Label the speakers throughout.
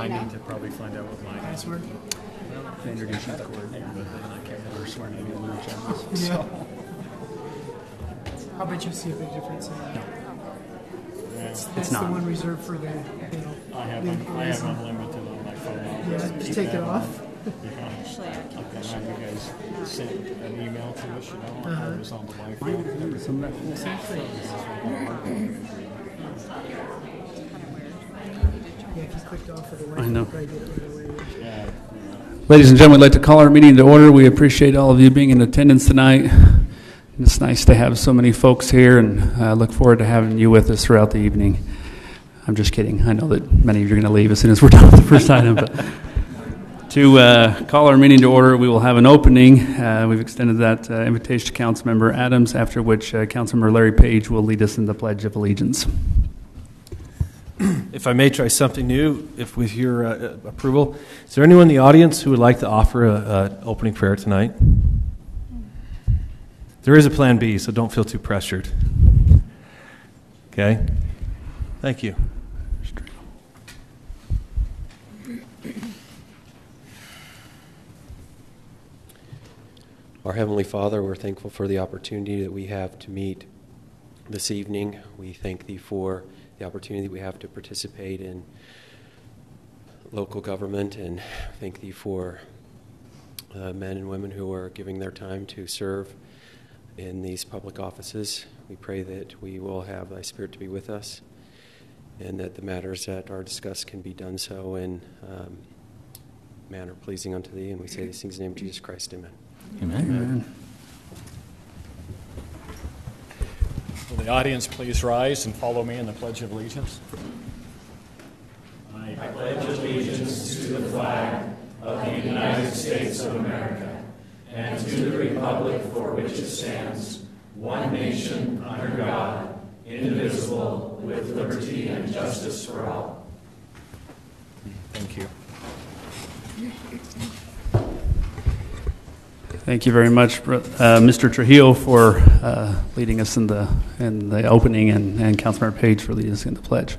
Speaker 1: I need to probably find out what my
Speaker 2: password.
Speaker 1: They introduce you to the coordinator, but then I can't remember swearing in the agendas.
Speaker 2: Yeah.
Speaker 1: So.
Speaker 2: I'll bet you see a big difference in that. That's
Speaker 1: not.
Speaker 2: the one reserved for the,
Speaker 1: I have unlimited on my phone.
Speaker 2: Yeah, just take it off.
Speaker 3: Actually, I can
Speaker 1: Okay, now you guys sent an email to us, you know, I was on the Wi-Fi.
Speaker 2: Yeah, if you clicked off of the Wi-Fi,
Speaker 1: I know.
Speaker 2: probably did it right away.
Speaker 1: Yeah.
Speaker 4: Ladies and gentlemen, we'd like to call our meeting to order. We appreciate all of you being in attendance tonight. It's nice to have so many folks here, and I look forward to having you with us throughout the evening. I'm just kidding. I know that many of you are going to leave as soon as we're done with the first item. But to call our meeting to order, we will have an opening. We've extended that invitation to Councilmember Adams, after which Councilmember Larry Page will lead us in the Pledge of Allegiance.
Speaker 5: If I may try something new, if with your approval, is there anyone in the audience who would like to offer an opening prayer tonight? There is a plan B, so don't feel too pressured. Okay? Thank you.
Speaker 6: Our Heavenly Father, we're thankful for the opportunity that we have to meet this evening. We thank Thee for the opportunity that we have to participate in local government, and thank Thee for men and women who are giving their time to serve in these public offices. We pray that we will have Thy Spirit to be with us, and that the matters that are discussed can be done so in manner pleasing unto Thee. And we say these things in the name of Jesus Christ. Amen.
Speaker 1: Amen. Amen. Will the audience please rise and follow me in the Pledge of Allegiance?
Speaker 7: I pledge allegiance to the flag of the United States of America and to the republic for which it stands, one nation under God, indivisible, with liberty and justice for all.
Speaker 1: Thank you.
Speaker 4: Thank you very much, Mr. Trujillo, for leading us in the opening, and Councilmember Page for leading us in the pledge.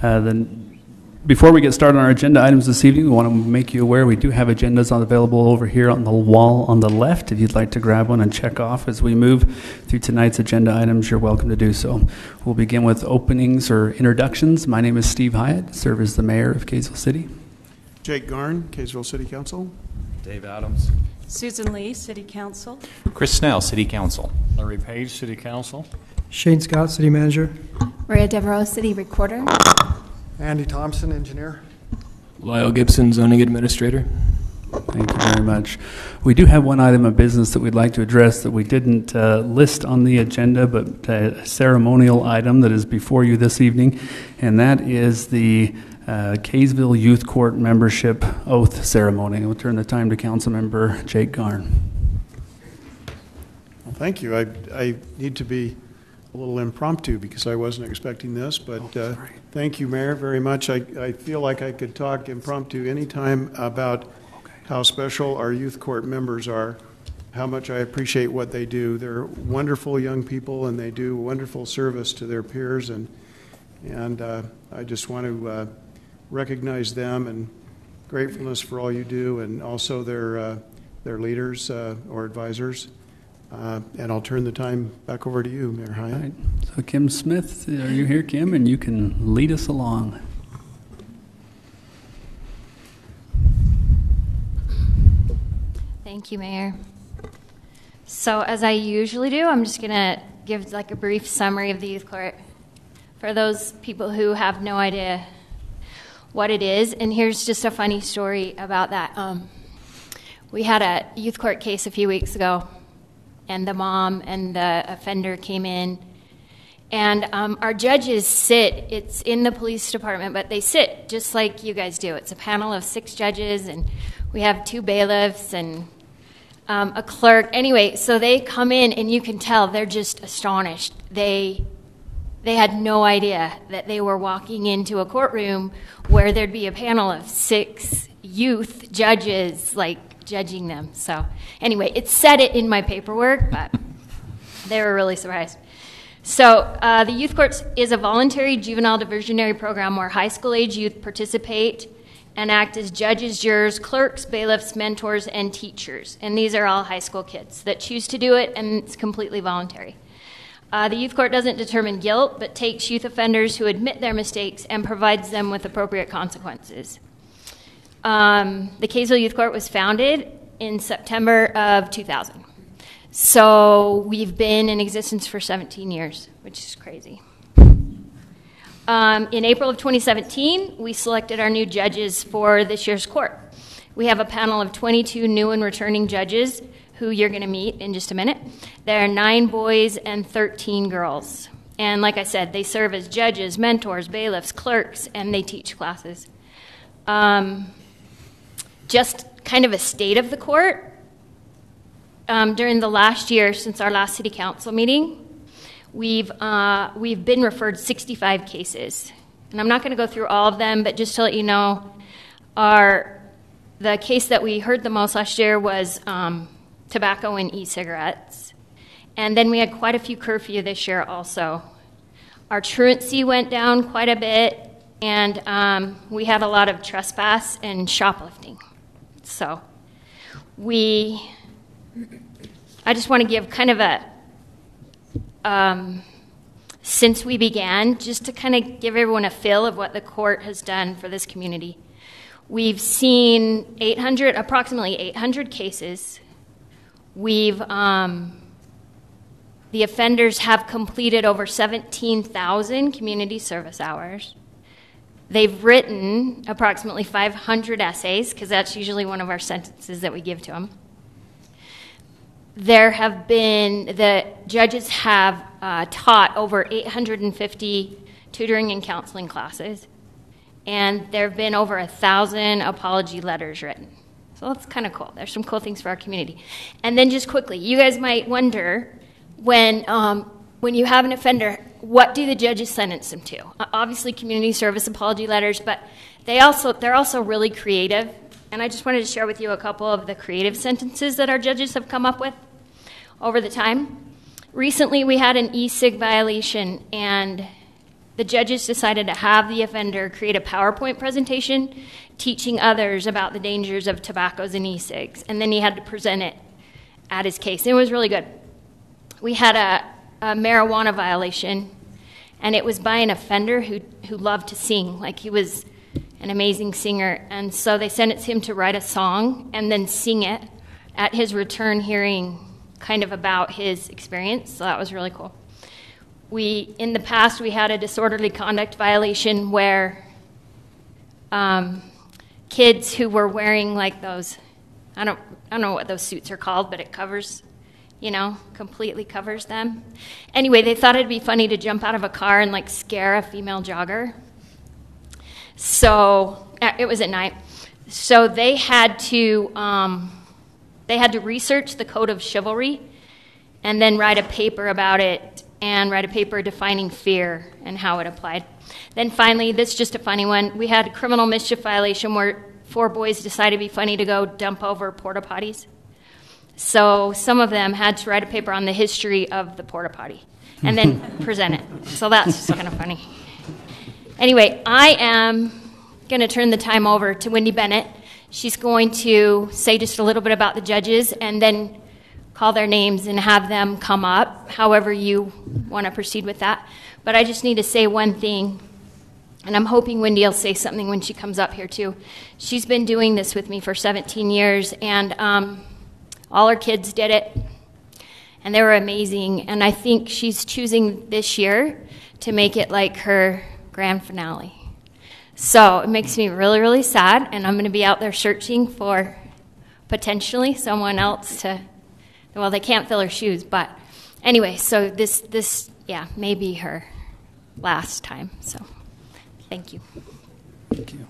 Speaker 4: Then, before we get started on our agenda items this evening, we want to make you aware we do have agendas available over here on the wall on the left. If you'd like to grab one and check off as we move through tonight's agenda items, you're welcome to do so. We'll begin with openings or introductions. My name is Steve Hyatt, serve as the mayor of Kaysville City.
Speaker 8: Jake Garn, Kaysville City Council.
Speaker 9: Dave Adams.
Speaker 3: Susan Lee, City Council.
Speaker 9: Chris Snell, City Council.
Speaker 1: Larry Page, City Council.
Speaker 2: Shane Scott, City Manager.
Speaker 10: Maria Devereaux, City Recorder.
Speaker 11: Andy Thompson, Engineer.
Speaker 12: Lyle Gibson, Zoning Administrator.
Speaker 4: Thank you very much. We do have one item of business that we'd like to address that we didn't list on the agenda, but a ceremonial item that is before you this evening, and that is the Kaysville Youth Court Membership Oath Ceremony. We'll turn the time to Councilmember Jake Garn.
Speaker 8: Well, thank you. I need to be a little impromptu because I wasn't expecting this, but thank you, Mayor, very much. I feel like I could talk impromptu anytime about how special our youth court members are, how much I appreciate what they do. They're wonderful young people, and they do wonderful service to their peers, and I just want to recognize them and gratefulness for all you do, and also their leaders or advisors. And I'll turn the time back over to you, Mayor Hyatt.
Speaker 4: All right. So Kim Smith, are you here, Kim? And you can lead us along.
Speaker 10: Thank you, Mayor. So as I usually do, I'm just going to give like a brief summary of the youth court for those people who have no idea what it is. And here's just a funny story about that. We had a youth court case a few weeks ago, and the mom and the offender came in. And our judges sit, it's in the police department, but they sit just like you guys do. It's a panel of 6 judges, and we have 2 bailiffs and a clerk. Anyway, so they come in, and you can tell they're just astonished. They had no idea that they were walking into a courtroom where there'd be a panel of 6 youth judges, like, judging them. So anyway, it said it in my paperwork, but they were really surprised. So the Youth Courts is a voluntary juvenile diversionary program where high school age youth participate and act as judges, jurors, clerks, bailiffs, mentors, and teachers. And these are all high school kids that choose to do it, and it's completely voluntary. The youth court doesn't determine guilt, but takes youth offenders who admit their mistakes and provides them with appropriate consequences. The Kaysville Youth Court was founded in September of 2000. So we've been in existence for 17 years, which is crazy. In April of 2017, we selected our new judges for this year's court. We have a panel of 22 new and returning judges who you're going to meet in just a minute. There are 9 boys and 13 girls. And like I said, they serve as judges, mentors, bailiffs, clerks, and they teach classes. Just kind of a state of the court. During the last year, since our last city council meeting, we've been referred 65 cases. And I'm not going to go through all of them, but just to let you know, the case that we heard the most last year was tobacco and e-cigarettes. And then we had quite a few curfew this year also. Our truancy went down quite a bit, and we had a lot of trespass and shoplifting. So I just want to give kind of since we began, just to kind of give everyone a feel of what the court has done for this community. We've seen approximately 800 cases. The offenders have completed over 17,000 community service hours. They've written approximately 500 essays, because that's usually one of our sentences that we give to them. The judges have taught over 850 tutoring and counseling classes, and there have been over 1,000 apology letters written. So that's kind of cool. There's some cool things for our community. And then just quickly, you guys might wonder, when you have an offender, what do the judges sentence them to? Obviously, community service apology letters, but they're also really creative. And I just wanted to share with you a couple of the creative sentences that our judges have come up with over the time. Recently, we had an e-cig violation, and the judges decided to have the offender create a PowerPoint presentation teaching others about the dangers of tobaccos and e-cigs, and then he had to present it at his case. It was really good. We had a marijuana violation, and it was by an offender who loved to sing. Like, he was an amazing singer, and so they sent him to write a song and then sing it at his return hearing, kind of about his experience. So that was really cool. In the past, we had a disorderly conduct violation where kids who were wearing like those, I don't know what those suits are called, but it covers, completely covers them. Anyway, they thought it'd be funny to jump out of a car and like scare a female jogger. So it was at night. So they had to research the code of chivalry and then write a paper about it and write a paper defining fear and how it applied. Then finally, this is just a funny one. We had a criminal mischief violation where 4 boys decided it'd be funny to go dump over porta potties. So some of them had to write a paper on the history of the porta potty and then present it. So that's kind of funny. Anyway, I am going to turn the time over to Wendy Bennett. She's going to say just a little bit about the judges and then call their names and have them come up, however you want to proceed with that. But I just need to say one thing, and I'm hoping Wendy will say something when she comes up here too. She's been doing this with me for 17 years, and all her kids did it, and they were amazing. And I think she's choosing this year to make it like her grand finale. So it makes me really, really sad, and I'm going to be out there searching for potentially someone else to, well, they can't fill her shoes, but anyway, so this may be her last time. So thank you.
Speaker 4: Thank you.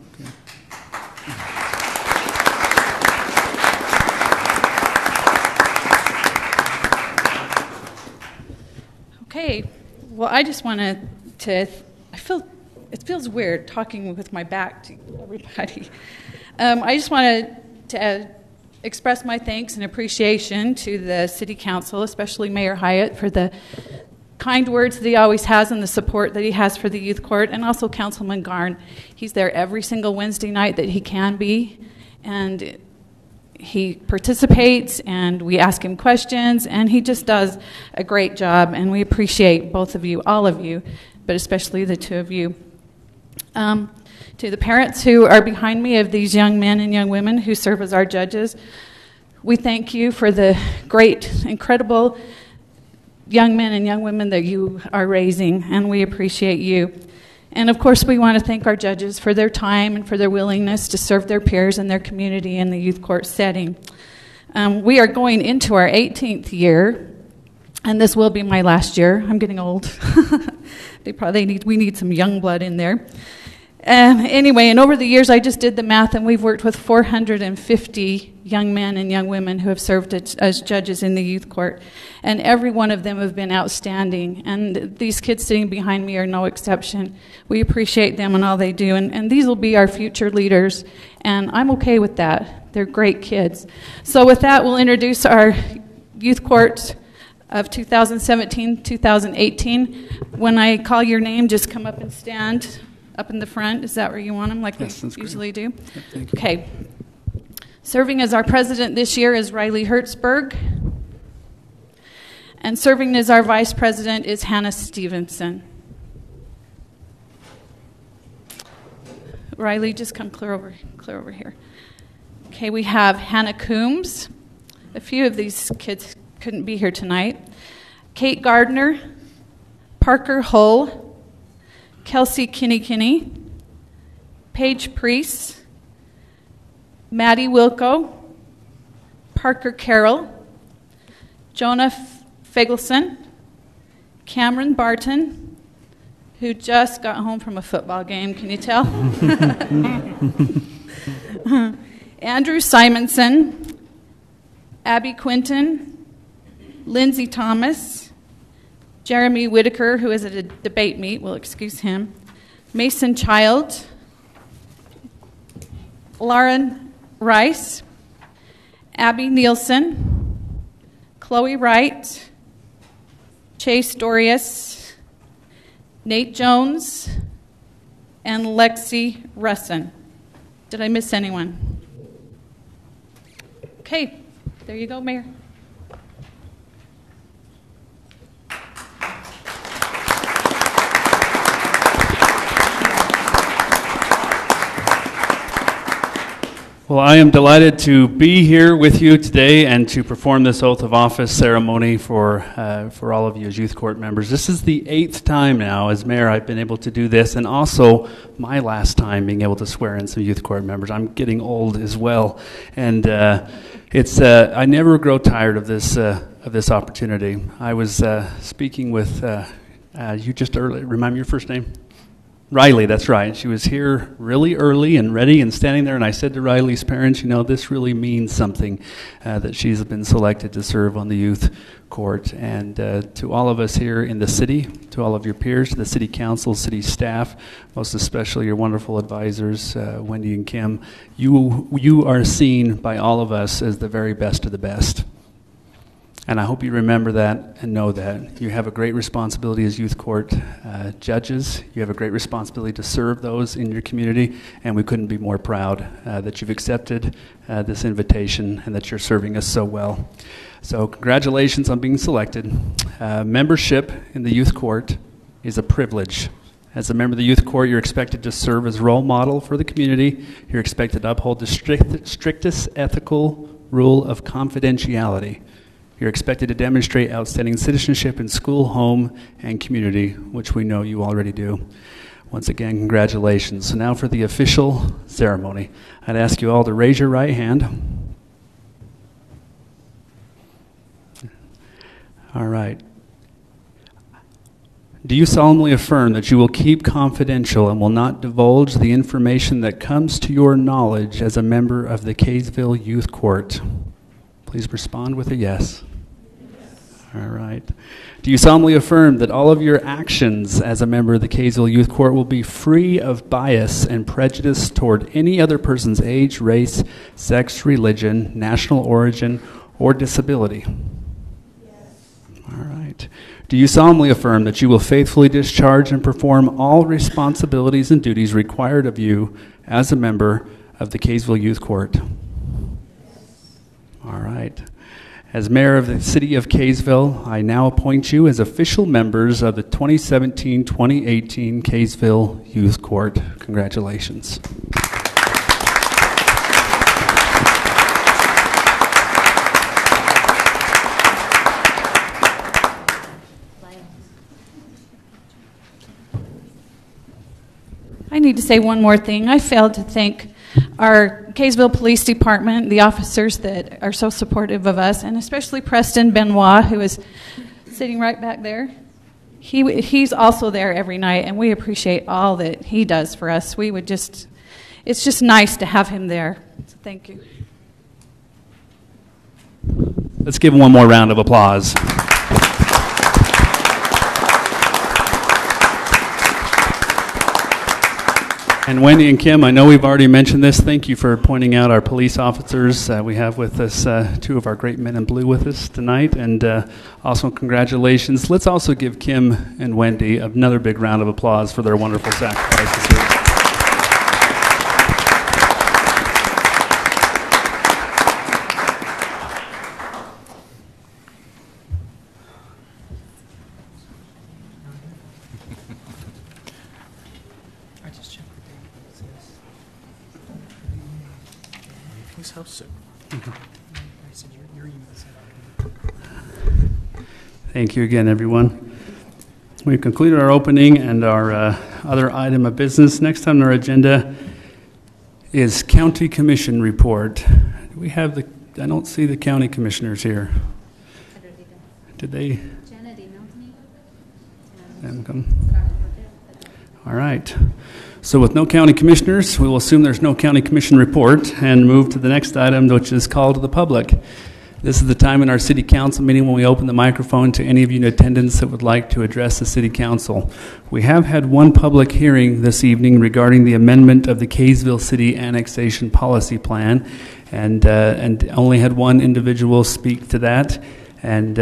Speaker 13: Okay. Well, I just wanted to, it feels weird talking with my back to everybody. I just wanted to express my thanks and appreciation to the City Council, especially Mayor Hyatt, for the kind words that he always has and the support that he has for the youth court, and also Councilman Garn. He's there every single Wednesday night that he can be, and he participates, and we ask him questions, and he just does a great job, and we appreciate both of you, all of you, but especially the two of you. To the parents who are behind me of these young men and young women who serve as our judges, we thank you for the great, incredible young men and young women that you are raising, and we appreciate you. And of course, we want to thank our judges for their time and for their willingness to serve their peers and their community in the youth court setting. We are going into our 18th year, and this will be my last year. I'm getting old. We need some young blood in there. Anyway, and over the years, I just did the math, and we've worked with 450 young men and young women who have served as judges in the youth court, and every one of them have been outstanding, and these kids sitting behind me are no exception. We appreciate them and all they do, and these will be our future leaders, and I'm okay with that. They're great kids. So with that, we'll introduce our youth court of 2017-2018. When I call your name, just come up and stand up in the front. Is that where you want them, like we usually do? Yep, okay. Serving as our president this year is Riley Hertzberg. And serving as our vice president is Hannah Stevenson. Riley, just come clear over here. Okay, we have Hannah Coombs. A few of these kids couldn't be here tonight. Kate Gardner, Parker Hull, Kelsey Kinney, Paige Priest, Maddie Wilco, Parker Carroll, Jonah Figelson, Cameron Barton, who just got home from a football game, can you tell? Andrew Simonson, Abby Quinton, Lindsay Thomas, Jeremy Whitaker, who is at a debate meet, we'll excuse him, Mason Child, Lauren Rice, Abby Nielsen, Chloe Wright, Chase Dorius, Nate Jones, and Lexi Russin. Did I miss anyone? Okay, there you go, Mayor.
Speaker 4: Well, I am delighted to be here with you today and to perform this oath of office ceremony for all of you as youth court members. This is the 8th time now as mayor I've been able to do this, and also my last time being able to swear in some youth court members. I'm getting old as well, and I never grow tired of this opportunity. I was speaking with you just earlier. Remind me your first name. Riley, that's right. She was here really early and ready and standing there, and I said to Riley's parents, you know, this really means something that she's been selected to serve on the youth court. And to all of us here in the city, to all of your peers, the city council, city staff, most especially your wonderful advisors, Wendy and Kim, you are seen by all of us as the very best of the best. And I hope you remember that and know that. You have a great responsibility as youth court judges. You have a great responsibility to serve those in your community, and we couldn't be more proud that you've accepted this invitation and that you're serving us so well. So congratulations on being selected. Membership in the youth court is a privilege. As a member of the youth court, you're expected to serve as role model for the community. You're expected to uphold the strictest ethical rule of confidentiality. You're expected to demonstrate outstanding citizenship in school, home, and community, which we know you already do. Once again, congratulations. So now for the official ceremony. I'd ask you all to raise your right hand. All right. Do you solemnly affirm that you will keep confidential and will not divulge the information that comes to your knowledge as a member of the Kaysville Youth Court? Please respond with a yes. All right. Do you solemnly affirm that all of your actions as a member of the Kaysville Youth Court will be free of bias and prejudice toward any other person's age, race, sex, religion, national origin, or disability? Yes. All right. right. Do you solemnly affirm that you will faithfully discharge and perform all responsibilities and duties required of you as a member of the Kaysville Youth Court? All right. As mayor of the city of Kaysville, I now appoint you as official members of the 2017-2018 Kaysville Youth Court. Congratulations.
Speaker 13: I need to say one more thing. I failed to thank our Kaysville Police Department, the officers that are so supportive of us, and especially Preston Benoit, who is sitting right back there. He's also there every night, and we appreciate all that he does for us. It's just nice to have him there. So thank you.
Speaker 4: Let's give him one more round of applause. And Wendy and Kim, I know we've already mentioned this. Thank you for pointing out our police officers. We have with us two of our great men in blue with us tonight. And also congratulations. Let's also give Kim and Wendy another big round of applause for their wonderful sacrifices here. Thank you again, everyone. We've concluded our opening and our other item of business. Next on our agenda is County Commission report. We have I don't see the county commissioners here. Did they? All right. So with no county commissioners, we will assume there's no county commission report and move to the next item, which is call to the public. This is the time in our city council meeting when we open the microphone to any of you in attendance that would like to address the city council. We have had one public hearing this evening regarding the amendment of the Kaysville City Annexation Policy Plan, and only had one individual speak to that, and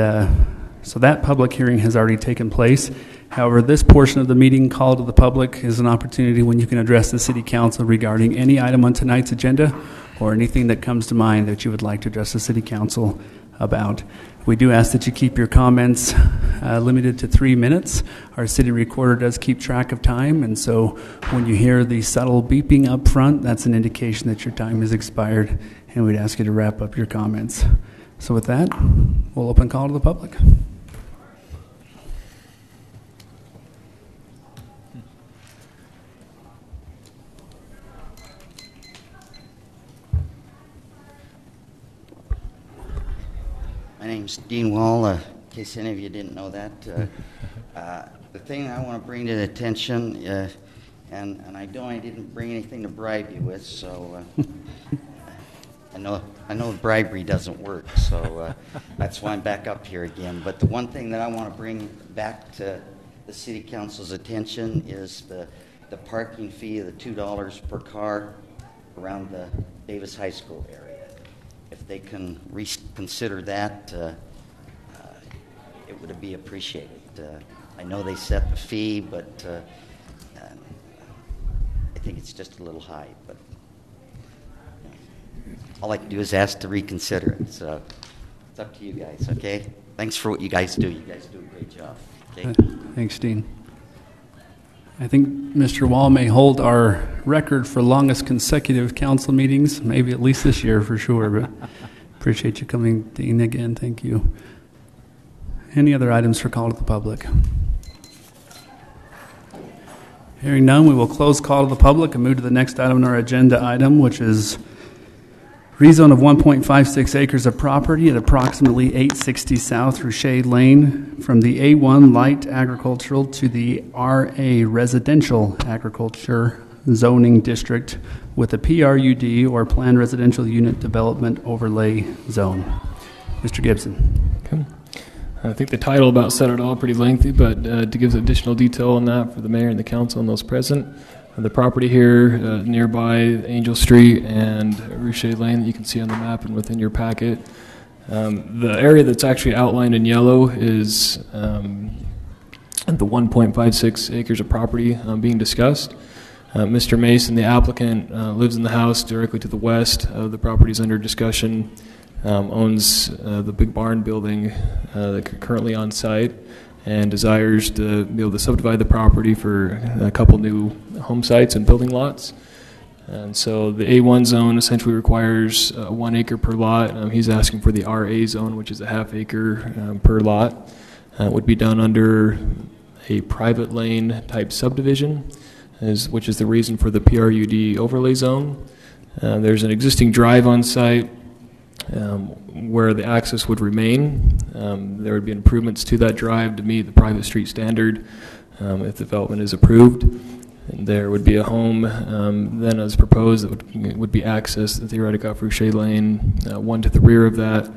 Speaker 4: so that public hearing has already taken place. However, this portion of the meeting, call to the public, is an opportunity when you can address the city council regarding any item on tonight's agenda or anything that comes to mind that you would like to address the city council about. We do ask that you keep your comments limited to 3 minutes. Our city recorder does keep track of time, and so when you hear the subtle beeping up front, that's an indication that your time has expired, and we'd ask you to wrap up your comments. So with that, we'll open call to the public.
Speaker 14: My name's Dean Wall, in case any of you didn't know that. The thing I want to bring to the attention, and I didn't bring anything to bribe you with, so I know bribery doesn't work, so that's why I'm back up here again. But the one thing that I want to bring back to the city council's attention is the parking fee of the $2 per car around the Davis High School area. If they can reconsider that, it would be appreciated. I know they set the fee, but I think it's just a little high. But all I can do is ask to reconsider it. So it's up to you guys, okay? Thanks for what you guys do. You guys do a great job. Okay?
Speaker 4: Thanks, Dean. I think Mr. Wall may hold our record for longest consecutive council meetings, maybe at least this year for sure, but appreciate you coming, Dean, again. Thank you. Any other items for call to the public? Hearing none, we will close call to the public and move to the next item on our agenda item, which is rezone of 1.56 acres of property at approximately 860 South Rochelle Lane from the A1 light agricultural to the RA residential agriculture zoning district with a PRUD or planned residential unit development overlay zone. Mr. Gibson.
Speaker 12: Okay. I think the title about said it all, pretty lengthy, but to give additional detail on that for the mayor and the council and those present, the property here nearby Angel Street and Rochelle Lane that you can see on the map and within your packet The area that's actually outlined in yellow is the 1.56 acres of property being discussed. Mr. Mason, the applicant, lives in the house directly to the west of the properties under discussion, owns the big barn building that's currently on site, and desires to be able to subdivide the property for a couple new home sites and building lots. And so the A1 zone essentially requires 1 acre per lot. He's asking for the RA zone, which is a half acre per lot. It would be done under a private lane type subdivision, which is the reason for the PRUD overlay zone. There's an existing drive on site where the access would remain. There would be improvements to that drive to meet the private street standard if development is approved. And there would be a home then as proposed that would be accessed, the theoretic off Rouchet Lane, one to the rear of that,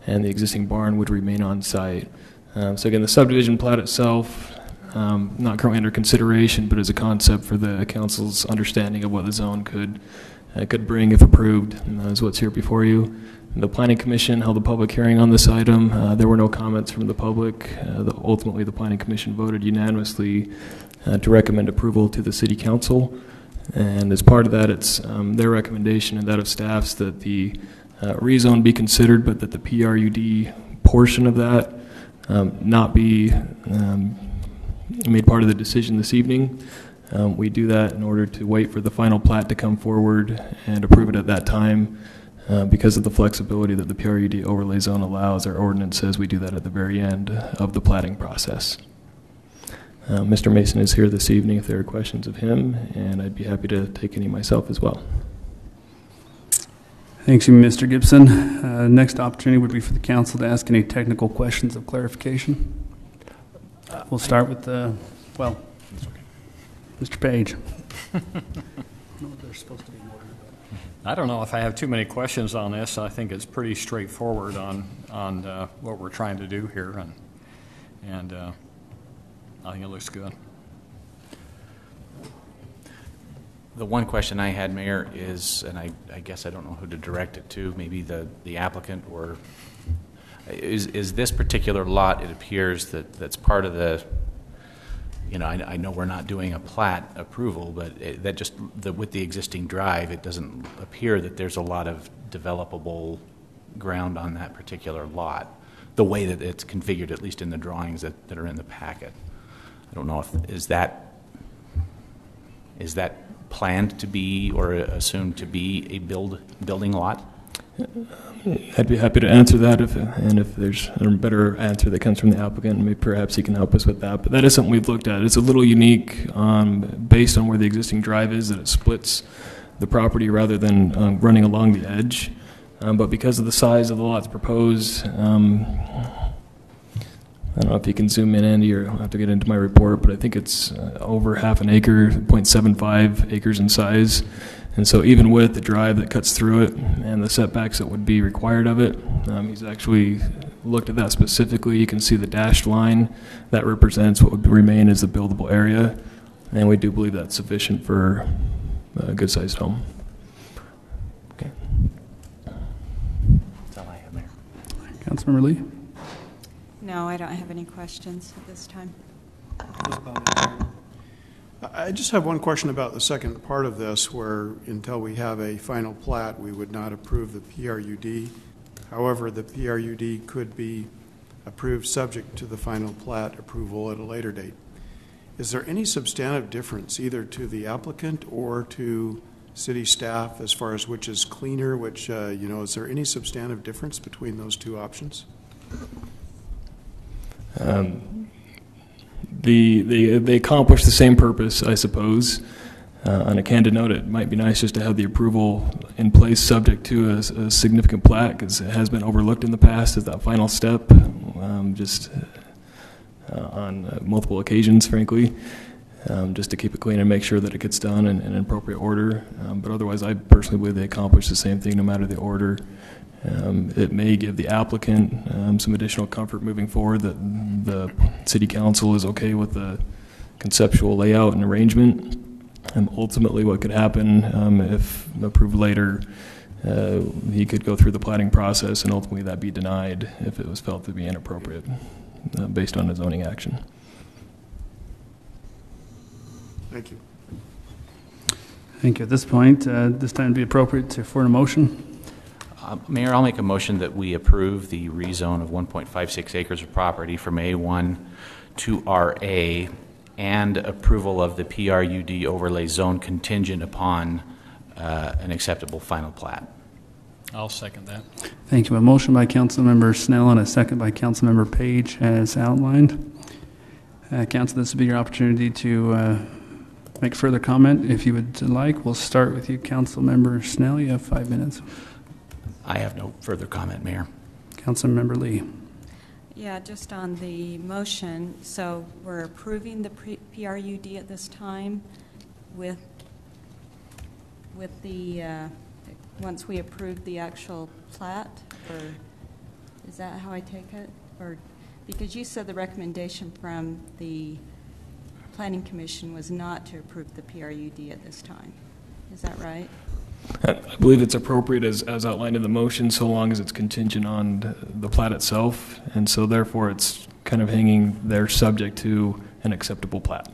Speaker 12: and the existing barn would remain on site. So again, the subdivision plat itself, not currently under consideration, but as a concept for the council's understanding of what the zone could bring if approved, is what's here before you. The Planning Commission held a public hearing on this item. There were no comments from the public. Ultimately, the Planning Commission voted unanimously to recommend approval to the City Council. And as part of that, it's their recommendation and that of staff's that the rezone be considered, but that the PRUD portion of that not be made part of the decision this evening. We do that in order to wait for the final plat to come forward and approve it at that time. Because of the flexibility that the PRUD overlay zone allows, our ordinance says we do that at the very end of the platting process. Mr. Mason is here this evening if there are questions of him, and I'd be happy to take any myself as well.
Speaker 4: Thanks, Mr. Gibson. Next opportunity would be for the council to ask any technical questions of clarification. We'll start with Mr. Page.
Speaker 1: I don't know if I have too many questions on this. I think it's pretty straightforward on what we're trying to do here, and I think it looks good.
Speaker 9: The one question I had, Mayor, is, and I guess I don't know who to direct it to, maybe the applicant, or is this particular lot, it appears that's part of the, I know we're not doing a plat approval, but with the existing drive, it doesn't appear that there's a lot of developable ground on that particular lot, the way that it's configured, at least in the drawings that are in the packet. I don't know if is that planned to be or assumed to be a building lot?
Speaker 12: I'd be happy to answer that, if there's a better answer that comes from the applicant, maybe perhaps he can help us with that. But that is something we've looked at. It's a little unique based on where the existing drive is, that it splits the property rather than running along the edge. But because of the size of the lots proposed, I don't know if you can zoom in, Andy, or I'll have to get into my report, but I think it's over half an acre, 0.75 acres in size. And so even with the drive that cuts through it and the setbacks that would be required of it, he's actually looked at that specifically. You can see the dashed line. That represents what would remain as the buildable area. And we do believe that's sufficient for a good-sized home. Okay.
Speaker 9: That's all I have, Mayor.
Speaker 4: Councilmember Lee?
Speaker 3: No, I don't have any questions at this time.
Speaker 8: I just have one question about the second part of this, where until we have a final plat, we would not approve the PRUD. However, the PRUD could be approved subject to the final plat approval at a later date. Is there any substantive difference either to the applicant or to city staff as far as which is cleaner, is there any substantive difference between those two options?
Speaker 12: They accomplish the same purpose, I suppose. On a candid note, it might be nice just to have the approval in place subject to a significant plat, because it has been overlooked in the past as that final step, on multiple occasions, frankly, just to keep it clean and make sure that it gets done in an appropriate order. But otherwise, I personally believe they accomplish the same thing no matter the order. It may give the applicant some additional comfort moving forward that the City Council is okay with the conceptual layout and arrangement. Ultimately, what could happen if approved later he could go through the planning process and ultimately that be denied if it was felt to be inappropriate based on a zoning action.
Speaker 8: Thank you.
Speaker 4: Thank you. At this point, this time would be appropriate for a motion.
Speaker 9: Mayor, I'll make a motion that we approve the rezone of 1.56 acres of property from A1 to RA and approval of the PRUD overlay zone contingent upon an acceptable final plat.
Speaker 1: I'll second that.
Speaker 4: Thank you. A motion by Councilmember Snell and a second by Councilmember Page as outlined. Council, this will be your opportunity to make further comment if you would like. We'll start with you, Councilmember Snell. You have 5 minutes.
Speaker 9: I have no further comment, Mayor.
Speaker 4: Councilmember Lee.
Speaker 3: Yeah, just on the motion, so we're approving the PRUD at this time with the, once we approve the actual plat, or is that how I take it? Or, because you said the recommendation from the Planning Commission was not to approve the PRUD at this time. Is that right?
Speaker 12: I believe it's appropriate as outlined in the motion, so long as it's contingent on the plat itself, and so therefore it's kind of hanging there subject to an acceptable plat,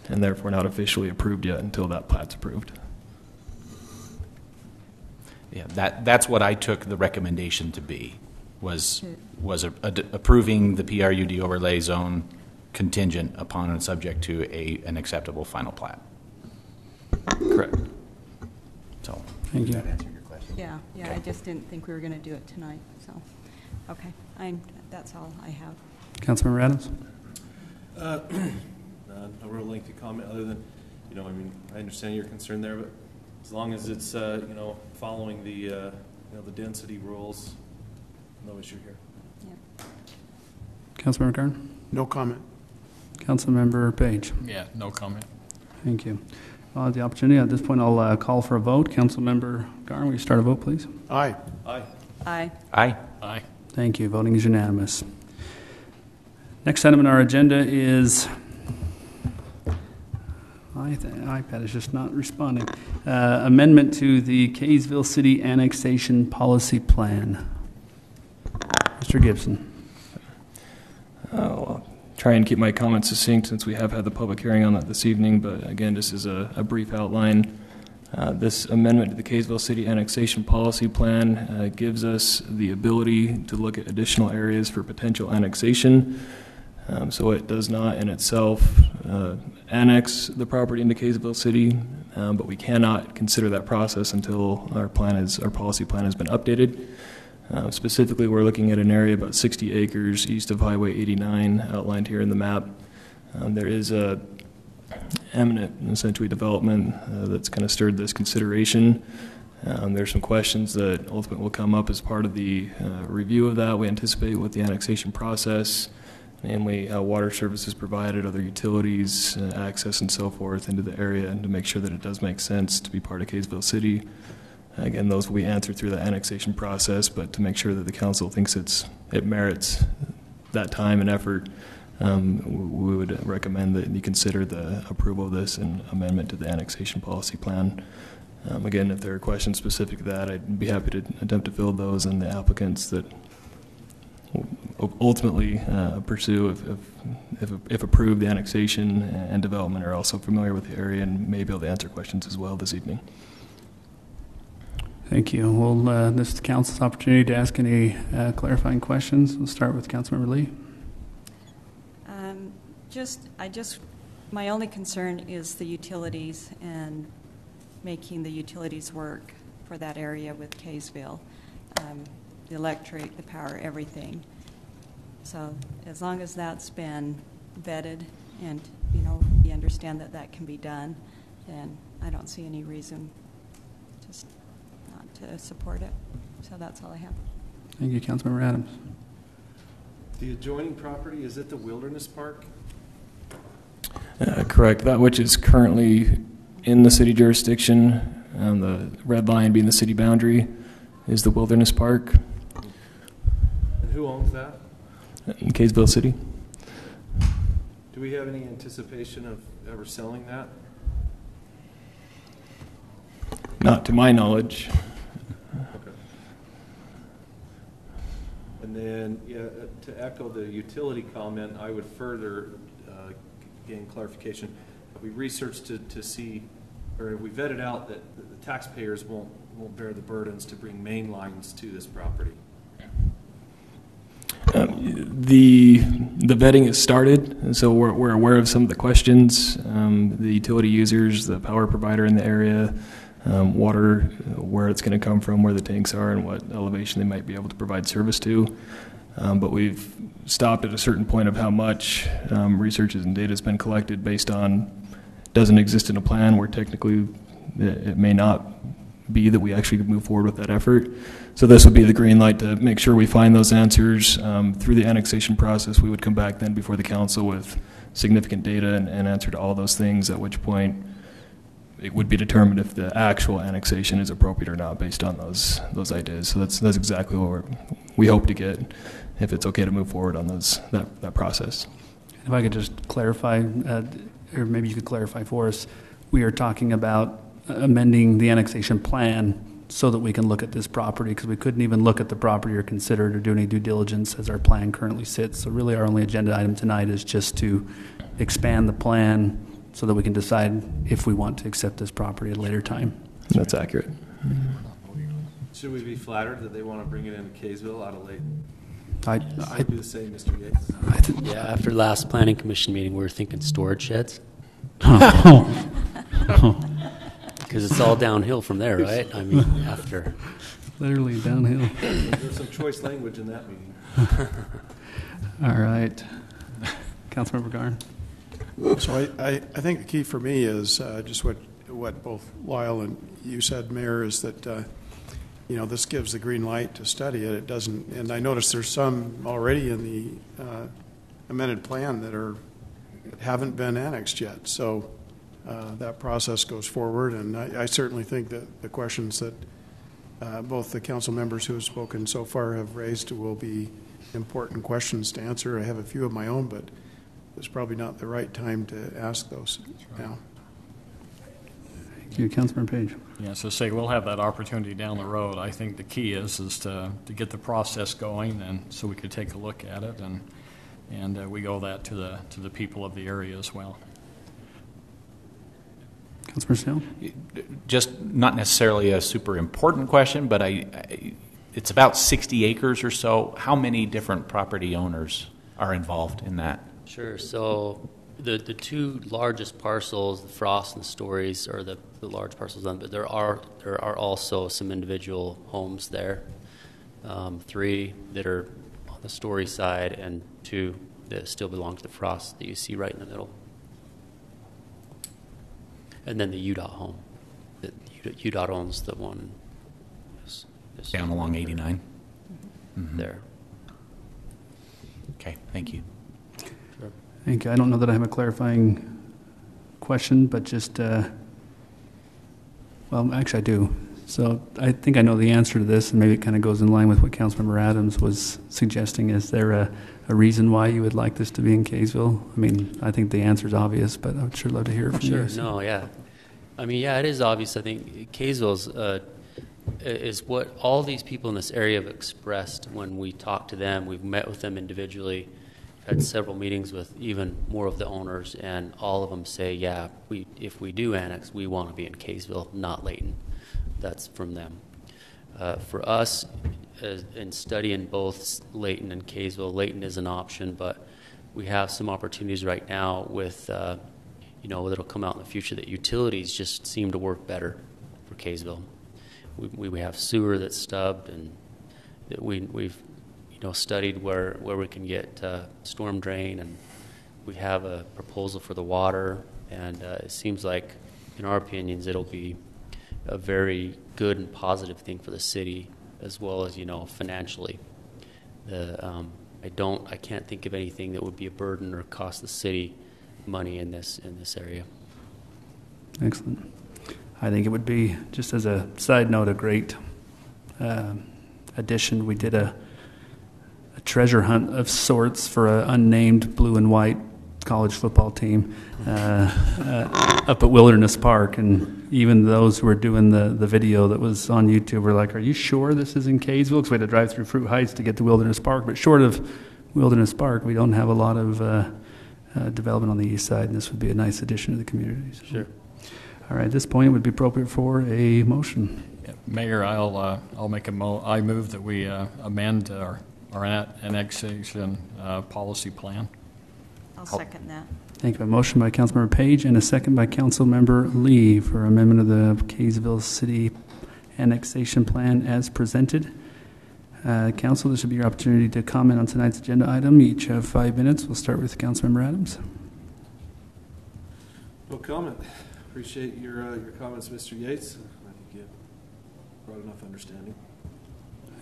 Speaker 12: and therefore not officially approved yet until that plat's approved.
Speaker 9: Yeah, that's what I took the recommendation to be, was approving the PRUD overlay zone contingent upon and subject to an acceptable final plat.
Speaker 12: Correct.
Speaker 9: So,
Speaker 4: thank you.
Speaker 9: Does that answer your question?
Speaker 3: Yeah, I just didn't think we were going to do it tonight. So, okay, that's all I have.
Speaker 4: Councilmember Adams.
Speaker 5: No real lengthy comment other than, I mean, I understand your concern there, but as long as it's, following the density rules, no issue here.
Speaker 3: Yeah.
Speaker 4: Councilmember Kern.
Speaker 8: No comment.
Speaker 4: Councilmember Page.
Speaker 1: Yeah, no comment.
Speaker 4: Thank you. I'll have the opportunity. At this point, I'll call for a vote. Councilmember Garn, will you start a vote, please?
Speaker 8: Aye.
Speaker 5: Aye.
Speaker 3: Aye.
Speaker 9: Aye.
Speaker 1: Aye.
Speaker 4: Thank you. Voting is unanimous. Next item on our agenda is, iPad is just not responding, amendment to the Kaysville City Annexation Policy Plan. Mr. Gibson.
Speaker 12: I'll try and keep my comments succinct since we have had the public hearing on that this evening, but again, just as a brief outline, this amendment to the Kaysville City Annexation Policy Plan gives us the ability to look at additional areas for potential annexation. So it does not in itself annex the property into Kaysville City, but we cannot consider that process until our policy plan has been updated. Specifically, we're looking at an area about 60 acres east of Highway 89, outlined here in the map. There is a eminent, essentially, development that's kind of stirred this consideration. There's some questions that ultimately will come up as part of the review of that. We anticipate with the annexation process, namely water services provided, other utilities, access and so forth into the area, and to make sure that it does make sense to be part of Kaysville City. Again, those will be answered through the annexation process, but to make sure that the council thinks it merits that time and effort, we would recommend that you consider the approval of this and amendment to the annexation policy plan. Again, if there are questions specific to that, I'd be happy to attempt to field those, and the applicants that ultimately pursue, if approved, the annexation and development are also familiar with the area and may be able to answer questions as well this evening.
Speaker 4: Thank you. Well, this is the council's opportunity to ask any clarifying questions. We'll start with Councilmember Lee.
Speaker 3: My only concern is the utilities and making the utilities work for that area with Kaysville. The electric, the power, everything. So as long as that's been vetted and, we understand that that can be done, then I don't see any reason just not to support it. So that's all I have.
Speaker 4: Thank you, Councilmember Adams.
Speaker 5: The adjoining property, is it the Wilderness Park?
Speaker 12: Correct. That which is currently in the city jurisdiction, the red line being the city boundary, is the Wilderness Park.
Speaker 5: And who owns that?
Speaker 12: In Kaysville City.
Speaker 5: Do we have any anticipation of ever selling that?
Speaker 12: Not to my knowledge.
Speaker 5: Okay. And then, yeah, to echo the utility comment, I would further gain clarification. Have we researched to see, or have we vetted out that the taxpayers won't bear the burdens to bring main lines to this property?
Speaker 12: The vetting has started, and so we're aware of some of the questions. The utility users, the power provider in the area, water, where it's going to come from, where the tanks are, and what elevation they might be able to provide service to. But we've stopped at a certain point of how much researches and data has been collected based on doesn't exist in a plan where technically it may not be that we actually move forward with that effort. So this would be the green light to make sure we find those answers. Through the annexation process, we would come back then before the council with significant data and answer to all those things, at which point it would be determined if the actual annexation is appropriate or not based on those ideas. So that's exactly what we hope to get, if it's okay to move forward on that process.
Speaker 4: If I could just clarify, or maybe you could clarify for us, we are talking about amending the annexation plan so that we can look at this property, because we couldn't even look at the property or consider it or do any due diligence as our plan currently sits. So really our only agenda item tonight is just to expand the plan so that we can decide if we want to accept this property at a later time.
Speaker 12: That's accurate.
Speaker 5: Should we be flattered that they want to bring it into Kaysville out of Layton?
Speaker 4: I'd
Speaker 5: be the same, Mr. Yates.
Speaker 15: Yeah, after last planning commission meeting, we were thinking storage sheds. Because it's all downhill from there, right? I mean, after.
Speaker 4: Literally downhill.
Speaker 5: There's some choice language in that meeting.
Speaker 4: All right. Councilmember Garn.
Speaker 8: So I think the key for me is just what both Lyle and you said, Mayor, is that this gives the green light to study it. It doesn't, and I notice there's some already in the amended plan that haven't been annexed yet. So that process goes forward, and I certainly think that the questions that both the council members who have spoken so far have raised will be important questions to answer. I have a few of my own, but it's probably not the right time to ask those now.
Speaker 4: Thank you, Councilmember Page.
Speaker 1: Yeah, so say we'll have that opportunity down the road. I think the key is to get the process going, and so we could take a look at it, and we owe that to the people of the area as well.
Speaker 4: Councilmember Snell?
Speaker 9: Just not necessarily a super important question, but it's about 60 acres or so. How many different property owners are involved in that?
Speaker 15: Sure. So the two largest parcels, the Frost and the Stories, are the large parcels, but there are also some individual homes there. 3 that are on the Story side, and 2 that still belong to the Frost that you see right in the middle. And then the UDOT home. UDOT owns the one
Speaker 9: down along 89. Mm-hmm.
Speaker 15: There.
Speaker 9: Okay, thank you.
Speaker 15: Sure.
Speaker 4: Thank you. I don't know that I have a clarifying question, but just, well, actually I do. So I think I know the answer to this, and maybe it kind of goes in line with what Councilmember Adams was suggesting. Is there a reason why you would like this to be in Kaysville? I mean, I think the answer is obvious, but I would sure love to hear it from you.
Speaker 15: Sure. No, yeah. I mean, yeah, it is obvious. I think Kaysville's is what all these people in this area have expressed when we talk to them. We've met with them individually, had several meetings with even more of the owners, and all of them say, yeah, if we do annex, we want to be in Kaysville, not Layton. That's from them. For us, in studying both Layton and Kaysville, Layton is an option, but we have some opportunities right now with, that'll come out in the future that utilities just seem to work better for Kaysville. We have sewer that's stubbed, and that we've studied where we can get storm drain, and we have a proposal for the water, and it seems like, in our opinions, it'll be a very good and positive thing for the city, as well as financially. I can't think of anything that would be a burden or cost the city money in this area.
Speaker 4: Excellent. I think it would be, just as a side note, a great addition. We did a treasure hunt of sorts for an unnamed blue and white college football team up at Wilderness Park, and even those who were doing the video that was on YouTube were like, are you sure this is in Kaysville? Because we had to drive through Fruit Heights to get to Wilderness Park. But short of Wilderness Park, we don't have a lot of development on the east side, and this would be a nice addition to the community. So.
Speaker 15: Sure.
Speaker 4: All right, at this point, it would be appropriate for a motion.
Speaker 1: Yeah, Mayor, I'll make I move that we amend our annexation policy plan.
Speaker 3: I'll second that.
Speaker 4: Thank you. A motion by Councilmember Page and a second by Councilmember Lee for amendment of the Kaysville City annexation plan as presented. Council, this will be your opportunity to comment on tonight's agenda item. You each have 5 minutes. We'll start with Councilmember Adams.
Speaker 5: No comment. Appreciate your comments, Mr. Yates. I think you brought enough understanding.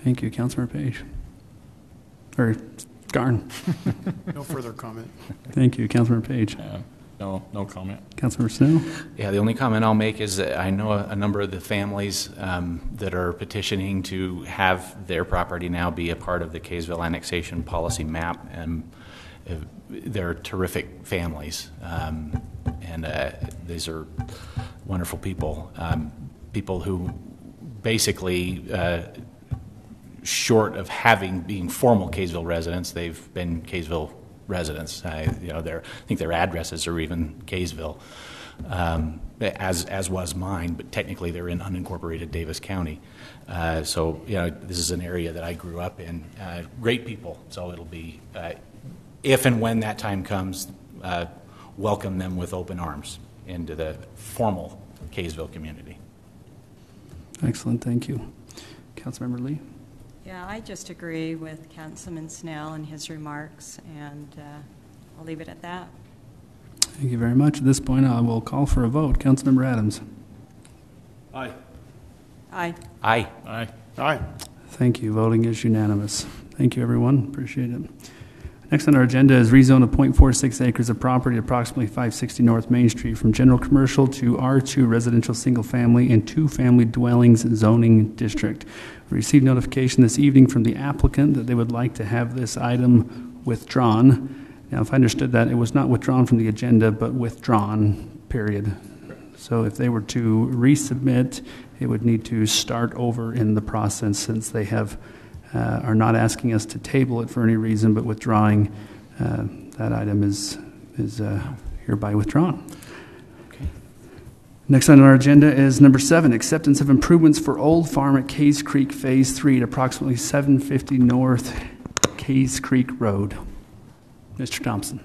Speaker 4: Thank you, Councilmember Page. Or Garn.
Speaker 8: No further comment.
Speaker 4: Thank you, Councilmember Page.
Speaker 1: No comment.
Speaker 4: Councilmember Snell.
Speaker 9: Yeah, the only comment I'll make is that I know a number of the families that are petitioning to have their property now be a part of the Kaysville annexation policy map, and they're terrific families, and these are wonderful people, people who basically, short of being formal Kaysville residents, they've been Kaysville residents. I think their addresses are even Kaysville, as was mine, but technically they're in unincorporated Davis County. So this is an area that I grew up in. Great people. So it'll be, if and when that time comes, welcome them with open arms into the formal Kaysville community.
Speaker 4: Excellent. Thank you. Councilmember Lee.
Speaker 3: Yeah, I just agree with Councilman Snell and his remarks, and I'll leave it at that.
Speaker 4: Thank you very much. At this point, I will call for a vote. Councilmember Adams.
Speaker 5: Aye.
Speaker 3: Aye.
Speaker 9: Aye.
Speaker 1: Aye.
Speaker 8: Aye.
Speaker 4: Thank you. Voting is unanimous. Thank you, everyone. Appreciate it. Next on our agenda is rezone of 0.46 acres of property approximately 560 North Main Street from general commercial to R2 residential single family and 2 family dwellings zoning district. We received notification this evening from the applicant that they would like to have this item withdrawn. Now, if I understood that, it was not withdrawn from the agenda, but withdrawn, period. So if they were to resubmit, it would need to start over in the process since they are not asking us to table it for any reason, but withdrawing that item is hereby withdrawn.
Speaker 9: Okay.
Speaker 4: Next on our agenda is number 7, acceptance of improvements for Old Farm at Kays Creek Phase 3 at approximately 750 North Kays Creek Road. Mr. Thompson.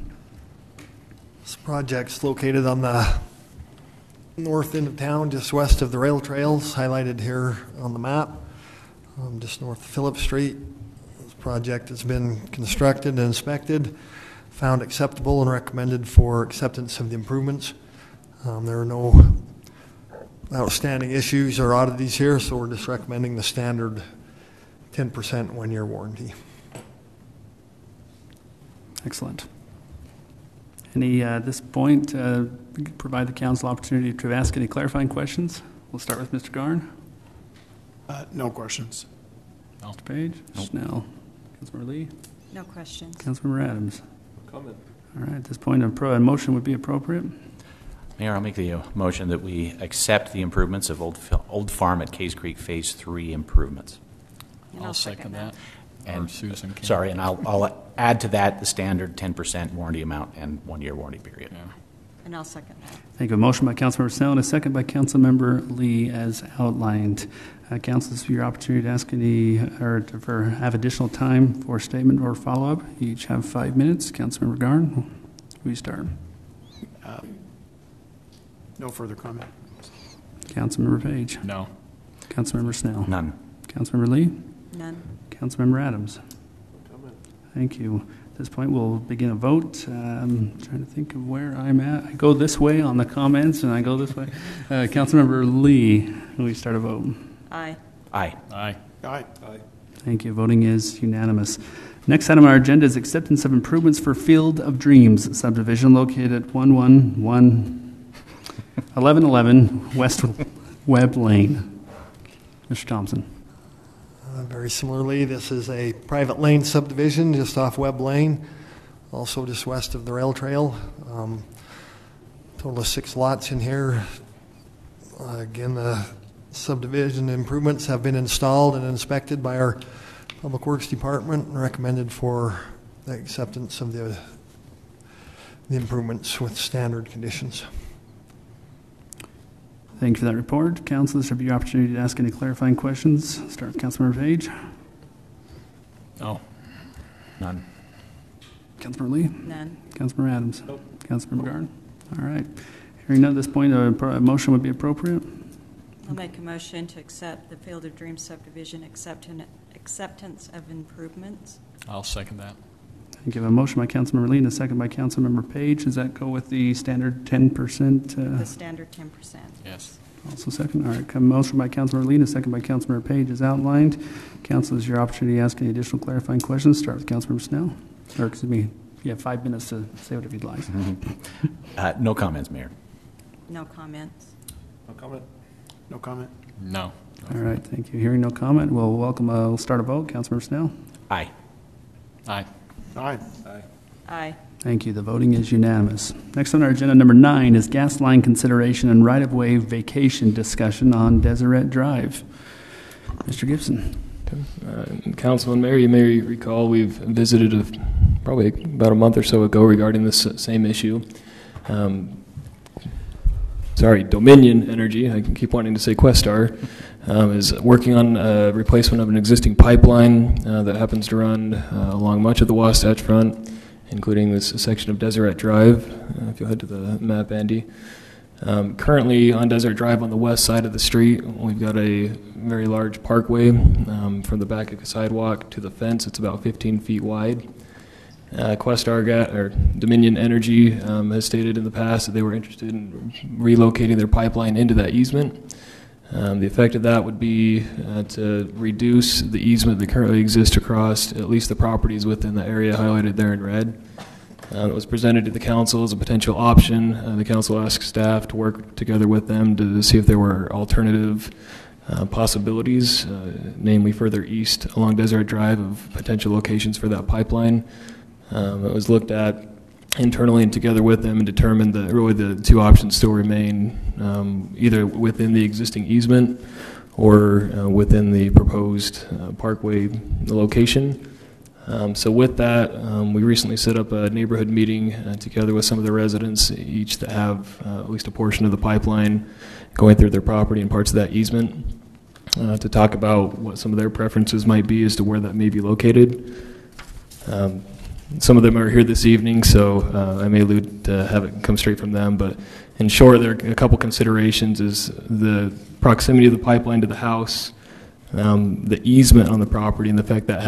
Speaker 11: This project's located on the north end of town, just west of the rail trails, highlighted here on the map. Just north of Phillip Street. This project has been constructed and inspected, found acceptable and recommended for acceptance of the improvements. There are no outstanding issues or oddities here, so we're just recommending the standard 10% 1-year warranty.
Speaker 4: Excellent. Any, at this point, provide the council opportunity to ask any clarifying questions. We'll start with Mr. Garn.
Speaker 8: No questions.
Speaker 4: Mr. Page.
Speaker 9: Nope.
Speaker 4: Snell. Councilmember Lee.
Speaker 3: No questions.
Speaker 4: Councilmember Adams.
Speaker 5: No comment.
Speaker 4: All right, at this point, a motion would be appropriate.
Speaker 9: Mayor, I'll make the motion that we accept the improvements of Old Farm at Kays Creek Phase 3 improvements.
Speaker 3: And
Speaker 1: I'll second that.
Speaker 9: And
Speaker 1: Or Susan can.
Speaker 9: sorry, and I'll add to that the standard 10% warranty amount and 1-year warranty period.
Speaker 1: Yeah.
Speaker 3: And I'll second that.
Speaker 4: Thank you. A motion by Councilmember Snell and a second by Councilmember Lee as outlined. Council, this is your opportunity to ask any or to have additional time for statement or follow-up. You each have 5 minutes. Councilmember Garn, will you start?
Speaker 8: No further comment.
Speaker 4: Councilmember Page.
Speaker 1: No.
Speaker 4: Councilmember Snell.
Speaker 9: None.
Speaker 4: Councilmember Lee.
Speaker 3: None.
Speaker 4: Councilmember Adams.
Speaker 5: No comment.
Speaker 4: Thank you. At this point, we'll begin a vote. I'm trying to think of where I'm at. I go this way on the comments, and I go this way. Councilmember Lee, will we start a vote?
Speaker 3: Aye.
Speaker 9: Aye.
Speaker 1: Aye.
Speaker 8: Aye.
Speaker 5: Aye.
Speaker 4: Thank you. Voting is unanimous. Next item on our agenda is acceptance of improvements for Field of Dreams subdivision located at 1111 West Webb Lane. Mr. Thompson.
Speaker 11: Very similarly, this is a private lane subdivision just off Webb Lane, also just west of the rail trail. Total of 6 lots in here. Again, the subdivision improvements have been installed and inspected by our Public Works Department and recommended for the acceptance of the improvements with standard conditions.
Speaker 4: Thank you for that report. Council, this will be your opportunity to ask any clarifying questions. Start with Councilmember Page.
Speaker 1: Oh, none.
Speaker 4: Councilmember Lee?
Speaker 3: None.
Speaker 4: Councilmember Adams? Nope. Councilmember Garn? All right. Hearing none at this point, a motion would be appropriate.
Speaker 3: I'll make a motion to accept the Field of Dreams subdivision acceptance of improvements.
Speaker 1: I'll second that.
Speaker 4: I give a motion by Councilmember Lee and a second by Councilmember Page. Does that go with the standard 10%?
Speaker 3: The standard 10%.
Speaker 1: Yes.
Speaker 4: Also second. All right. Motion by Councilmember Lee and a second by Councilmember Page is outlined. Council, is your opportunity to ask any additional clarifying questions. Start with Councilmember Snell. Or excuse me, you have 5 minutes to say whatever you'd like.
Speaker 9: No comments, Mayor.
Speaker 3: No comments.
Speaker 5: No comment?
Speaker 8: No comment?
Speaker 1: No.
Speaker 4: All right. Thank you. Hearing no comment, we'll start a vote. Councilmember Snell?
Speaker 9: Aye.
Speaker 1: Aye.
Speaker 8: Aye.
Speaker 5: Aye.
Speaker 3: Aye.
Speaker 4: Thank you. The voting is unanimous. Next on our agenda, number 9, is gas line consideration and right-of-way vacation discussion on Deseret Drive. Mr. Gibson.
Speaker 12: Councilman Mayor, you may recall we've visited probably about a month or so ago regarding this same issue. Dominion Energy, I keep wanting to say Questar, is working on a replacement of an existing pipeline that happens to run along much of the Wasatch Front, including this section of Deseret Drive, if you'll head to the map, Andy. Currently on Desert Drive on the west side of the street, we've got a very large parkway from the back of the sidewalk to the fence. It's about 15 feet wide. Dominion Energy has stated in the past that they were interested in relocating their pipeline into that easement. The effect of that would be to reduce the easement that currently exists across at least the properties within the area highlighted there in red. It was presented to the council as a potential option. The council asked staff to work together with them to see if there were alternative possibilities, namely further east along Desert Drive, of potential locations for that pipeline. It was looked at internally and together with them and determined that really the 2 options still remain, either within the existing easement or within the proposed parkway location. So with that, we recently set up a neighborhood meeting together with some of the residents, each that have at least a portion of the pipeline going through their property and parts of that easement, to talk about what some of their preferences might be as to where that may be located. Some of them are here this evening, so I may allude to have it come straight from them. But in short, there are a couple considerations: is the proximity of the pipeline to the house, the easement on the property, and the fact that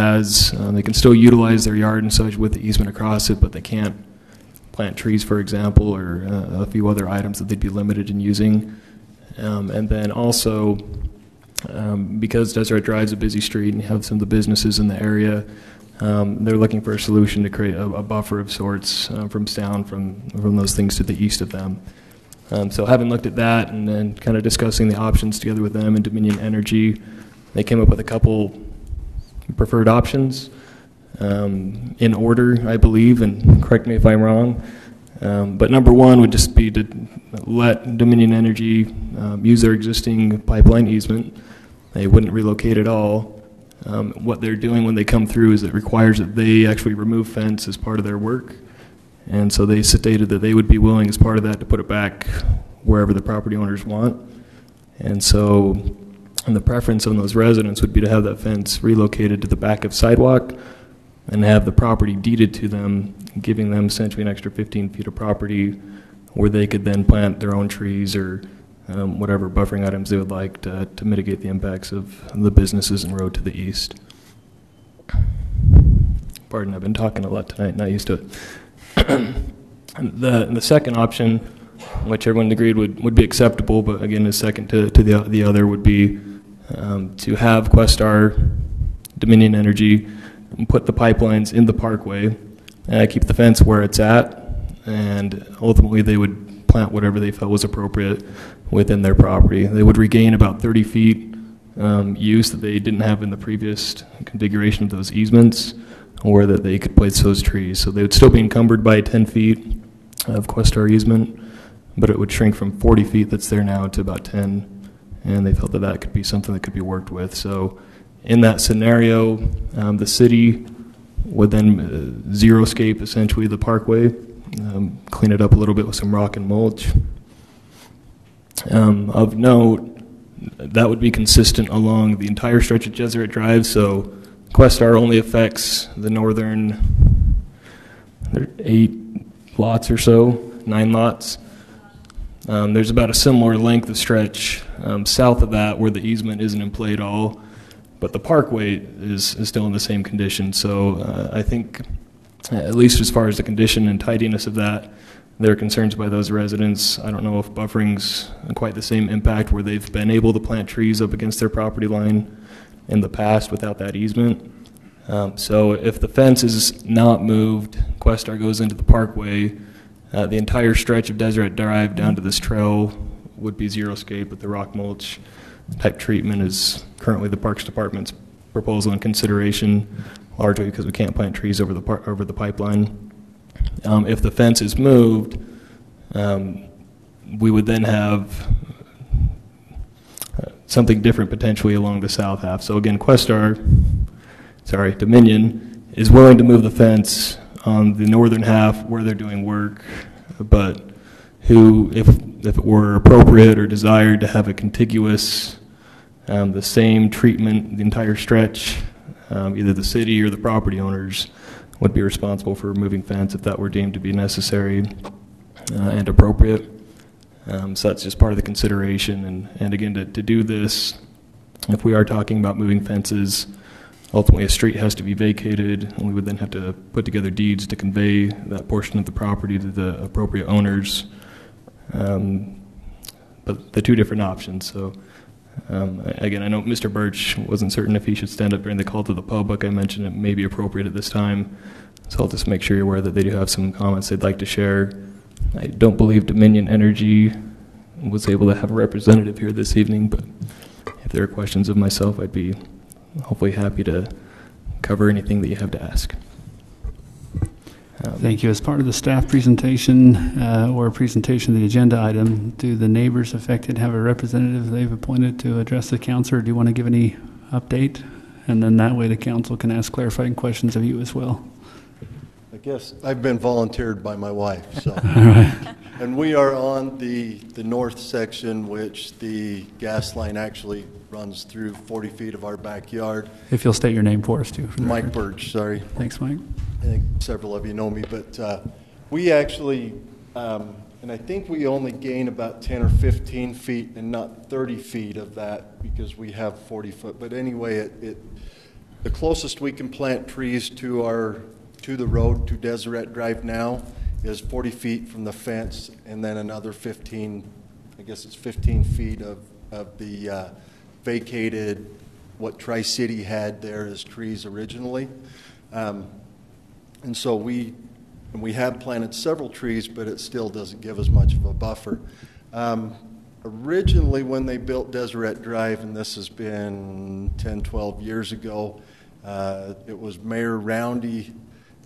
Speaker 12: they can still utilize their yard and such with the easement across it, but they can't plant trees, for example, or a few other items that they'd be limited in using. And then also, because Deseret Drive's a busy street and you have some of the businesses in the area, they're looking for a solution to create a buffer of sorts from sound from those things to the east of them. So having looked at that and then kind of discussing the options together with them and Dominion Energy, they came up with a couple preferred options in order, I believe, and correct me if I'm wrong. But number 1 would just be to let Dominion Energy use their existing pipeline easement. They wouldn't relocate at all. What they're doing when they come through is it requires that they actually remove fence as part of their work. And so they stated that they would be willing as part of that to put it back wherever the property owners want. And so the preference of those residents would be to have that fence relocated to the back of sidewalk and have the property deeded to them, giving them essentially an extra 15 feet of property where they could then plant their own trees or whatever buffering items they would like to mitigate the impacts of the businesses and road to the east. Pardon, I've been talking a lot tonight, not used to it. The second option, which everyone agreed would be acceptable, but again is second to the other, would be to have Questar, Dominion Energy, put the pipelines in the parkway, keep the fence where it's at, and ultimately they would plant whatever they felt was appropriate within their property. They would regain about 30 feet use that they didn't have in the previous configuration of those easements, or that they could place those trees. So they would still be encumbered by 10 feet of Questar easement, but it would shrink from 40 feet that's there now to about 10, and they felt that that could be something that could be worked with. So in that scenario, the city would then zero-scape essentially the parkway, clean it up a little bit with some rock and mulch. Of note, that would be consistent along the entire stretch of Jesuit Drive, so Questar only affects the northern 8 lots or so, 9 lots. There's about a similar length of stretch south of that where the easement isn't in play at all, but the parkway is still in the same condition. So I think, at least as far as the condition and tidiness of that, there are concerns by those residents. I don't know if buffering's quite the same impact where they've been able to plant trees up against their property line in the past without that easement. So if the fence is not moved, Questar goes into the parkway, the entire stretch of Deseret Drive down to this trail would be zero-scape with the rock mulch type treatment is currently the Parks Department's proposal and consideration, largely because we can't plant trees over the pipeline. If the fence is moved, we would then have something different potentially along the south half. So again, Dominion is willing to move the fence on the northern half where they're doing work, but who, if it were appropriate or desired to have a contiguous, the same treatment, the entire stretch, either the city or the property owners would be responsible for removing fence if that were deemed to be necessary and appropriate. So that's just part of the consideration. And again, to do this, if we are talking about moving fences, ultimately a street has to be vacated, and we would then have to put together deeds to convey that portion of the property to the appropriate owners. But the two different options. So again, I know Mr. Birch wasn't certain if he should stand up during the call to the public. I mentioned it may be appropriate at this time. So I'll just make sure you're aware that they do have some comments they'd like to share. I don't believe Dominion Energy was able to have a representative here this evening, but if there are questions of myself, I'd be hopefully happy to cover anything that you have to ask.
Speaker 4: Thank you. As part of the staff presentation or a presentation of the agenda item, do the neighbors affected have a representative they've appointed to address the council, or do you want to give any update? And then that way the council can ask clarifying questions of you as well.
Speaker 16: I guess I've been volunteered by my wife. So.
Speaker 4: All right.
Speaker 16: And we are on the north section, which the gas line actually runs through 40 feet of our backyard.
Speaker 4: If you'll state your name for us, too. For
Speaker 16: Mike Birch, sorry.
Speaker 4: Thanks, Mike.
Speaker 16: I think several of you know me, but we actually, and I think we only gain about 10 or 15 feet and not 30 feet of that because we have 40 foot. But anyway, the closest we can plant trees to the road, to Deseret Drive now, is 40 feet from the fence, and then another 15, I guess it's 15 feet of the vacated, what Tri-City had there as trees originally. And so we have planted several trees, but it still doesn't give us much of a buffer. Originally, when they built Deseret Drive, and this has been 10, 12 years ago, it was Mayor Roundy,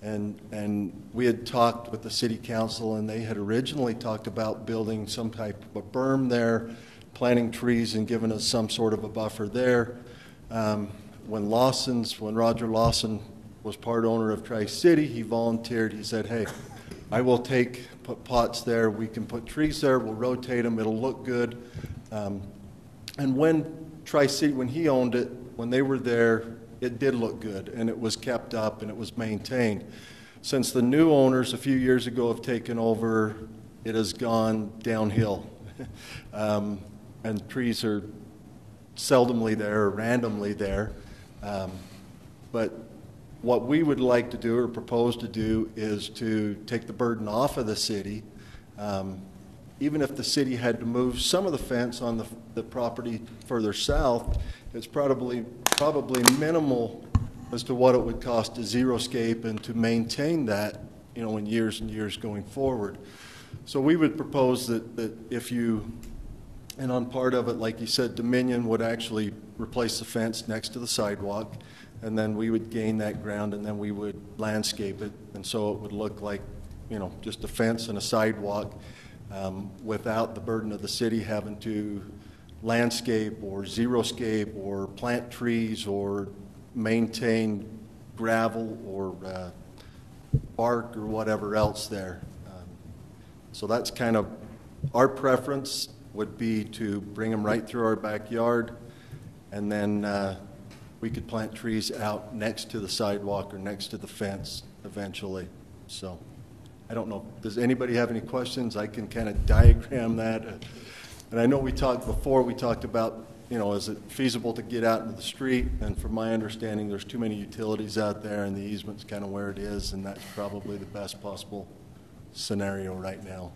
Speaker 16: and we had talked with the city council, and they had originally talked about building some type of a berm there, planting trees and giving us some sort of a buffer there. When Roger Lawson was part owner of Tri-City, he volunteered. He said, hey, I will put pots there. We can put trees there. We'll rotate them. It'll look good. And when Tri-City, when he owned it, when they were there, it did look good, and it was kept up, and it was maintained. Since the new owners a few years ago have taken over, it has gone downhill. And trees are seldomly there or randomly there. But what we would like to do or propose to do is to take the burden off of the city. Even if the city had to move some of the fence on the property further south, it's probably minimal as to what it would cost to zero-scape and to maintain that, in years and years going forward. So we would propose that if you, and on part of it, like you said, Dominion would actually replace the fence next to the sidewalk, and then we would gain that ground, and then we would landscape it, and so it would look like, just a fence and a sidewalk. without the burden of the city having to landscape or xeriscape or plant trees or maintain gravel or bark or whatever else there. So that's kind of our preference would be to bring them right through our backyard, and then we could plant trees out next to the sidewalk or next to the fence eventually. So I don't know, does anybody have any questions? I can kind of diagram that. And I know we talked about, you know, is it feasible to get out into the street? And from my understanding, there's too many utilities out there, and the easement's kind of where it is, and that's probably the best possible scenario right now.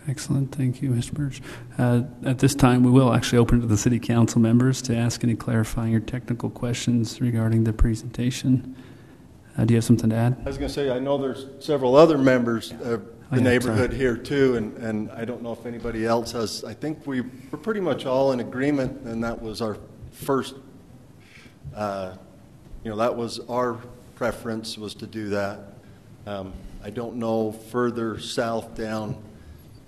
Speaker 4: Excellent. Thank you, Mr. Birch. At this time, we will actually open to the City Council members to ask any clarifying or technical questions regarding the presentation. Do you have something to add?
Speaker 16: I was going to say, I know there's several other members of the neighborhood here too, and I don't know if anybody else has. I think we're pretty much all in agreement, and that was our first, that was our preference, was to do that. I don't know further south down,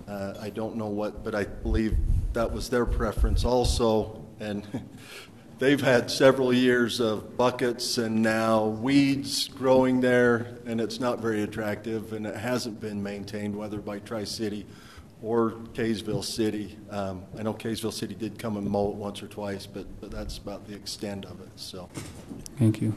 Speaker 16: I don't know what, but I believe that was their preference also, and they've had several years of buckets and now weeds growing there, and it's not very attractive, and it hasn't been maintained, whether by Tri-City or Kaysville City. I know Kaysville City did come and mow it once or twice, but that's about the extent of it. So,
Speaker 4: thank you.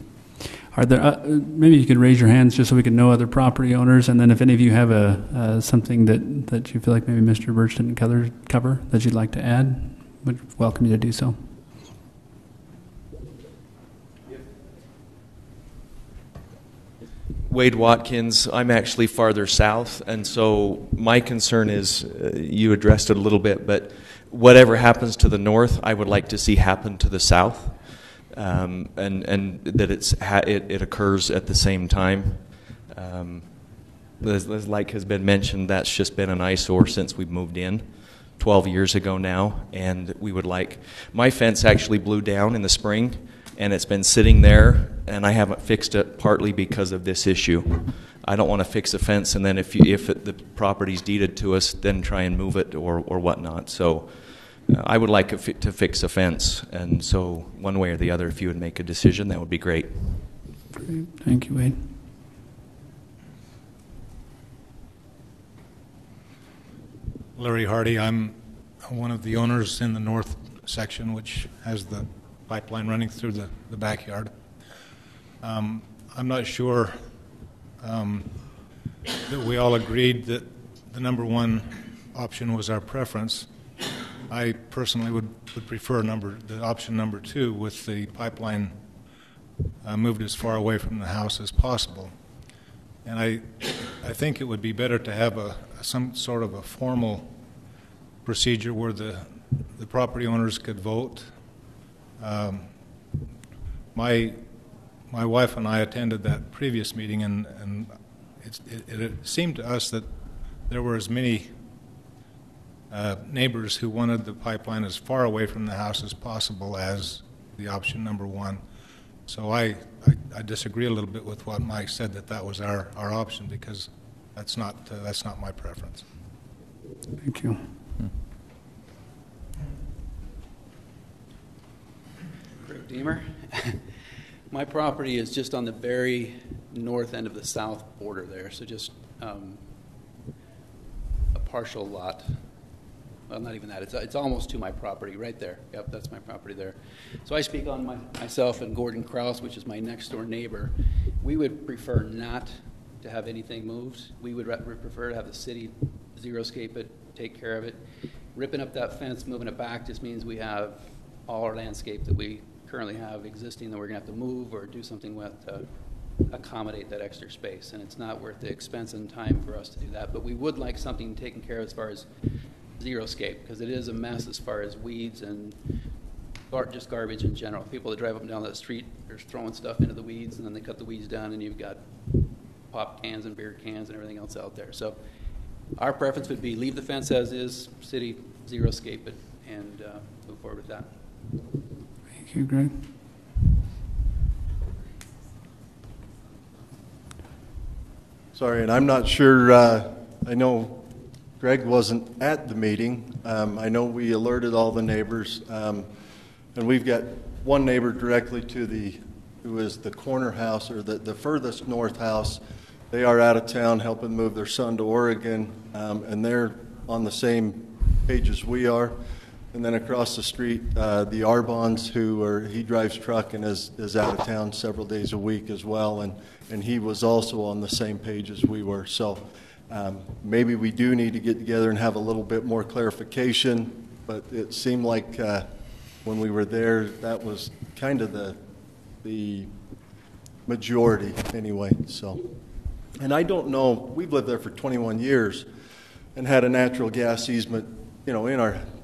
Speaker 4: Are there maybe you could raise your hands just so we can know other property owners, and then if any of you have something that you feel like maybe Mr. Birch didn't cover that you'd like to add, would welcome you to do so.
Speaker 17: Wade Watkins. I'm actually farther south, and so my concern is, you addressed it a little bit, but whatever happens to the north, I would like to see happen to the south, and that it occurs at the same time. As like has been mentioned, that's just been an eyesore since we moved in 12 years ago now, and we would like, my fence actually blew down in the spring, and it's been sitting there, and I haven't fixed it partly because of this issue. I don't want to fix a fence, and then if the property's deeded to us, then try and move it or whatnot. So I would like to fix a fence, and so one way or the other, if you would make a decision, that would be great.
Speaker 4: Great. Thank you, Wade.
Speaker 2: Larry Hardy. I'm one of the owners in the north section, which has the pipeline running through the backyard. I'm not sure that we all agreed that the number one option was our preference. I personally would prefer the option number two, with the pipeline moved as far away from the house as possible. And I think it would be better to have some sort of a formal procedure where the property owners could vote. My wife and I attended that previous meeting, and it seemed to us that there were as many neighbors who wanted the pipeline as far away from the house as possible as the option number one. So I disagree a little bit with what Mike said, that was our option, because that's not my preference.
Speaker 4: Thank you.
Speaker 18: Deemer. My property is just on the very north end of the south border there, so just a partial lot. Well, not even that. It's almost to my property right there. Yep, that's my property there. So I speak on myself and Gordon Krause, which is my next door neighbor. We would prefer not to have anything moved. We would prefer to have the city xeriscape it, take care of it. Ripping up that fence, moving it back, just means we have all our landscape that we currently have existing that we're going to have to move or do something with to accommodate that extra space. And it's not worth the expense and time for us to do that. But we would like something taken care of as far as xeriscape, because it is a mess as far as weeds and just garbage in general. People that drive up and down that street are throwing stuff into the weeds, and then they cut the weeds down, and you've got pop cans and beer cans and everything else out there. So our preference would be leave the fence as is, city xeriscape it, and move forward with that.
Speaker 4: Thank you, Greg.
Speaker 16: Sorry, and I'm not sure, I know Greg wasn't at the meeting. I know we alerted all the neighbors, and we've got one neighbor directly to who is the corner house, or the furthest north house. They are out of town helping move their son to Oregon, and they're on the same page as we are. And then across the street, the Arbons, he drives truck and is out of town several days a week as well, and he was also on the same page as we were. So maybe we do need to get together and have a little bit more clarification, but it seemed like when we were there, that was kind of the majority anyway. So, and I don't know, we've lived there for 21 years and had a natural gas easement,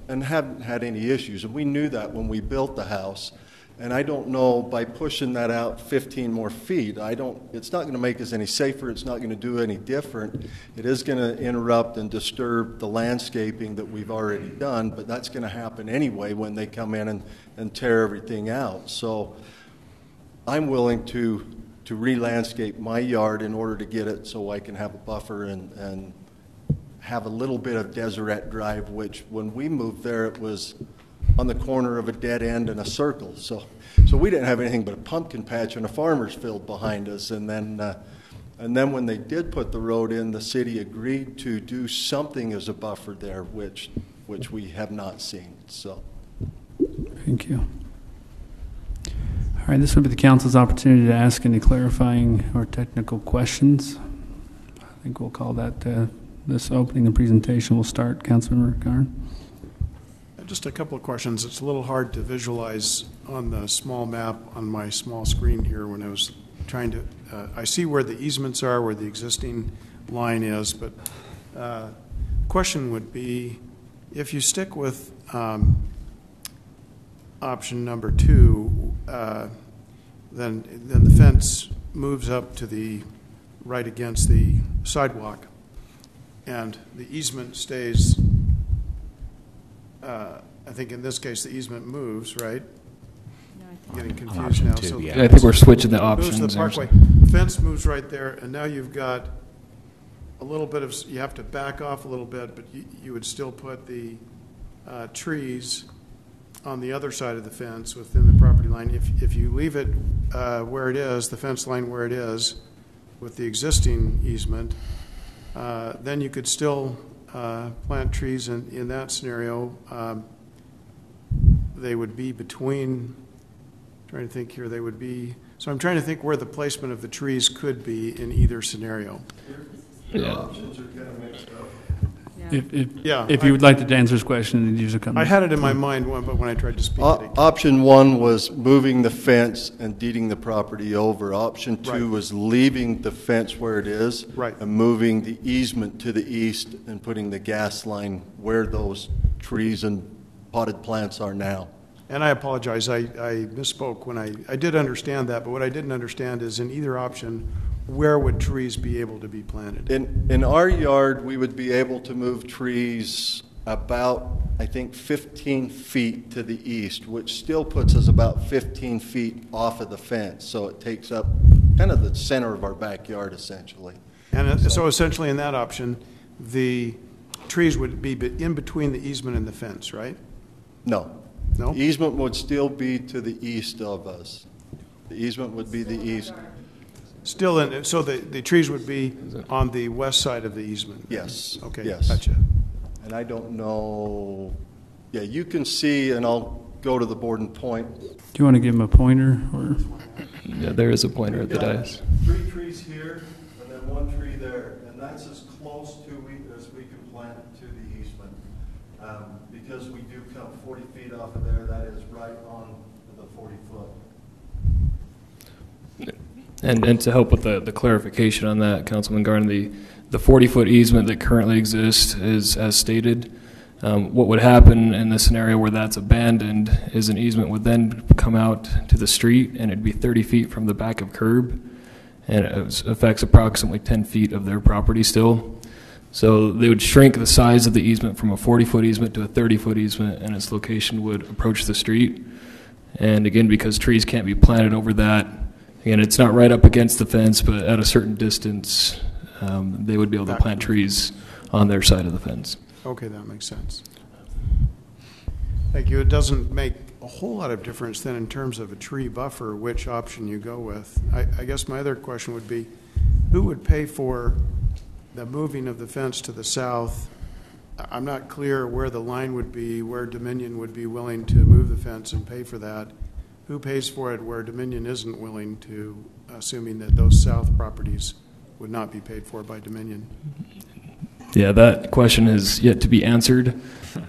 Speaker 16: and haven't had any issues. And we knew that when we built the house. And I don't know, by pushing that out 15 more feet, it's not going to make us any safer. It's not going to do any different. It is going to interrupt and disturb the landscaping that we've already done, but that's going to happen anyway when they come in and tear everything out. So I'm willing to re-landscape my yard in order to get it so I can have a buffer and have a little bit of Deseret Drive, which when we moved there, it was on the corner of a dead end and a circle. So we didn't have anything but a pumpkin patch and a farmer's field behind us. And then when they did put the road in, the city agreed to do something as a buffer there, which we have not seen. So,
Speaker 4: thank you. All right, this would be the council's opportunity to ask any clarifying or technical questions. I think we'll call that this opening the presentation. We'll start. Councilmember Garn.
Speaker 8: Just a couple of questions. It's a little hard to visualize on the small map on my small screen here when I was trying to, I see where the easements are, where the existing line is, but question would be, if you stick with option number 2, then the fence moves up to the right against the sidewalk, and the easement stays. I think in this case the easement moves, right?
Speaker 3: No,
Speaker 8: I'm getting confused now. So
Speaker 12: I think we're switching the options.
Speaker 8: Moves to the parkway. The fence moves right there, and now you've got a little bit of. You have to back off a little bit, but you would still put the trees on the other side of the fence within the property line. If you leave it where it is, the fence line where it is, with the existing easement, then you could still plant trees in that scenario. They would be between, trying to think here, they would be, so I'm trying to think where the placement of the trees could be in either scenario.
Speaker 16: Your options are kind of mixed up.
Speaker 4: If you would like to answer this question, then use a comment.
Speaker 8: I had it in my mind, but when I tried to speak it.
Speaker 16: Option 1 was moving the fence and deeding the property over. Option 2 was leaving the fence where it is and moving the easement to the east and putting the gas line where those trees and potted plants are now.
Speaker 8: And I apologize, I misspoke when I did understand that, but what I didn't understand is in either option, where would trees be able to be planted?
Speaker 16: In our yard, we would be able to move trees about, I think, 15 feet to the east, which still puts us about 15 feet off of the fence. So it takes up kind of the center of our backyard, essentially.
Speaker 8: And so essentially in that option, the trees would be in between the easement and the fence, right?
Speaker 16: No.
Speaker 8: No?
Speaker 16: The easement would still be to the east of us. The easement would be the east.
Speaker 8: Still in, so the trees would be on the west side of the easement?
Speaker 16: Yes.
Speaker 8: Okay,
Speaker 16: yes.
Speaker 8: Gotcha.
Speaker 16: And I don't know, yeah, you can see, and I'll go to the board and point.
Speaker 4: Do you want to give him a pointer? Or?
Speaker 12: Yeah, there is a pointer at the dais.
Speaker 16: 3 trees here, and then 1 tree there, and that's as close to as we can plant to the easement. Because we do come 40 feet off of there, that is right on the 40-foot.
Speaker 12: And to help with the clarification on that, Councilman Garn, the 40-foot easement that currently exists is as stated. What would happen in the scenario where that's abandoned is an easement would then come out to the street, and it'd be 30 feet from the back of curb, and it affects approximately 10 feet of their property still. So they would shrink the size of the easement from a 40-foot easement to a 30-foot easement, and its location would approach the street. And again, because trees can't be planted over that, again, it's not right up against the fence, but at a certain distance, they would be able to plant trees on their side of the fence.
Speaker 8: Okay, that makes sense. Thank you. It doesn't make a whole lot of difference then in terms of a tree buffer, which option you go with. I guess my other question would be, who would pay for the moving of the fence to the south? I'm not clear where the line would be, where Dominion would be willing to move the fence and pay for that. Who pays for it where Dominion isn't willing to, assuming that those south properties would not be paid for by Dominion?
Speaker 12: Yeah, that question is yet to be answered.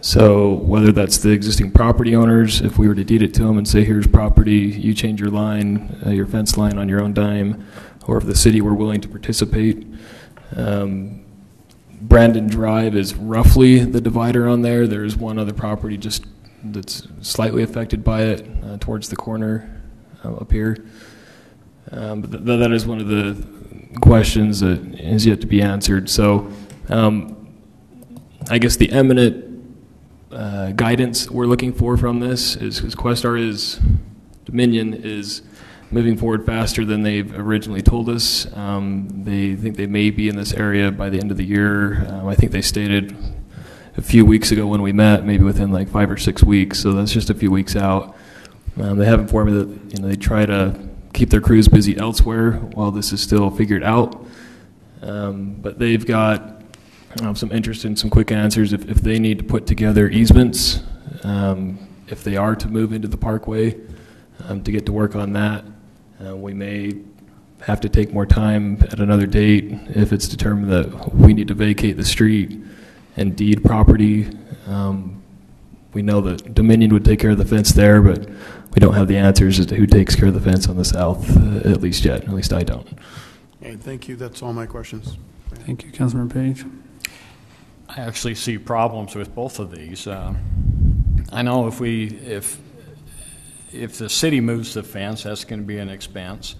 Speaker 12: So whether that's the existing property owners, if we were to deed it to them and say, here's property, you change your line, your fence line on your own dime, or if the city were willing to participate. Brandon Drive is roughly the divider on there. There's one other property just that's slightly affected by it towards the corner up here. But that is one of the questions that is yet to be answered. So I guess the eminent guidance we're looking for from this is Questar is, Dominion is moving forward faster than they've originally told us. They think they may be in this area by the end of the year. I think they stated a few weeks ago when we met, maybe within like 5 or 6 weeks, so that's just a few weeks out. They have informed me that they try to keep their crews busy elsewhere while this is still figured out. But they've got some interest in some quick answers if they need to put together easements, if they are to move into the parkway, to get to work on that. We may have to take more time at another date if it's determined that we need to vacate the street and deed property. We know that Dominion would take care of the fence there, but we don't have the answers as to who takes care of the fence on the south, at least yet. At least I don't.
Speaker 8: Okay, thank you. That's all my questions.
Speaker 4: Thank you, Councilmember Page.
Speaker 1: I actually see problems with both of these. I know if the city moves the fence, that's going to be an expense.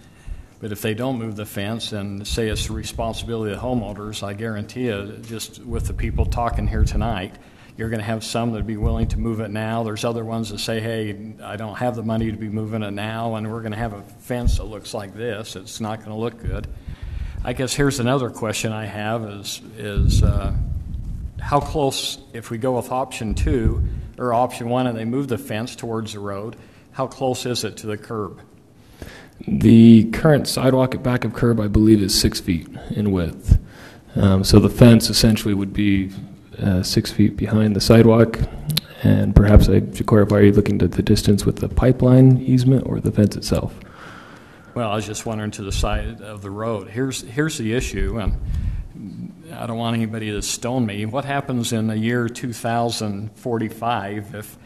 Speaker 1: But if they don't move the fence and say it's the responsibility of the homeowners, I guarantee you, just with the people talking here tonight, you're going to have some that would be willing to move it now. There's other ones that say, hey, I don't have the money to be moving it now, and we're going to have a fence that looks like this. It's not going to look good. I guess here's another question I have is how close, if we go with option 2 or option 1 and they move the fence towards the road, how close is it to the curb?
Speaker 12: The current sidewalk at back of curb, I believe, is 6 feet in width. So the fence essentially would be 6 feet behind the sidewalk. And perhaps I should clarify, are you looking at the distance with the pipeline easement or the fence itself?
Speaker 1: Well, I was just wondering to the side of the road. Here's the issue, and I don't want anybody to stone me. What happens in the year 2045 if,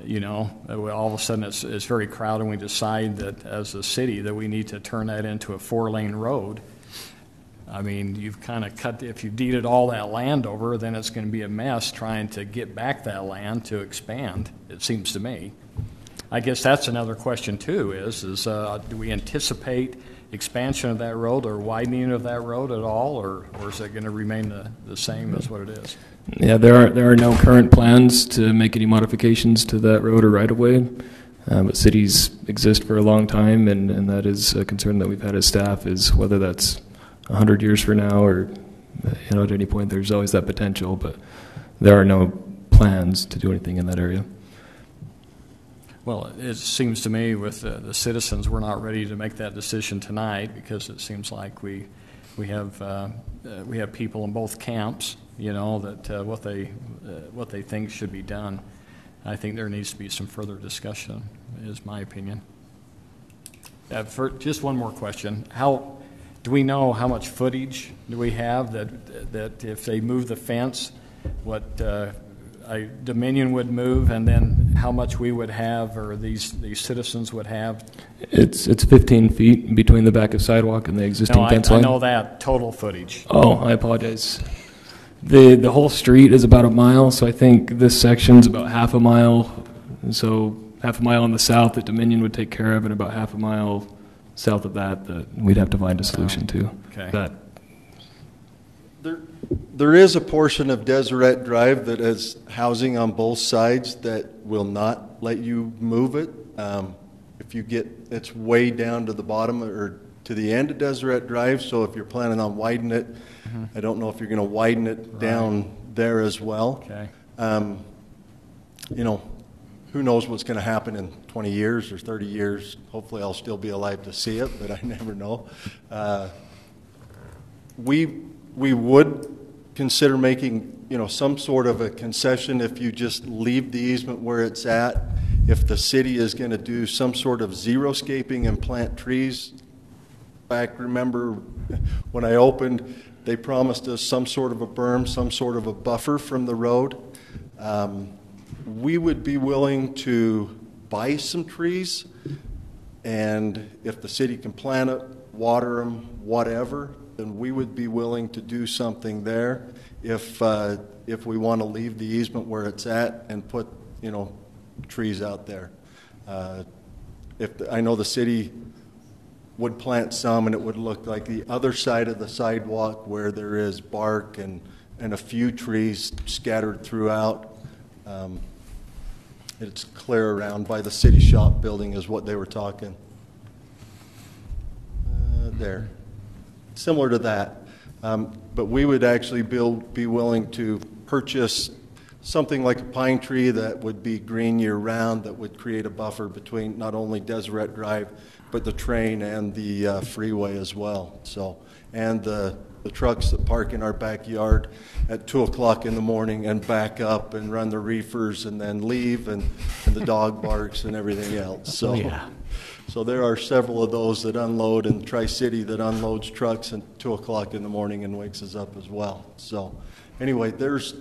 Speaker 1: all of a sudden it's very crowded and we decide that as a city that we need to turn that into a 4-lane road? I mean, you've kind of if you deeded all that land over, then it's going to be a mess trying to get back that land to expand, it seems to me. I guess that's another question too, is do we anticipate expansion of that road or widening of that road at all, or is it going to remain the same as what it is?
Speaker 12: Yeah, there are no current plans to make any modifications to that road or right-of-way, but cities exist for a long time, and that is a concern that we've had as staff, is whether that's 100 years from now or at any point. There's always that potential, but there are no plans to do anything in that area.
Speaker 1: Well, it seems to me with the citizens, we're not ready to make that decision tonight because it seems like we have people in both camps, that what they think should be done. I think there needs to be some further discussion, is my opinion. For just one more question: do we know how much footage do we have that if they move the fence, what Dominion would move, and then how much we would have, or these citizens would have?
Speaker 12: It's 15 feet between the back of sidewalk and the existing fence line.
Speaker 1: I know that total footage.
Speaker 12: Oh, I apologize. The whole street is about a mile, so I think this section's about half a mile. So half a mile on the south that Dominion would take care of, and about half a mile south of that we'd have to find a solution to.
Speaker 1: Okay.
Speaker 16: There is a portion of Deseret Drive that has housing on both sides that will not let you move it. If you get, it's way down to the bottom or to to the end of Deseret Drive, so if you're planning on widening it, I don't know if you're going to widen it down there as well.
Speaker 1: Okay.
Speaker 16: You know, who knows what's going to happen in 20 years or 30 years. Hopefully I'll still be alive to see it, but I never know. We would consider making, you know, some sort of a concession if you just leave the easement where it's at. If the city is going to do some sort of xeriscaping and plant trees. Back, remember when I opened, they promised us some sort of a berm, some sort of a buffer from the road. We would be willing to buy some trees, and if the city can plant it, water them, whatever, then we would be willing to do something there if we want to leave the easement where it's at and put, you know, trees out there. I know the city would plant some, and it would look like the other side of the sidewalk where there is bark and a few trees scattered throughout. It's clear around by the city shop building is what they were talking. There. Similar to that. But we would actually be willing to purchase something like a pine tree that would be green year-round, that would create a buffer between not only Deseret Drive, but the train and the freeway as well. So, and the trucks that park in our backyard at 2 o'clock in the morning and back up and run the reefers and then leave, and the dog barks and everything else. So,
Speaker 9: yeah.
Speaker 16: So there are several of those that unload in Tri-City that unloads trucks at 2 o'clock in the morning and wakes us up as well. So anyway, there's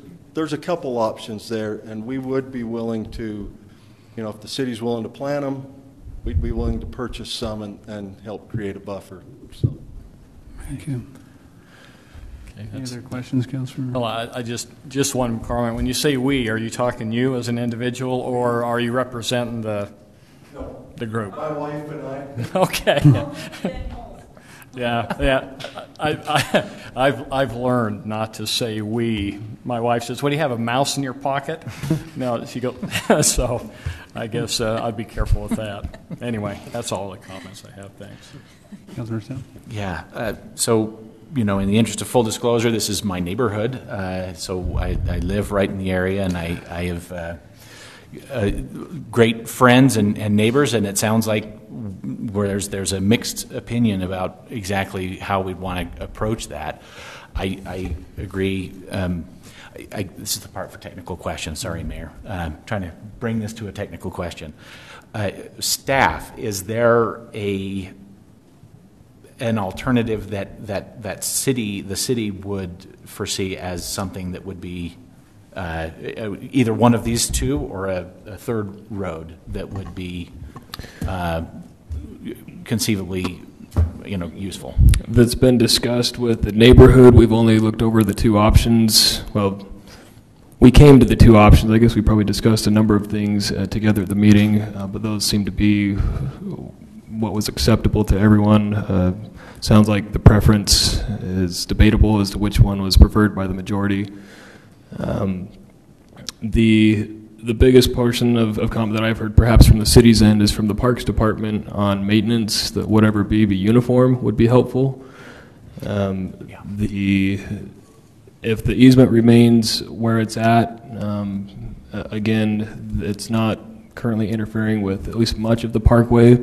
Speaker 16: a couple options there, and we would be willing to, you know, if the city's willing to plant them, we'd be willing to purchase some and help create a buffer. So.
Speaker 4: Thank you.
Speaker 1: Okay,
Speaker 4: Any other questions, Councilor?
Speaker 1: Well, I just one comment. When you say we, are you talking you as an individual, or are you representing the group?
Speaker 16: My wife and I.
Speaker 1: Okay. Yeah. I've learned not to say we. My wife says, "What, do you have a mouse in your pocket?" No, she goes. So, I guess I'd be careful with that. Anyway, that's all the comments I have. Thanks.
Speaker 4: Councilor Stout?
Speaker 9: Yeah. So, you know, in the interest of full disclosure, this is my neighborhood. So I live right in the area, and I have great friends and neighbors, and it sounds like where there's a mixed opinion about exactly how we'd want to approach that. I agree. This is the part for technical questions. Sorry, Mayor. Trying to bring this to a technical question. Staff, is there an alternative that the city would foresee as something that would be either one of these two or a third road that would be conceivably, you know, useful?
Speaker 12: That's been discussed with the neighborhood. We've only looked over the two options. Well, we came to the two options. I guess we probably discussed a number of things together at the meeting, but those seem to be what was acceptable to everyone. Sounds like the preference is debatable as to which one was preferred by the majority. The biggest portion of comment that I've heard, perhaps from the city's end, is from the Parks Department on maintenance. That whatever be uniform would be helpful. If the easement remains where it's at, again, it's not currently interfering with at least much of the parkway.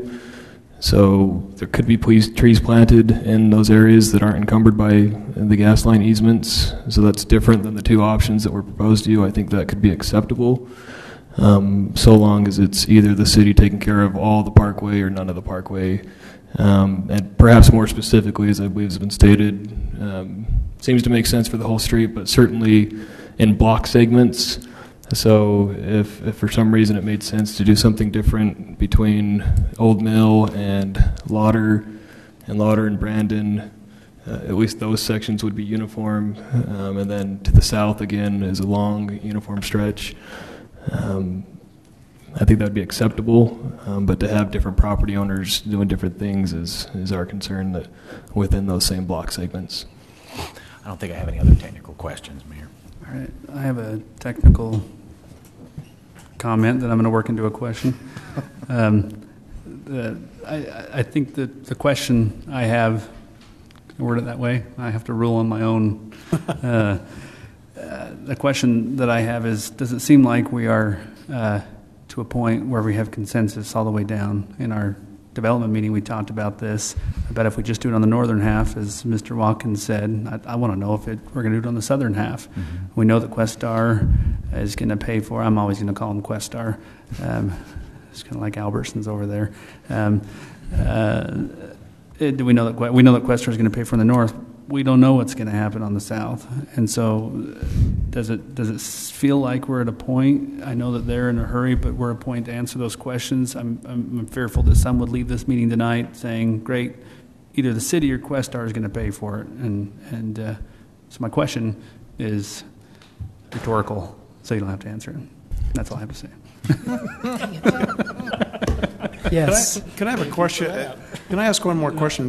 Speaker 12: So there could be trees planted in those areas that aren't encumbered by the gas line easements. So that's different than the two options that were proposed to you. I think that could be acceptable, so long as it's either the city taking care of all the parkway or none of the parkway. And perhaps more specifically, as I believe has been stated, seems to make sense for the whole street, but certainly in block segments. So if for some reason it made sense to do something different between Old Mill and Lauder and Brandon, at least those sections would be uniform. And then to the south again is a long uniform stretch. I think that would be acceptable, but to have different property owners doing different things is our concern that within those same block segments.
Speaker 9: I don't think I have any other technical questions, Mayor.
Speaker 4: All right, I have a technical comment that I'm going to work into a question. I think that the question I have, can I word it that way? I have to rule on my own. The question that I have is, does it seem like we are to a point where we have consensus all the way down? In our development meeting, we talked about this. I bet if we just do it on the northern half, as Mr. Watkins said, I want to know if we're going to do it on the southern half. Mm-hmm. We know that Questar is going to pay for. I'm always going to call them Questar. It's kind of like Albertsons over there. Do we know that Questar is going to pay for in the north? We don't know what's going to happen on the south, and so does it feel like we're at a point? I know that they're in a hurry, but we're at a point to answer those questions. I'm fearful that some would leave this meeting tonight saying, "Great, either the city or Questar is going to pay for it," and so my question is rhetorical, so you don't have to answer it. That's all I have to say.
Speaker 8: Yes. Can I have a question? Can I ask one more question?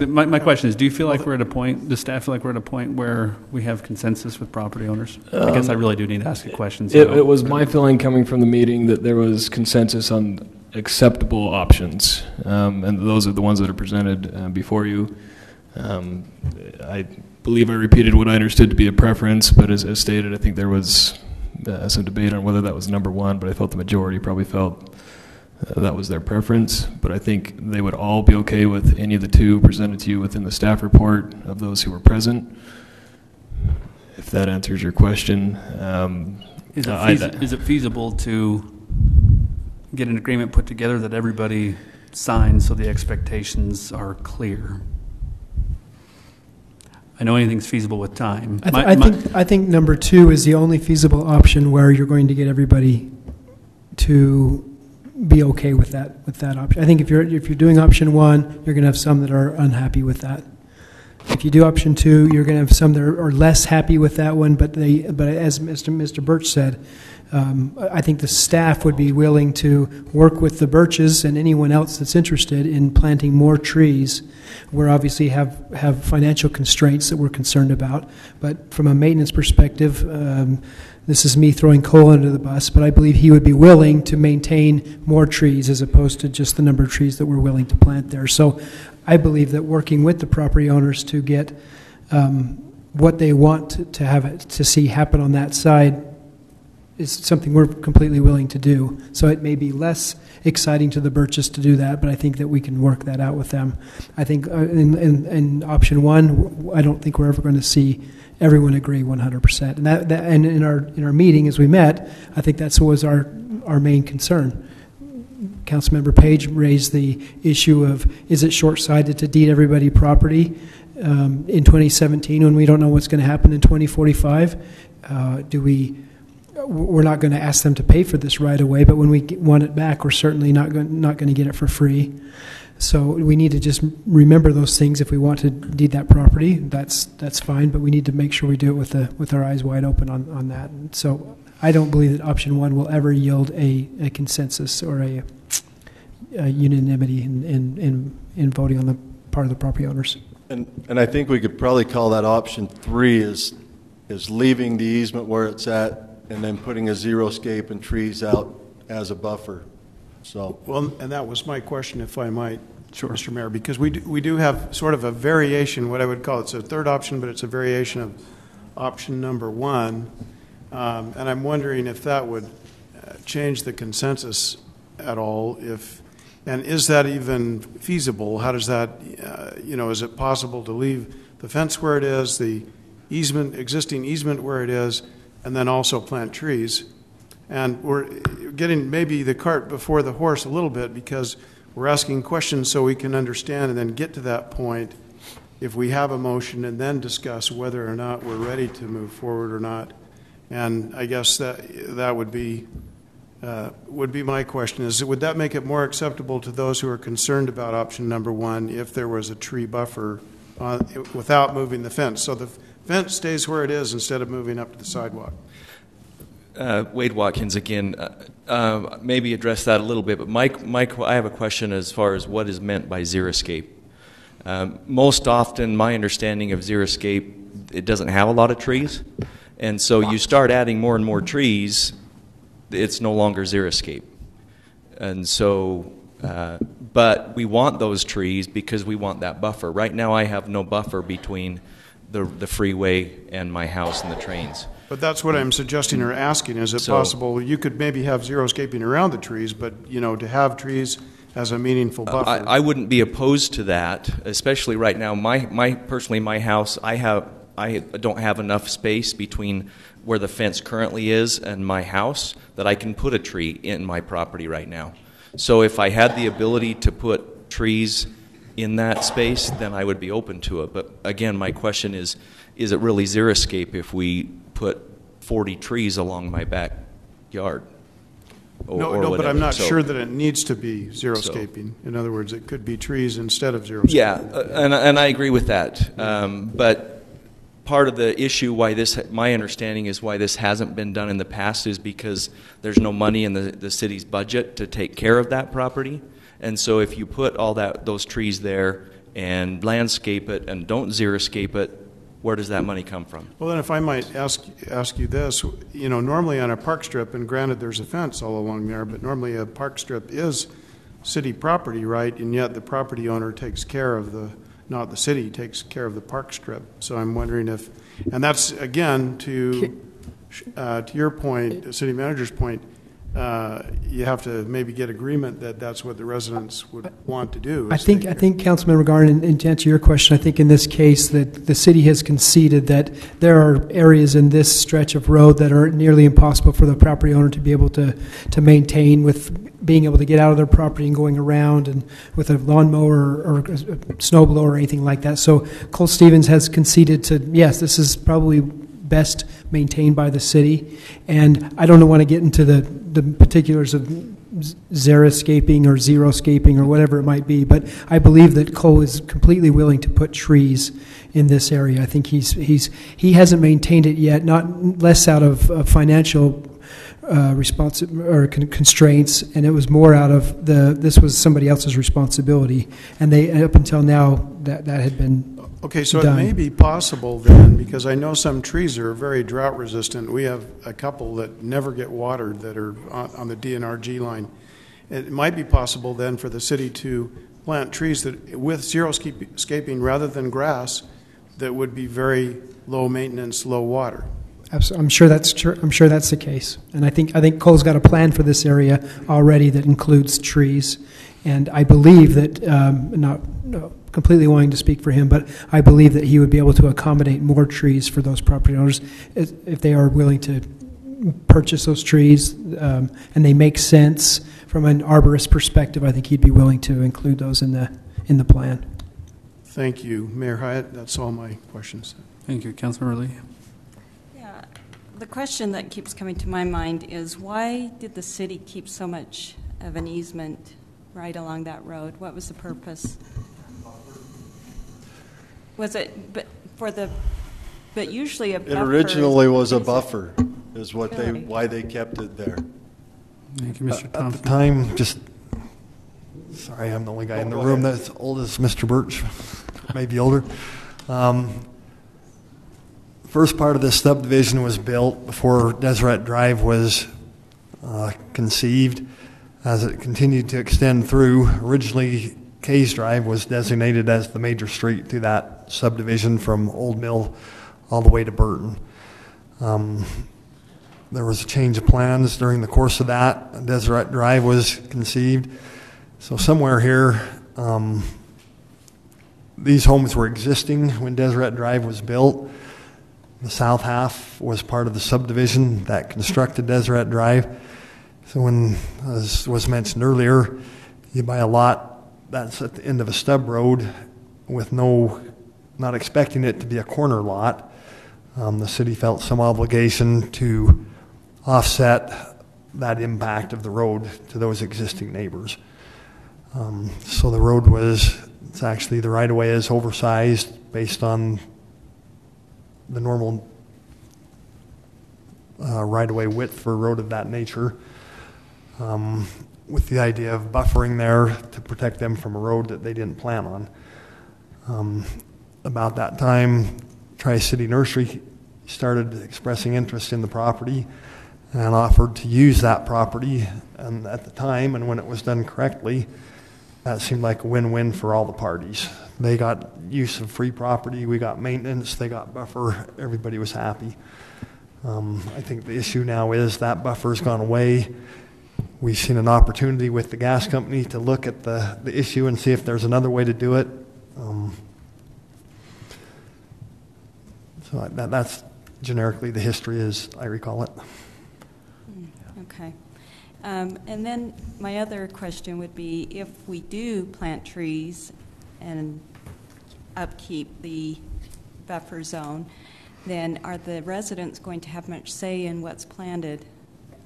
Speaker 4: My question is, do you feel like we're at a point, does staff feel like we're at a point where we have consensus with property owners? I guess I really do need to ask a question. So.
Speaker 12: It was my feeling coming from the meeting that there was consensus on acceptable options, and those are the ones that are presented before you. I believe I repeated what I understood to be a preference, but as stated, I think there was some debate on whether that was number one, but I felt the majority probably felt that was their preference. But I think they would all be okay with any of the two presented to you within the staff report of those who were present, if that answers your question.
Speaker 4: Is it feasible to get an agreement put together that everybody signs so the expectations are clear? I know anything's feasible with time.
Speaker 19: I think number two is the only feasible option where you're going to get everybody to be okay with that option. I think if you're doing option one, you're going to have some that are unhappy with that. If you do option two, you're going to have some that are less happy with that one. But as Mr. Birch said, I think the staff would be willing to work with the Birches and anyone else that's interested in planting more trees. We obviously have financial constraints that we're concerned about, but from a maintenance perspective, this is me throwing Cole under the bus, but I believe he would be willing to maintain more trees as opposed to just the number of trees that we're willing to plant there. So I believe that working with the property owners to get what they want to see happen on that side is something we're completely willing to do. So it may be less exciting to the Birches to do that, but I think that we can work that out with them. I think in option one, I don't think we're ever going to see everyone agree 100%. And in our meeting as we met, I think that was our main concern. Councilmember Page raised the issue of, is it short-sighted to deed everybody property in 2017 when we don't know what's going to happen in 2045? We're not going to ask them to pay for this right away, but when we want it back, we're certainly not going to get it for free. So we need to just remember those things. If we want to deed that property, that's fine, but we need to make sure we do it with our eyes wide open on that. And so I don't believe that option one will ever yield a consensus or a unanimity in voting on the part of the property owners.
Speaker 16: And I think we could probably call that option three is leaving the easement where it's at and then putting a xeriscape and trees out as a buffer. So
Speaker 8: well, and that was my question, if I might, sure, Mr. Mayor, because we do have sort of a variation, what I would call it's a third option, but it's a variation of option number one, and I'm wondering if that would change the consensus at all. And is that even feasible? How does that, is it possible to leave the fence where it is, the existing easement where it is, and then also plant trees? And we're getting maybe the cart before the horse a little bit, because we're asking questions so we can understand and then get to that point if we have a motion, and then discuss whether or not we're ready to move forward or not. And I guess that would be my question, is would that make it more acceptable to those who are concerned about option number one if there was a tree buffer without moving the fence? So the fence stays where it is instead of moving up to the sidewalk.
Speaker 17: Wade Watkins again. Maybe address that a little bit, but Mike, I have a question as far as what is meant by xeriscape. Most often, my understanding of xeriscape, it doesn't have a lot of trees, and so you start adding more and more trees, it's no longer xeriscape. And so But we want those trees because we want that buffer. Right now I have no buffer between the freeway and my house and the trains.
Speaker 8: But that's what I'm suggesting or asking. Is it
Speaker 17: So-
Speaker 8: possible you could maybe have xeriscaping around the trees, but, you know, to have trees as a meaningful buffer?
Speaker 17: I wouldn't be opposed to that, especially right now. Personally, my house, I don't have enough space between where the fence currently is and my house that I can put a tree in my property right now. So if I had the ability to put trees in that space, then I would be open to it. But again, my question is it really xeriscape if we put 40 trees along my backyard?
Speaker 8: No, but I'm not sure that it needs to be xeriscaping. In other words, it could be trees instead of xeriscaping.
Speaker 17: Yeah, and I agree with that. But part of the issue my understanding is why this hasn't been done in the past is because there's no money in the city's budget to take care of that property. And so if you put all those trees there and landscape it and don't xeriscape it, where does that money come from?
Speaker 8: Well, then if I might ask you this, you know, normally on a park strip, and granted there's a fence all along there, but normally a park strip is city property, right? And yet the property owner takes care of not the city, takes care of the park strip. So I'm wondering if, and that's again to your point, the city manager's point, you have to maybe get agreement that that's what the residents would want to do.
Speaker 19: I think Councilmember Garn, and to answer your question, I think in this case that the city has conceded that there are areas in this stretch of road that are nearly impossible for the property owner to be able to maintain, with being able to get out of their property and going around, and with a lawnmower or a snowblower or anything like that. So Cole Stevens has conceded to, yes, this is probably best maintained by the city. And I don't want to get into the particulars of xeriscaping or zeroscaping or whatever it might be, but I believe that Cole is completely willing to put trees in this area. I think he hasn't maintained it yet, not less out of financial constraints, and it was more out of this was somebody else's responsibility, and they up until now that had been
Speaker 8: okay. So
Speaker 19: done.
Speaker 8: It may be possible then, because I know some trees are very drought resistant. We have a couple that never get watered that are on the DNRG line. It might be possible then for the city to plant trees that with xeriscaping rather than grass that would be very low maintenance, low water.
Speaker 19: I'm sure that's true. I'm sure that's the case, and I think Cole's got a plan for this area already that includes trees, and I believe that not completely wanting to speak for him, but I believe that he would be able to accommodate more trees for those property owners if they are willing to purchase those trees and they make sense from an arborist perspective. I think he'd be willing to include those in the plan.
Speaker 8: Thank you, Mayor Hyatt. That's all my questions.
Speaker 4: Thank you, Councilmember Lee.
Speaker 3: The question that keeps coming to my mind is, why did the city keep so much of an easement right along that road? What was the purpose? Was it but usually a buffer?
Speaker 16: It originally was a buffer, is what why they kept it there.
Speaker 4: Thank you, Mr. Thompson.
Speaker 11: At the time, sorry, I'm the only guy in the room that's old as Mr. Birch, maybe older. First part of this subdivision was built before Deseret Drive was conceived. As it continued to extend through, originally Kays Drive was designated as the major street through that subdivision from Old Mill all the way to Burton. There was a change of plans during the course of that. Deseret Drive was conceived. So somewhere here, these homes were existing when Deseret Drive was built. The south half was part of the subdivision that constructed Deseret Drive. So when, as was mentioned earlier, you buy a lot that's at the end of a stub road with not expecting it to be a corner lot, the city felt some obligation to offset that impact of the road to those existing neighbors. So the road it's actually the right-of-way is oversized based on the normal right-of-way width for a road of that nature, with the idea of buffering there to protect them from a road that they didn't plan on. About that time, Tri-City Nursery started expressing interest in the property, and offered to use that property. And at the time, and when it was done correctly, that seemed like a win-win for all the parties. They got use of free property, we got maintenance, they got buffer, everybody was happy. I think the issue now is that buffer's gone away. We've seen an opportunity with the gas company to look at the issue and see if there's another way to do it. So that's generically the history as I recall it.
Speaker 3: Okay. And then my other question would be, if we do plant trees and upkeep the buffer zone, then are the residents going to have much say in what's planted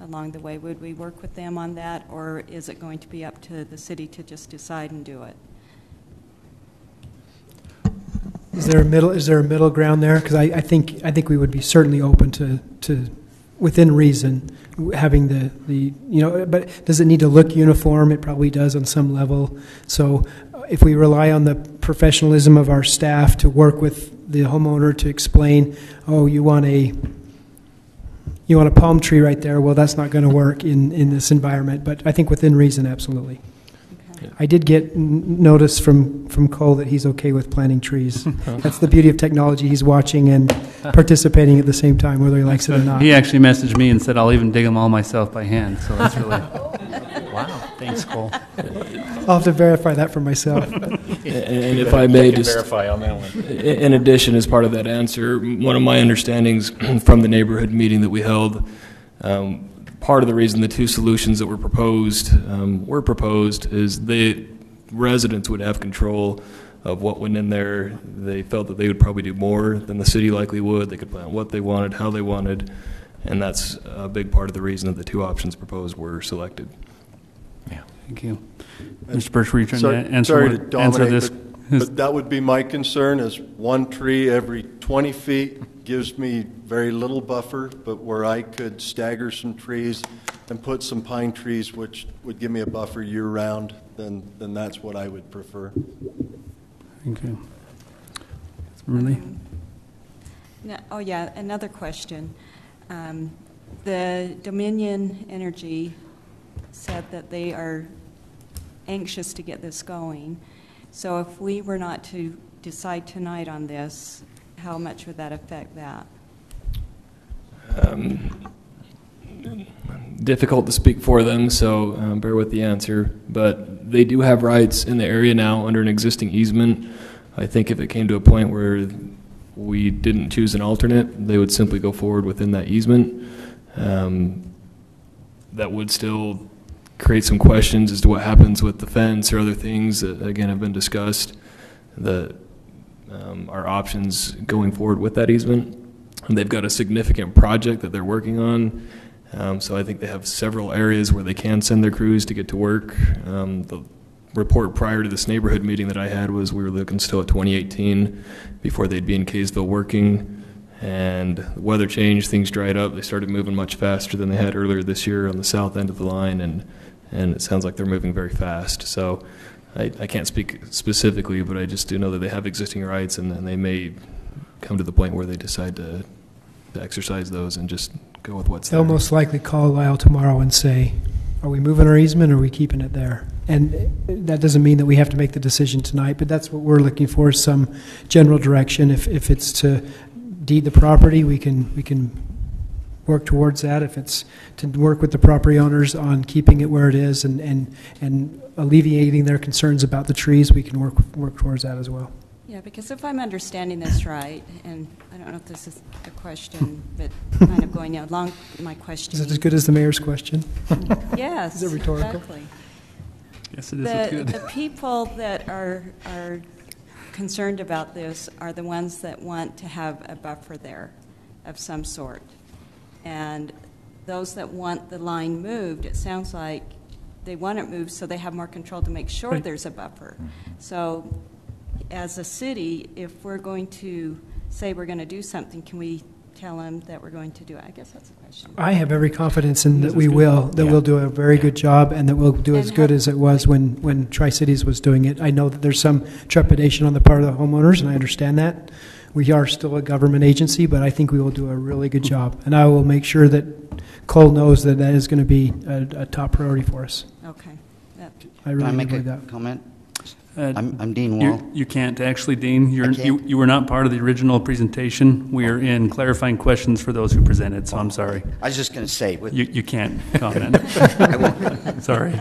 Speaker 3: along the way? Would we work with them on that, or is it going to be up to the city to just decide and do it?
Speaker 19: Is there a middle ground there? Because I think we would be certainly open to within reason having the but does it need to look uniform? It probably does on some level. So if we rely on the professionalism of our staff to work with the homeowner to explain, oh, you want a palm tree right there, well, that's not going to work in this environment. But I think within reason, absolutely. Okay. I did get notice from Cole that he's okay with planting trees. That's the beauty of technology. He's watching and participating at the same time, whether he likes it or not.
Speaker 4: He actually messaged me and said, I'll even dig them all myself by hand. So that's really... Wow. Thanks, Cole.
Speaker 19: I'll have to verify that for myself.
Speaker 12: And if I may just
Speaker 5: verify on that one.
Speaker 12: In addition, as part of that answer, one of my understandings from the neighborhood meeting that we held, part of the reason the two solutions that were proposed is the residents would have control of what went in there. They felt that they would probably do more than the city likely would. They could plant what they wanted, how they wanted, and that's a big part of the reason that the two options proposed were selected.
Speaker 4: Yeah. Thank you. Mr. Birch, were you trying to answer,
Speaker 16: sorry to dominate,
Speaker 4: this?
Speaker 16: But that would be my concern, is one tree every 20 feet gives me very little buffer, but where I could stagger some trees and put some pine trees, which would give me a buffer year-round, then that's what I would prefer.
Speaker 4: Thank you. Really?
Speaker 3: Oh, yeah, another question. The Dominion Energy said that they are anxious to get this going. So if we were not to decide tonight on this, how much would that affect that?
Speaker 12: Difficult to speak for them, so bear with the answer. But they do have rights in the area now under an existing easement. I think if it came to a point where we didn't choose an alternate, they would simply go forward within that easement. That would still create some questions as to what happens with the fence or other things that, again, have been discussed. Our options going forward with that easement. And they've got a significant project that they're working on. So I think they have several areas where they can send their crews to get to work. The report prior to this neighborhood meeting that I had was we were looking still at 2018 before they'd be in Kaysville working. And the weather changed, things dried up. They started moving much faster than they had earlier this year on the south end of the line, and it sounds like they're moving very fast. So I can't speak specifically, but I just do know that they have existing rights, and they may come to the point where they decide to exercise those and just go with what's there.
Speaker 19: They'll most likely call Lyle tomorrow and say, are we moving our easement or are we keeping it there? And that doesn't mean that we have to make the decision tonight, but that's what we're looking for, some general direction. If it's to deed the property, we can work towards that. If it's to work with the property owners on keeping it where it is and alleviating their concerns about the trees, we can work towards that as well.
Speaker 3: Yeah, because if I'm understanding this right, and I don't know if this is a question, but kind of going along my question.
Speaker 19: Is it as good as the mayor's question?
Speaker 3: Yes,
Speaker 19: is it rhetorical?
Speaker 3: Exactly.
Speaker 4: Yes, it is. It's good.
Speaker 3: The people that are concerned about this are the ones that want to have a buffer there of some sort. And those that want the line moved, it sounds like they want it moved so they have more control to make sure there's a buffer. So as a city, if we're going to say we're going to do something, can we tell them that we're going to do it? I guess that's the question.
Speaker 19: I have every confidence in that we will, that we'll do a very good job and that we'll do as good as it was when Tri-Cities was doing it. I know that there's some trepidation on the part of the homeowners, and I understand that. We are still a government agency, but I think we will do a really good job. And I will make sure that Cole knows that that is going to be a top priority for us.
Speaker 3: Okay. Yep.
Speaker 19: I really
Speaker 14: Can I make
Speaker 19: believe
Speaker 14: a
Speaker 19: that.
Speaker 14: comment? I'm Dean Wall.
Speaker 4: You can't actually, Dean. You were not part of the original presentation. We are in clarifying questions for those who presented, so I'm sorry.
Speaker 14: I was just going to say.
Speaker 4: You can't comment.
Speaker 14: I won't.
Speaker 4: Sorry.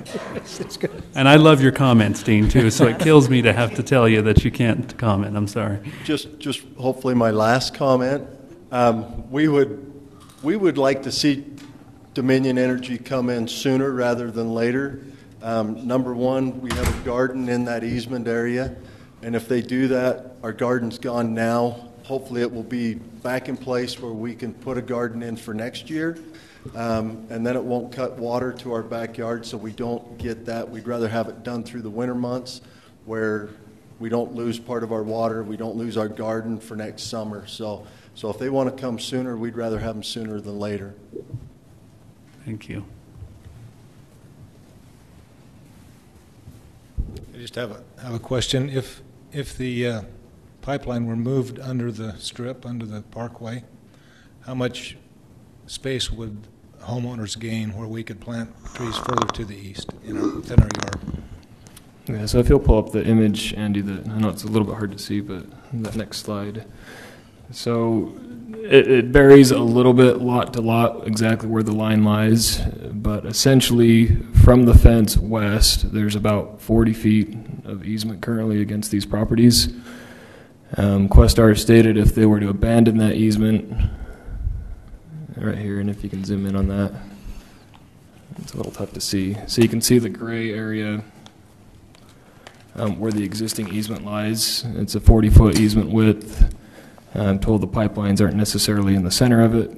Speaker 4: And I love your comments, Dean, too, so it kills me to have to tell you that you can't comment. I'm sorry.
Speaker 16: Just hopefully my last comment. We would like to see Dominion Energy come in sooner rather than later. Number one, we have a garden in that easement area, and if they do that, our garden's gone now. Hopefully it will be back in place where we can put a garden in for next year, and then it won't cut water to our backyard, so we don't get that. We'd rather have it done through the winter months where we don't lose part of our water, we don't lose our garden for next summer. So if they want to come sooner, we'd rather have them sooner than later.
Speaker 4: Thank you.
Speaker 2: I just have a question. If the pipeline were moved under the strip, under the parkway, how much space would homeowners gain where we could plant trees further to the east within our yard?
Speaker 12: Yeah, so if you'll pull up the image, Andy, I know it's a little bit hard to see, but that next slide. So it varies a little bit lot to lot exactly where the line lies, but essentially from the fence west, there's about 40 feet of easement currently against these properties. Questar stated if they were to abandon that easement, right here, and if you can zoom in on that, it's a little tough to see. So you can see the gray area where the existing easement lies. It's a 40-foot easement width. I'm told the pipelines aren't necessarily in the center of it,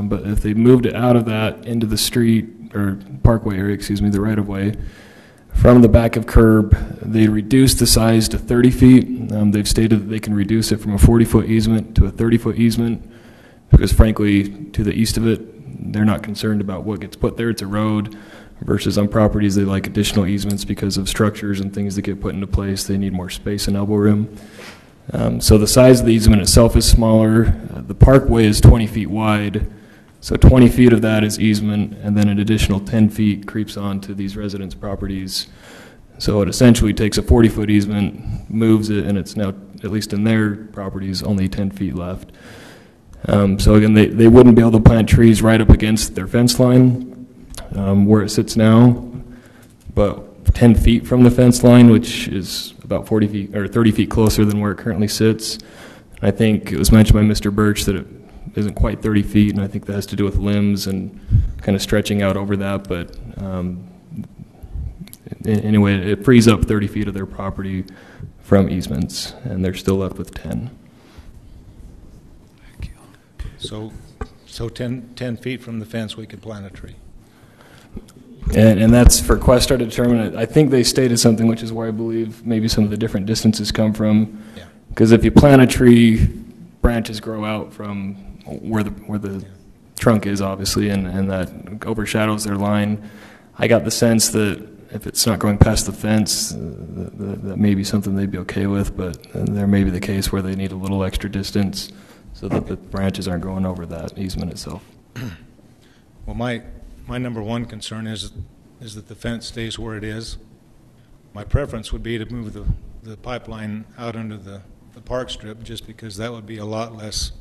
Speaker 12: but if they moved it out of that into the street, or parkway area, the right-of-way, from the back of curb, they reduced the size to 30 feet. They've stated that they can reduce it from a 40-foot easement to a 30-foot easement because, frankly, to the east of it, they're not concerned about what gets put there. It's a road versus on properties they like additional easements because of structures and things that get put into place. They need more space and elbow room. So the size of the easement itself is smaller. The parkway is 20 feet wide, so 20 feet of that is easement, and then an additional 10 feet creeps onto these residents' properties. So it essentially takes a 40-foot easement, moves it, and it's now, at least in their properties, only 10 feet left. So again, they wouldn't be able to plant trees right up against their fence line where it sits now, but 10 feet from the fence line, which is about 40 feet or 30 feet closer than where it currently sits. I think it was mentioned by Mr. Birch that it isn't quite 30 feet, and I think that has to do with limbs and kind of stretching out over that. But anyway, it frees up 30 feet of their property from easements, and they're still left with 10.
Speaker 2: Thank you. So 10 feet from the fence, we could plant a tree.
Speaker 12: And that's for Questar to determine it. I think they stated something, which is where I believe maybe some of the different distances come from. Because if you plant a tree, branches grow out from where the trunk is, obviously, and that overshadows their line. I got the sense that if it's not going past the fence, that may be something they'd be okay with, but there may be the case where they need a little extra distance so that the branches aren't going over that easement itself.
Speaker 2: Well, my number one concern is that the fence stays where it is. My preference would be to move the pipeline out under the park strip, just because that would be a lot less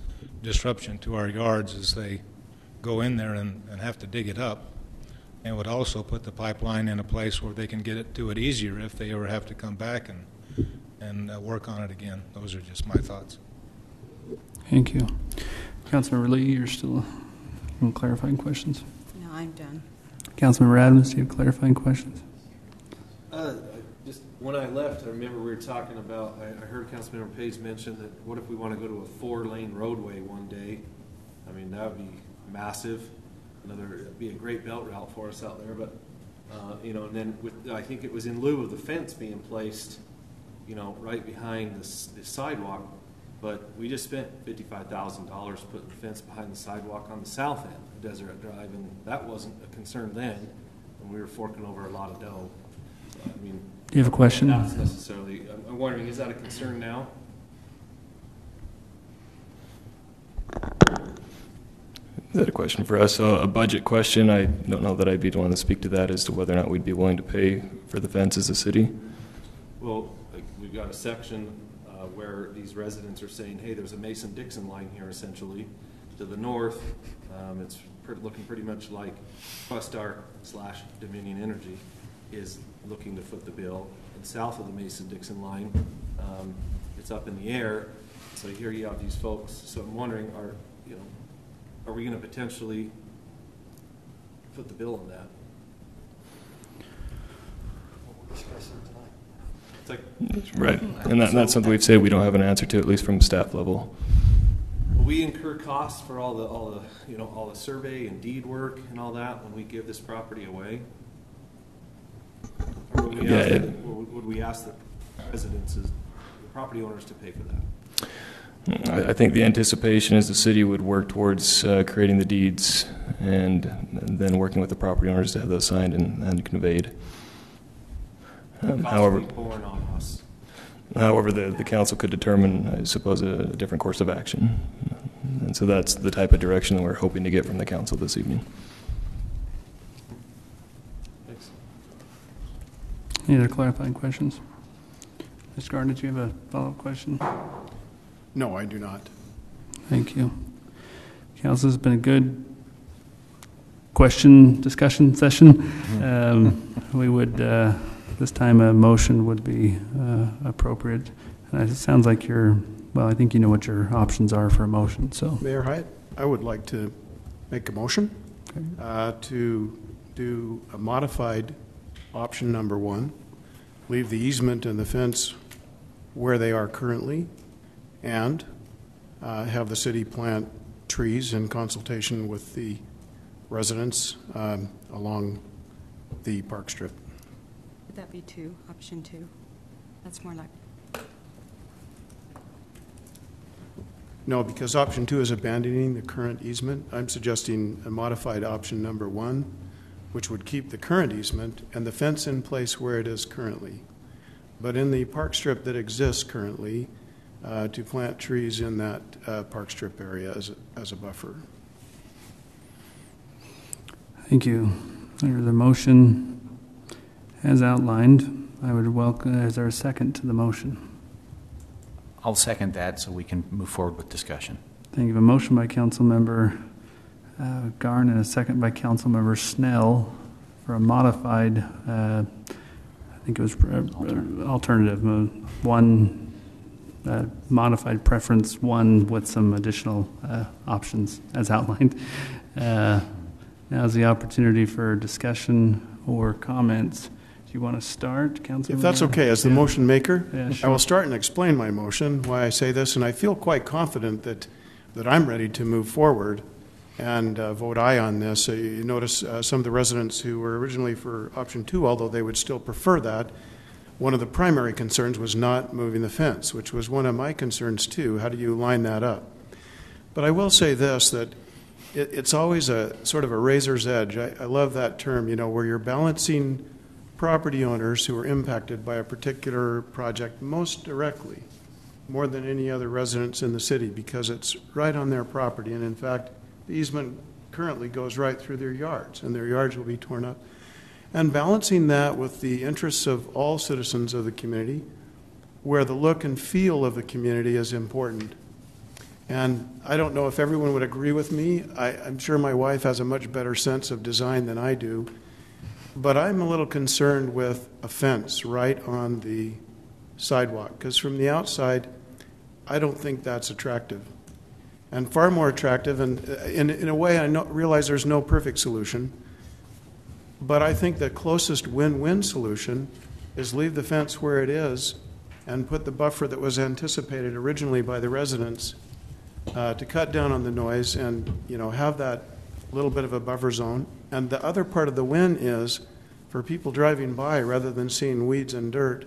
Speaker 2: disruption to our yards as they go in there and have to dig it up. And would also put the pipeline in a place where they can get to it easier if they ever have to come back and work on it again. Those are just my thoughts.
Speaker 4: Thank you. Councilmember Lee, you're still in clarifying questions?
Speaker 3: No, I'm done.
Speaker 4: Councilmember Adams, do you have clarifying questions?
Speaker 5: Just when I left, I remember we were talking about, I heard Councilmember Page mention that what if we want to go to a 4-lane roadway one day? I mean, that would be massive. It'd be a great belt route for us out there. But, and then I think it was in lieu of the fence being placed, right behind the sidewalk. But we just spent $55,000 putting the fence behind the sidewalk on the south end of Deseret Drive, and that wasn't a concern then, and we were forking over a lot of dough. So, I mean,
Speaker 4: do you have a question?
Speaker 5: Not necessarily. I'm wondering, is that a concern now?
Speaker 12: Is that a question for us? So a budget question. I don't know that I'd be the one to speak to that as to whether or not we'd be willing to pay for the fence as a city.
Speaker 5: Well, we've got a section where these residents are saying, hey, there's a Mason-Dixon line here essentially. To the north, it's looking pretty much like Questar/Dominion Energy is looking to foot the bill. And south of the Mason-Dixon line, it's up in the air. So here you have these folks. So I'm wondering, are we going to potentially foot the bill on that? It's like,
Speaker 12: right, and that's something we've said we don't have an answer to, at least from staff level.
Speaker 5: will we incur costs for all the survey and deed work and all that when we give this property away? Or would we ask the residents, the property owners, to pay for that?
Speaker 12: I think the anticipation is the city would work towards creating the deeds and then working with the property owners to have those signed and conveyed. However, the council could determine, I suppose, a different course of action. And so that's the type of direction that we're hoping to get from the council this evening.
Speaker 5: Thanks.
Speaker 4: Any other clarifying questions? Mr. Gardner, did you have a follow-up question?
Speaker 8: No, I do not.
Speaker 4: Thank you. Council, has been a good question discussion session. We would, this time a motion would be appropriate. And it sounds like I think you know what your options are for a motion. So,
Speaker 8: Mayor Hyatt, I would like to make a motion to do a modified option number 1, leave the easement and the fence where they are currently, and have the city plant trees in consultation with the residents along the park strip.
Speaker 3: Would that be 2, option 2? That's more like...
Speaker 8: No, because option 2 is abandoning the current easement. I'm suggesting a modified option number 1, which would keep the current easement and the fence in place where it is currently. But in the park strip that exists currently, to plant trees in that park strip area as a buffer.
Speaker 4: thank you. Under the motion as outlined, I would welcome, is there a second to the motion?
Speaker 9: I'll second that so we can move forward with discussion.
Speaker 4: Thank you. A motion by Councilmember Garn and a second by Councilmember Snell for a modified, I think it was alternative, one modified preference 1 with some additional options as outlined. Now is the opportunity for discussion or comments. Do you want to start, Councilmember?
Speaker 8: If that's okay, as the motion maker,
Speaker 4: sure.
Speaker 8: I will start and explain my motion, why I say this, and I feel quite confident that I'm ready to move forward and vote aye on this. You notice some of the residents who were originally for option 2, although they would still prefer that, one of the primary concerns was not moving the fence, which was one of my concerns too. How do you line that up? But I will say this, that it's always a sort of a razor's edge. I love that term, where you're balancing property owners who are impacted by a particular project most directly, more than any other residents in the city, because it's right on their property. And in fact, the easement currently goes right through their yards, and their yards will be torn up. And balancing that with the interests of all citizens of the community, where the look and feel of the community is important. And I don't know if everyone would agree with me. I'm sure my wife has a much better sense of design than I do. But I'm a little concerned with a fence right on the sidewalk, because from the outside, I don't think that's attractive. And far more attractive, and in a way I realize there's no perfect solution, but I think the closest win-win solution is leave the fence where it is and put the buffer that was anticipated originally by the residents to cut down on the noise and have that little bit of a buffer zone. And the other part of the win is for people driving by, rather than seeing weeds and dirt,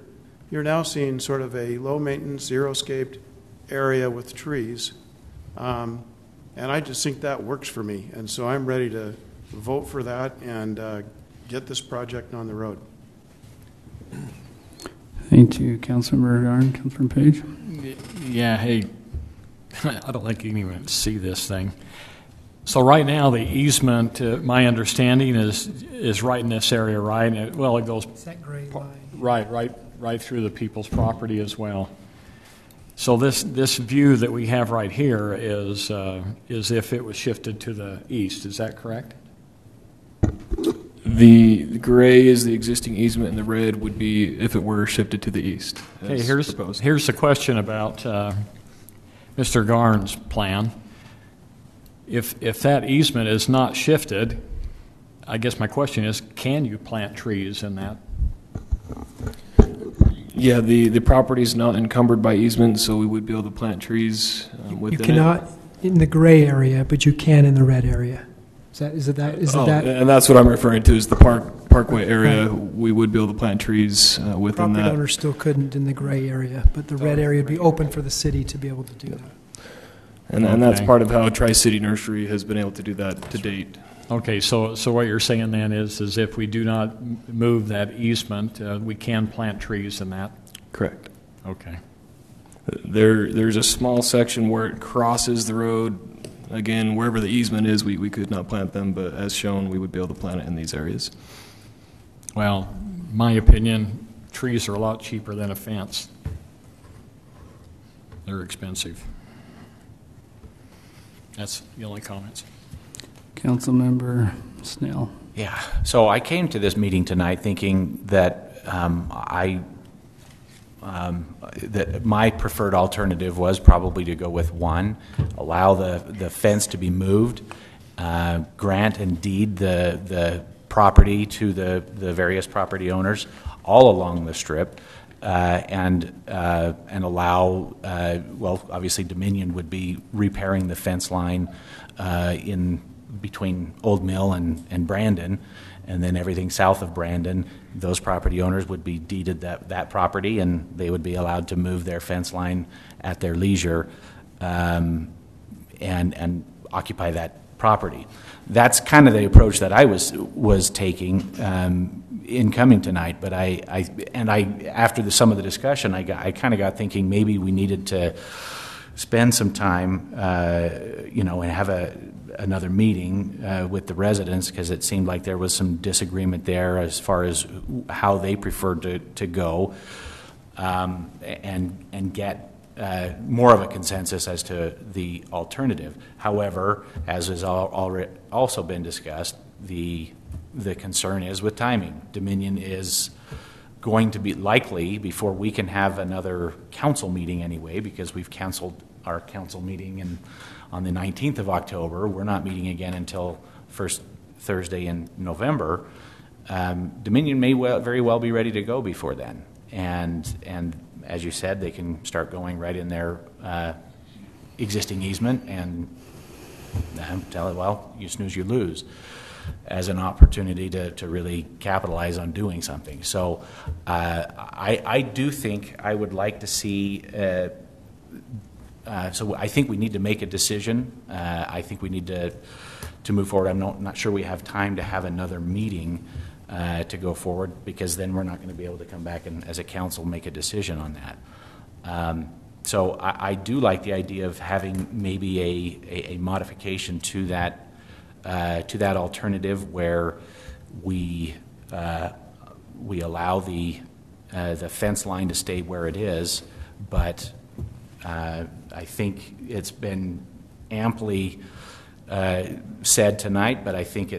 Speaker 8: you're now seeing sort of a low-maintenance, zero-scaped area with trees. And I just think that works for me. And so I'm ready to vote for that and get this project on the road.
Speaker 4: Thank you, Councilmember Garn. Councilmember Page?
Speaker 1: Yeah, hey, I don't think you can even see this thing. So right now, the easement, my understanding is right in this area, right? And it goes
Speaker 19: It's that gray line.
Speaker 1: right through the people's property as well. So this view that we have right here is if it was shifted to the east. Is that correct?
Speaker 12: The gray is the existing easement, and the red would be if it were shifted to the east.
Speaker 1: Okay, here's the question about Mr. Garn's plan. If that easement is not shifted, I guess my question is, can you plant trees in that?
Speaker 12: Yeah, the property is not encumbered by easement, so we would be able to plant trees within
Speaker 19: You cannot in the gray area, but you can in the red area. Is it that?
Speaker 12: And that's what I'm referring to is the parkway area. Right. We would be able to plant trees within that.
Speaker 19: Property owners still couldn't in the gray area, but the red area would be open for the city to be able to do that.
Speaker 12: And that's part of how Tri-City Nursery has been able to do that to date.
Speaker 1: Okay, so what you're saying then is if we do not move that easement, we can plant trees in that?
Speaker 12: Correct.
Speaker 1: Okay.
Speaker 12: There's a small section where it crosses the road. Again, wherever the easement is, we could not plant them, but as shown, we would be able to plant it in these areas.
Speaker 1: Well, my opinion, trees are a lot cheaper than a fence. They're expensive. That's the only comments.
Speaker 4: Councilmember Snell.
Speaker 9: Yeah. So I came to this meeting tonight thinking that that my preferred alternative was probably to go with one, allow the fence to be moved, grant and deed the property to the various property owners all along the strip, and allow, obviously Dominion would be repairing the fence line in between Old Mill and Brandon, and then everything south of Brandon, those property owners would be deeded that property, and they would be allowed to move their fence line at their leisure and occupy that property. That's kind of the approach that I was taking in coming tonight. But after some of the discussion, I kind of got thinking maybe we needed to spend some time, and have another meeting with the residents, because it seemed like there was some disagreement there as far as how they preferred to go, and get more of a consensus as to the alternative. However, as has already also been discussed, the concern is with timing. Dominion is going to be likely, before we can have another council meeting anyway, because we've canceled our council meeting on the 19th of October. We're not meeting again until first Thursday in November. Dominion may very well be ready to go before then. And as you said, they can start going right in their existing easement and tell it, well, you snooze, you lose, as an opportunity to really capitalize on doing something. So I do think I would like to see, so I think we need to make a decision. I think we need to move forward. I'm not sure we have time to have another meeting to go forward, because then we're not going to be able to come back and, as a council, make a decision on that. So I do like the idea of having maybe a modification to that alternative, where we allow the fence line to stay where it is, but I think it's been amply said tonight, but I think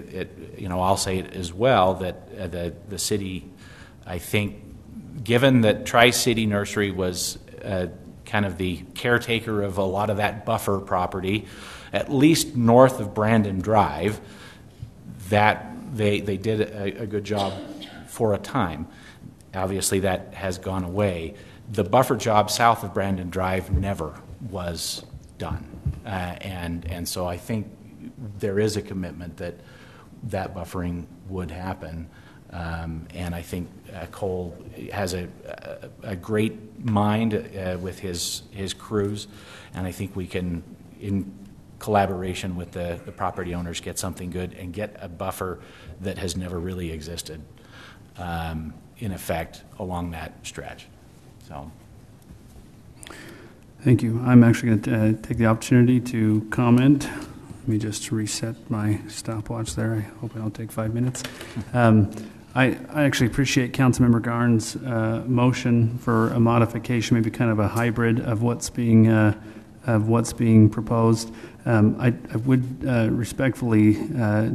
Speaker 9: I'll say it as well, that the city, I think, given that Tri-City Nursery was kind of the caretaker of a lot of that buffer property, at least north of Brandon Drive, that they did a good job for a time. Obviously, that has gone away. The buffer job south of Brandon Drive never was done, and so I think there is a commitment that buffering would happen, and I think Cole has a great mind with his crews, and I think we can, in collaboration with the property owners, get something good and get a buffer that has never really existed in effect along that stretch. So.
Speaker 4: Thank you. I'm actually going to take the opportunity to comment Let me just reset my stopwatch there. I hope I don't take 5 minutes. I actually appreciate Councilmember Garn's motion for a modification, maybe kind of a hybrid of what's being proposed. I would respectfully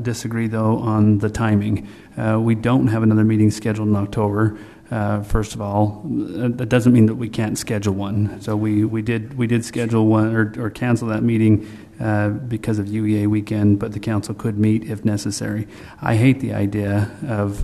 Speaker 4: disagree, though, on the timing. We don't have another meeting scheduled in October. First of all, that doesn't mean that we can't schedule one. So we did schedule one or cancel that meeting because of UEA weekend, but the council could meet if necessary. I hate the idea of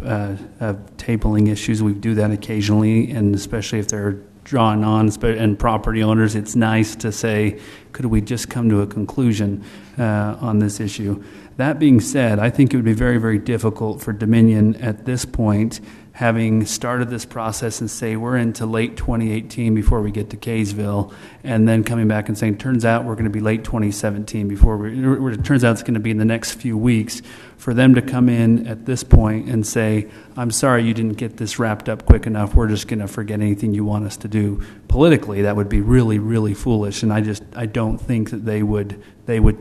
Speaker 4: tabling issues. We do that occasionally, and especially if they're drawn on and property owners, it's nice to say, could we just come to a conclusion on this issue? That being said, I think it would be very, very difficult for Dominion at this point, having started this process and say we're into late 2018 before we get to Kaysville, and then coming back and saying, turns out we're going to be late 2017 it turns out it's going to be in the next few weeks, for them to come in at this point and say, I'm sorry you didn't get this wrapped up quick enough, we're just going to forget anything you want us to do. Politically, that would be really, really foolish, and I don't think that they would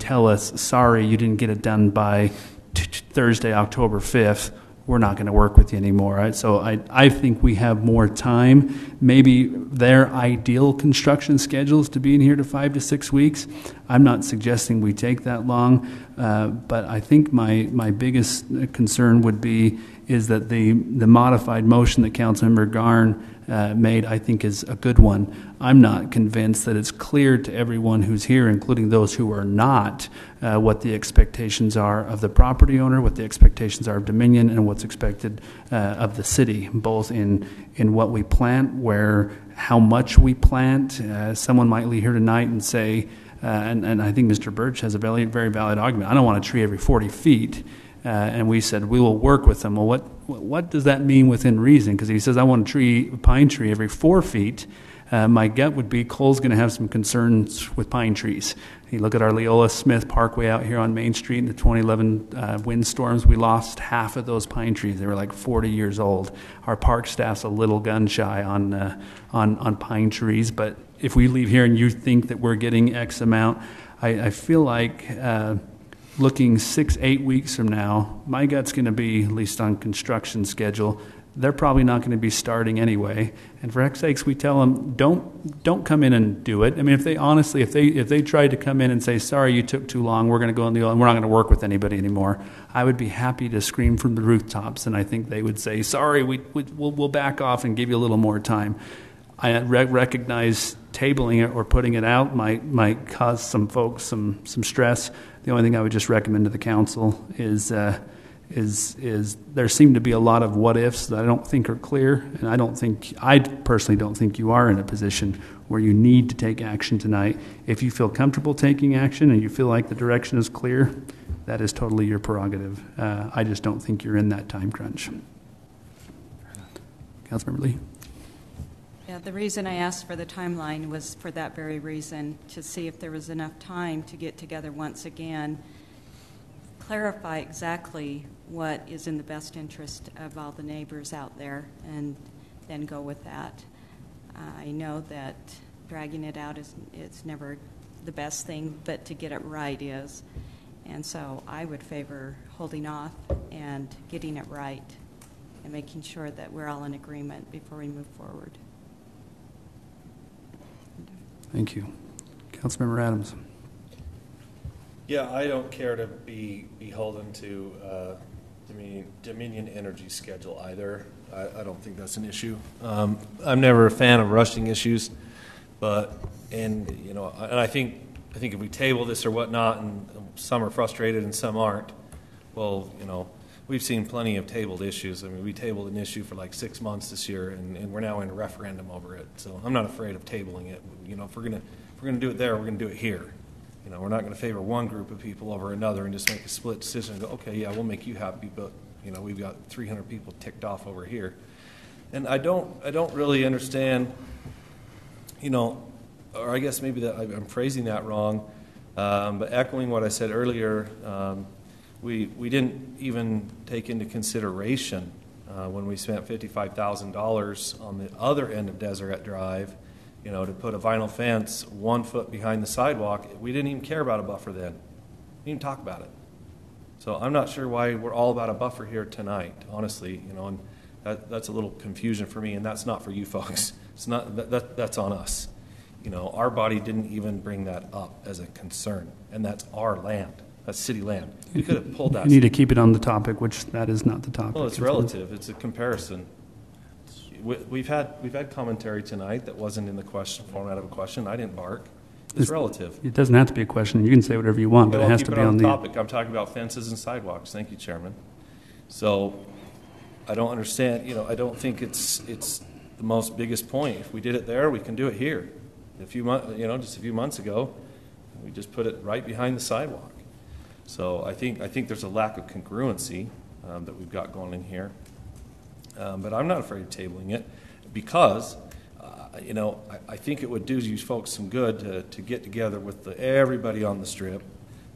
Speaker 4: tell us, sorry you didn't get it done by Thursday, October 5th, we're not going to work with you anymore. Right? So I think we have more time. Maybe their ideal construction schedule is to be in here to 5 to 6 weeks. I'm not suggesting we take that long, but I think my biggest concern would be is that the modified motion that Councilmember Garn made, I think, is a good one. I'm not convinced that it's clear to everyone who's here, including those who are not, what the expectations are of the property owner, what the expectations are of Dominion, and what's expected of the city, both in what we plant, how much we plant. Someone might leave here tonight and say, and I think Mr. Birch has a very, very valid argument, I don't want a tree every 40 feet. And we said, we will work with them. Well, what does that mean within reason? Because he says, I want a pine tree every 4 feet. My gut would be Cole's going to have some concerns with pine trees. You look at our Leola Smith Parkway out here on Main Street in the 2011 windstorms, we lost half of those pine trees. They were like 40 years old. Our park staff's a little gun shy on pine trees, but if we leave here and you think that we're getting X amount, I feel like looking 6-8 weeks from now, my gut's going to be, at least on construction schedule, they're probably not going to be starting anyway. And for heck's sakes, we tell them, don't come in and do it. I mean, if they tried to come in and say, sorry, you took too long, we're going to go on the and we're not going to work with anybody anymore, I would be happy to scream from the rooftops, and I think they would say, sorry, we'll back off and give you a little more time. I recognize tabling it or putting it out might cause some folks some stress. The only thing I would just recommend to the council is there seem to be a lot of what ifs that I don't think are clear, and I personally don't think you are in a position where you need to take action tonight. If you feel comfortable taking action and you feel like the direction is clear, that is totally your prerogative. I just don't think you're in that time crunch. Councilmember Lee.
Speaker 3: Yeah, the reason I asked for the timeline was for that very reason, to see if there was enough time to get together once again, clarify exactly what is in the best interest of all the neighbors out there, and then go with that. I know that dragging it out it's never the best thing, but to get it right is. And so I would favor holding off and getting it right and making sure that we're all in agreement before we move forward.
Speaker 4: Thank you. Councilmember Adams.
Speaker 5: Yeah, I don't care to be beholden to Dominion Energy schedule either. I don't think that's an issue. I'm never a fan of rushing issues, and I think if we table this or whatnot, and some are frustrated and some aren't, well, we've seen plenty of tabled issues. I mean, we tabled an issue for like 6 months this year, and we're now in a referendum over it. So I'm not afraid of tabling it. If we're gonna do it there, we're gonna do it here. We're not going to favor one group of people over another and just make a split decision and go, okay, yeah, we'll make you happy, but we've got 300 people ticked off over here. And I don't really understand, or I guess maybe that I'm phrasing that wrong, but echoing what I said earlier, we didn't even take into consideration when we spent $55,000 on the other end of Deseret Drive, to put a vinyl fence 1 foot behind the sidewalk. We didn't even care about a buffer then. even talk about it. So I'm not sure why we're all about a buffer here tonight, honestly, and that's a little confusion for me, and that's not for you folks. It's not, that's on us. Our body didn't even bring that up as a concern, and that's our land. That's city land. We could have pulled that.
Speaker 4: You need to keep it on the topic, which that is not the topic.
Speaker 5: Well, it's relative. It's a comparison. We've had commentary tonight that wasn't in the format of a question. I didn't bark. It's relative.
Speaker 4: It doesn't have to be a question. You can say whatever you want, but it has to be on the
Speaker 5: topic. I'm talking about fences and sidewalks. Thank you, Chairman. So I don't understand. I don't think it's the most biggest point. If we did it there, we can do it here. Just a few months ago, we just put it right behind the sidewalk. So I think there's a lack of congruency that we've got going in here. But I'm not afraid of tabling it because, I think it would do you folks some good to get together with everybody on the strip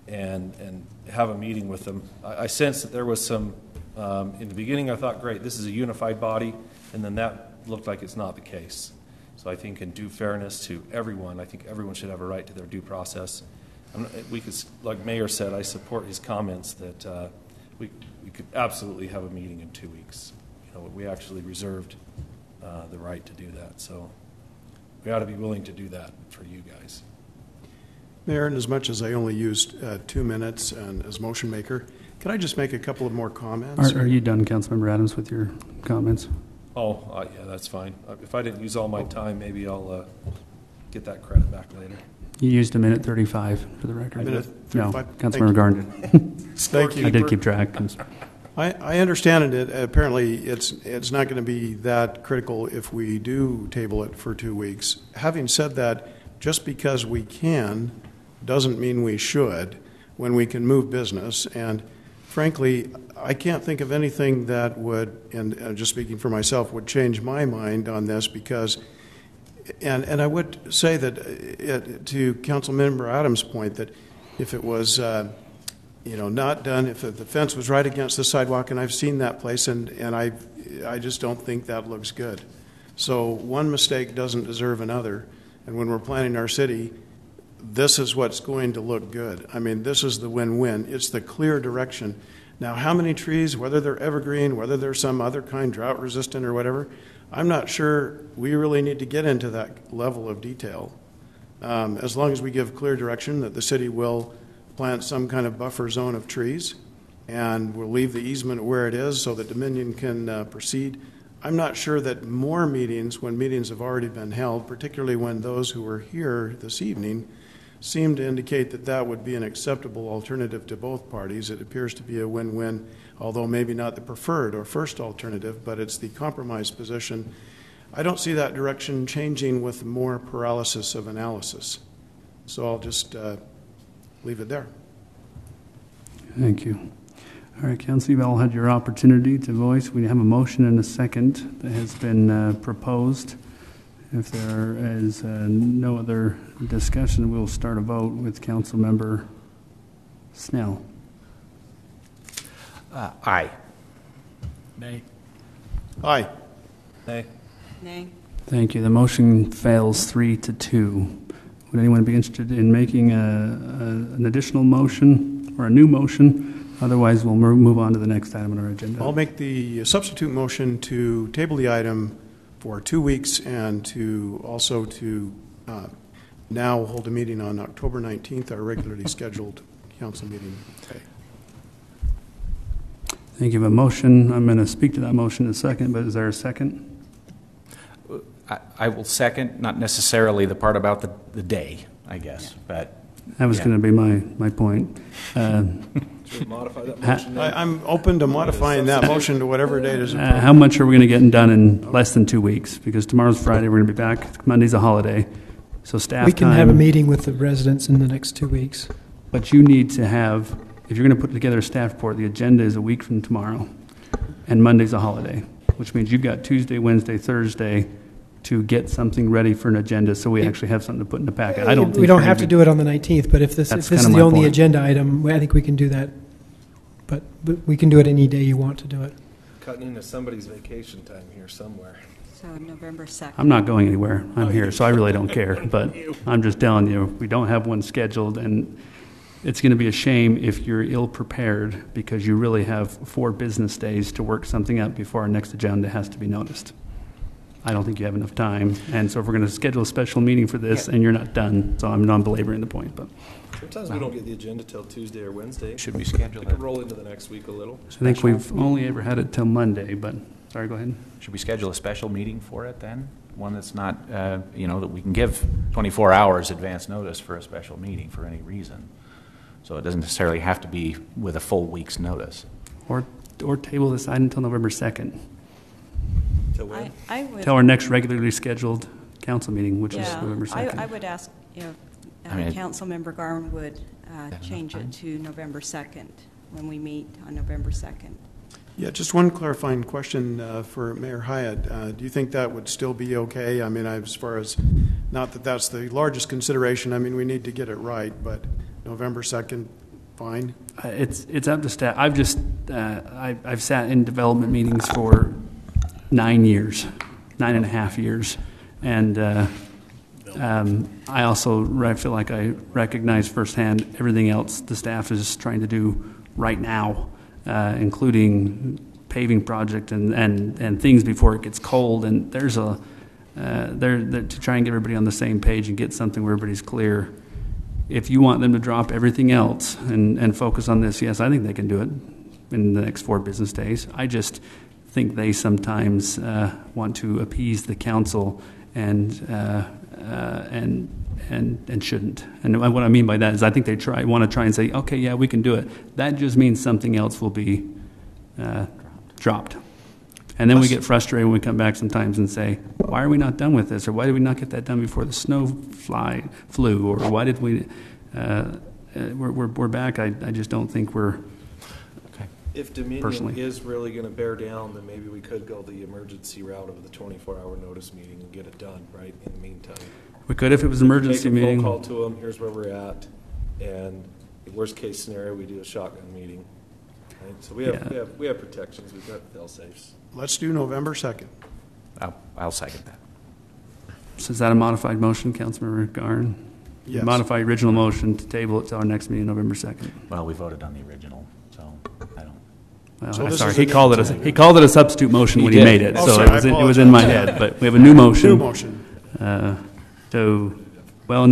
Speaker 5: and have a meeting with them. I sensed that there was some, in the beginning I thought, great, this is a unified body, and then that looked like it's not the case. So I think in due fairness to everyone, I think everyone should have a right to their due process. We could, like Mayor said, I support his comments that we could absolutely have a meeting in 2 weeks. We actually reserved the right to do that. So we ought to be willing to do that for you guys.
Speaker 8: Mayor, and as much as I only used 2 minutes and as motion maker, can I just make a couple of more comments?
Speaker 4: Are you done, Councilmember Adams, with your comments?
Speaker 5: Oh, yeah, that's fine. If I didn't use all my time, maybe I'll get that credit back later.
Speaker 4: You used 1:35 for the record. No, Councilmember Garn did.
Speaker 8: Thank you.
Speaker 4: I did keep track.
Speaker 8: I understand it. Apparently, it's not going to be that critical if we do table it for 2 weeks. Having said that, just because we can doesn't mean we should when we can move business. And frankly, I can't think of anything that would, and just speaking for myself, would change my mind on this because, and I would say that to Councilmember Adams' point that if it was not done, if the fence was right against the sidewalk, and I've seen that place, and I just don't think that looks good. So one mistake doesn't deserve another, and when we're planning our city, this is what's going to look good. I mean, this is the win-win. It's the clear direction. Now, how many trees, whether they're evergreen, whether they're some other kind, drought-resistant or whatever, I'm not sure we really need to get into that level of detail. As long as we give clear direction that the city will plant some kind of buffer zone of trees, and we'll leave the easement where it is so that Dominion can proceed. I'm not sure that more meetings, when meetings have already been held, particularly when those who were here this evening seem to indicate that that would be an acceptable alternative to both parties. It appears to be a win-win, although maybe not the preferred or first alternative, but it's the compromise position. I don't see that direction changing with more paralysis of analysis. So I'll just leave it there.
Speaker 4: Thank you. All right, Council, you've all had your opportunity to voice. We have a motion and a second that has been proposed. If there is no other discussion, we'll start a vote with Councilmember Snell.
Speaker 9: Aye.
Speaker 1: Nay.
Speaker 8: Aye.
Speaker 5: Nay.
Speaker 3: Nay.
Speaker 4: Thank you. The motion fails 3-2. Would anyone be interested in making an additional motion or a new motion? Otherwise, we'll move on to the next item on our agenda.
Speaker 8: I'll make the substitute motion to table the item for 2 weeks and to also to now hold a meeting on October 19th, our regularly scheduled council meeting day.
Speaker 4: Thank you. For a motion. I'm going to speak to that motion in a second, but is there a second?
Speaker 9: I will second, not necessarily the part about the day, I guess, but
Speaker 4: that was going to be my point.
Speaker 5: Should we modify that motion?
Speaker 8: I'm open to modifying that motion to whatever date is appropriate.
Speaker 4: How much are we going to get done in less than 2 weeks? Because tomorrow's Friday, we're going to be back. Monday's a holiday, so staff
Speaker 19: we can have a meeting with the residents in the next 2 weeks.
Speaker 4: But you need to have, if you're going to put together a staff report, the agenda is a week from tomorrow, and Monday's a holiday, which means you've got Tuesday, Wednesday, Thursday to get something ready for an agenda, so we actually have something to put in the packet. I don't think
Speaker 19: we don't have to do it on the 19th, but if this is the only agenda item, I think we can do that. But we can do it any day you want to do it.
Speaker 5: Cutting into somebody's vacation time here somewhere.
Speaker 3: So November 2nd.
Speaker 4: I'm not going anywhere. I'm here, so I really don't care. But I'm just telling you, we don't have one scheduled, and it's going to be a shame if you're ill-prepared because you really have 4 business days to work something up before our next agenda has to be noticed. I don't think you have enough time. And so if we're going to schedule a special meeting for this and you're not done, so I'm not belaboring the point. But
Speaker 5: sometimes we don't get the agenda till Tuesday or Wednesday.
Speaker 9: Should we schedule
Speaker 5: it? Could roll into the next week a little.
Speaker 4: I think we've only ever had it till Monday, but sorry, go ahead.
Speaker 9: Should we schedule a special meeting for it then? One that's not, that we can give 24 hours advance notice for a special meeting for any reason. So it doesn't necessarily have to be with a full week's notice.
Speaker 4: Or table this item until November 2nd.
Speaker 5: Till when?
Speaker 3: I would.
Speaker 4: Till our next regularly scheduled council meeting, which is November 2nd.
Speaker 3: I would ask if Councilmember Garn would change it to November 2nd when we meet on November 2nd.
Speaker 8: Yeah, just one clarifying question for Mayor Hyatt. Do you think that would still be okay? I mean, as far as, not that that's the largest consideration, I mean, we need to get it right, but November 2nd, fine?
Speaker 4: It's up to staff. I've sat in development meetings for 9.5 years, and I also feel like I recognize firsthand everything else the staff is trying to do right now, including paving project and things before it gets cold. And there's to try and get everybody on the same page and get something where everybody's clear. If you want them to drop everything else and focus on this, yes, I think they can do it in the next 4 business days. I just think they sometimes want to appease the council and shouldn't. And what I mean by that is I think they want to try and say, okay, yeah, we can do it. That just means something else will be dropped. And then we get frustrated when we come back sometimes and say, why are we not done with this? Or why did we not get that done before the snow flew? Or why did we, we're back. I just don't think we're,
Speaker 5: if Dominion
Speaker 4: personally
Speaker 5: is really going to bear down, then maybe we could go the emergency route of the 24-hour notice meeting and get it done, right, in the meantime.
Speaker 4: We could if it was an emergency meeting.
Speaker 5: Make a phone call to them, here's where we're at, and the worst case scenario, we do a shotgun meeting. Right? So we have protections, we've got fail-safes.
Speaker 8: Let's do November 2nd.
Speaker 9: I'll second that.
Speaker 4: So is that a modified motion, Councilmember Garn?
Speaker 8: Yes.
Speaker 4: Modified original motion to table it to our next meeting, November 2nd.
Speaker 9: Well, we voted on the original, so I don't.
Speaker 4: Well,
Speaker 8: So
Speaker 4: sorry, he called it a substitute motion when he made it,
Speaker 8: Oh,
Speaker 4: so
Speaker 8: sorry,
Speaker 4: it was in my head. But we have a new motion.
Speaker 8: New motion.
Speaker 4: And